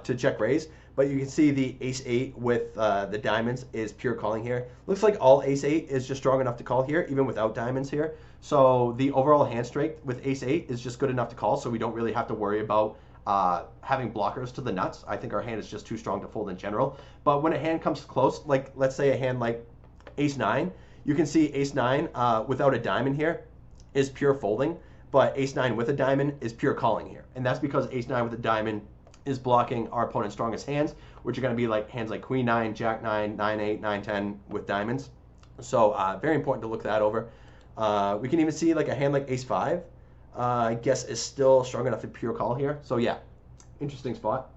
to check raise. But you can see the ace-8 with the diamonds is pure calling here. Looks like all ace-8 is just strong enough to call here, even without diamonds here. So the overall hand strength with ace-8 is just good enough to call, so we don't really have to worry about having blockers to the nuts. I think our hand is just too strong to fold in general. But when a hand comes close, like let's say a hand like ace-9, you can see ace-9 without a diamond here is pure folding. But ace-9 with a diamond is pure calling here. And that's because ace-9 with a diamond is blocking our opponent's strongest hands, which are going to be like hands like queen-9, jack-9, 9-8, 9-10 with diamonds. So very important to look that over. We can even see like a hand like ace-5, I guess is still strong enough to pure call here. So yeah, interesting spot.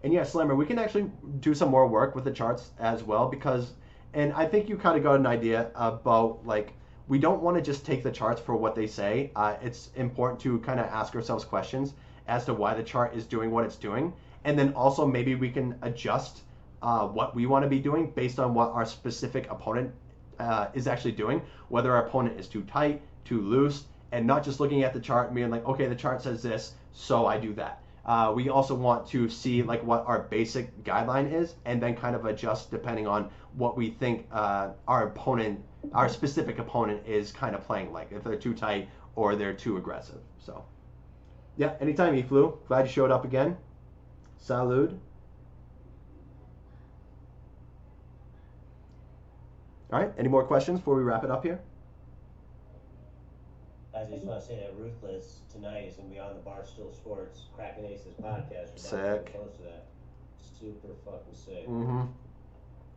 And yeah, Slammer, we can actually do some more work with the charts as well because, and I think you kind of got an idea about like, we don't want to just take the charts for what they say. It's important to kind of ask ourselves questions as to why the chart is doing what it's doing. And then also maybe we can adjust what we want to be doing based on what our specific opponent is actually doing, whether our opponent is too tight, too loose, and not just looking at the chart and being like, okay, the chart says this, so I do that. we also want to see like what our basic guideline is, and then kind of adjust depending on what we think our specific opponent is kind of playing like, if they're too tight or they're too aggressive. So yeah, anytime, E-Flu. Glad you showed up again. Salud. All right, any more questions before we wrap it up here? I just want to say that Ruthless tonight is going to be on the Barstool Sports Cracking Aces podcast. Sick. Close to that. Super fucking sick. Mm-hmm.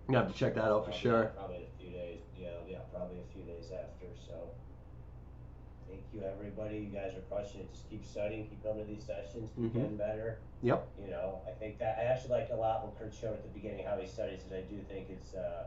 You have to check that out for sure. Probably a few days. Yeah, probably a few days after. So, thank you, everybody. You guys are crushing it. Just keep studying, keep coming to these sessions, keep getting better. Yep. You know, I think that I actually liked a lot what Kurt showed at the beginning how he studies, because I do think it's an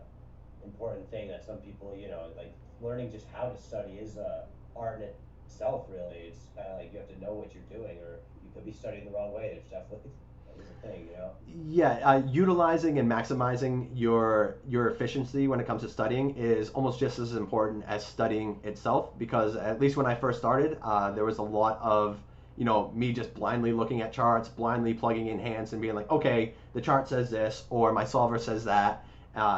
important thing that some people, you know, like learning just how to study is a art in itself. Really, it's kind of like you have to know what you're doing, or you could be studying the wrong way. There's definitely a thing, you know. Yeah, utilizing and maximizing your efficiency when it comes to studying is almost just as important as studying itself, because at least when I first started, there was a lot of, you know, me just blindly looking at charts, blindly plugging in hands and being like, okay, the chart says this, or my solver says that,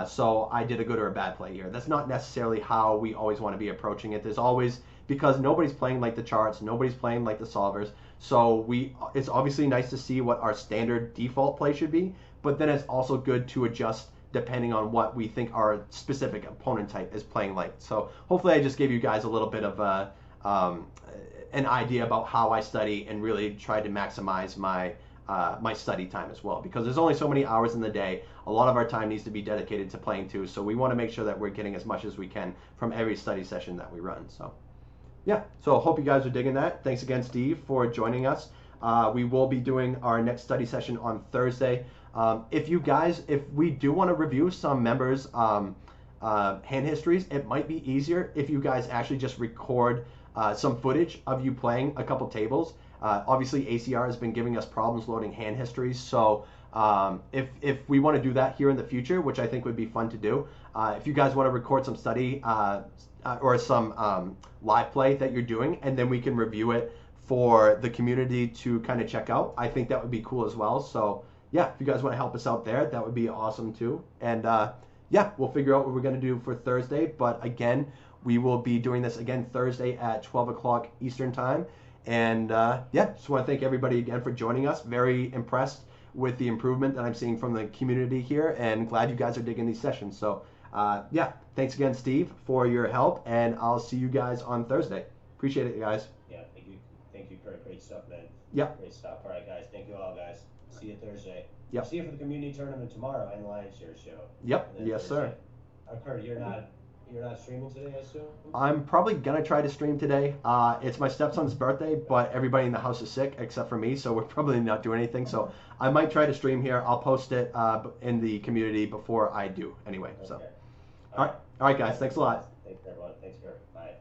so I did a good or a bad play here. That's not necessarily how we always want to be approaching it. There's always, because nobody's playing like the charts, nobody's playing like the solvers, so it's obviously nice to see what our standard default play should be, but then it's also good to adjust depending on what we think our specific opponent type is playing like. So hopefully I just gave you guys a little bit of an idea about how I study and really try to maximize my my study time as well, because there's only so many hours in the day. A lot of our time needs to be dedicated to playing too, so we want to make sure that we're getting as much as we can from every study session that we run. So yeah, so hope you guys are digging that. Thanks again, Steve, for joining us. We will be doing our next study session on Thursday. If we do want to review some members' hand histories, it might be easier if you guys actually just record some footage of you playing a couple tables. Obviously, ACR has been giving us problems loading hand histories, so if we want to do that here in the future, which I think would be fun to do, if you guys want to record some study or some live play that you're doing, and then we can review it for the community to kind of check out, I think that would be cool as well. So yeah, if you guys want to help us out there, that would be awesome too. And yeah, we'll figure out what we're going to do for Thursday. But again, we will be doing this again Thursday at 12 o'clock Eastern time. And yeah, just want to thank everybody again for joining us. Very impressed with the improvement that I'm seeing from the community here, and glad you guys are digging these sessions. So yeah, thanks again, Steve, for your help, and I'll see you guys on Thursday. Appreciate it, guys. Yeah, thank you, Kurt. Great stuff, man. Yep. Great stuff. All right, guys. Thank you all, guys. See you Thursday. Yep. See you for the community tournament tomorrow and the LionShare show. Yep. Yes, Thursday. sir. Kurt, you're not streaming today, I assume? I'm probably gonna try to stream today. It's my stepson's birthday, but everybody in the house is sick except for me, so we're probably not doing anything. So I might try to stream here. I'll post it in the community before I do anyway. So Okay. all right, guys. Thanks a lot. Thanks, everyone. Thanks, Kurt. Bye.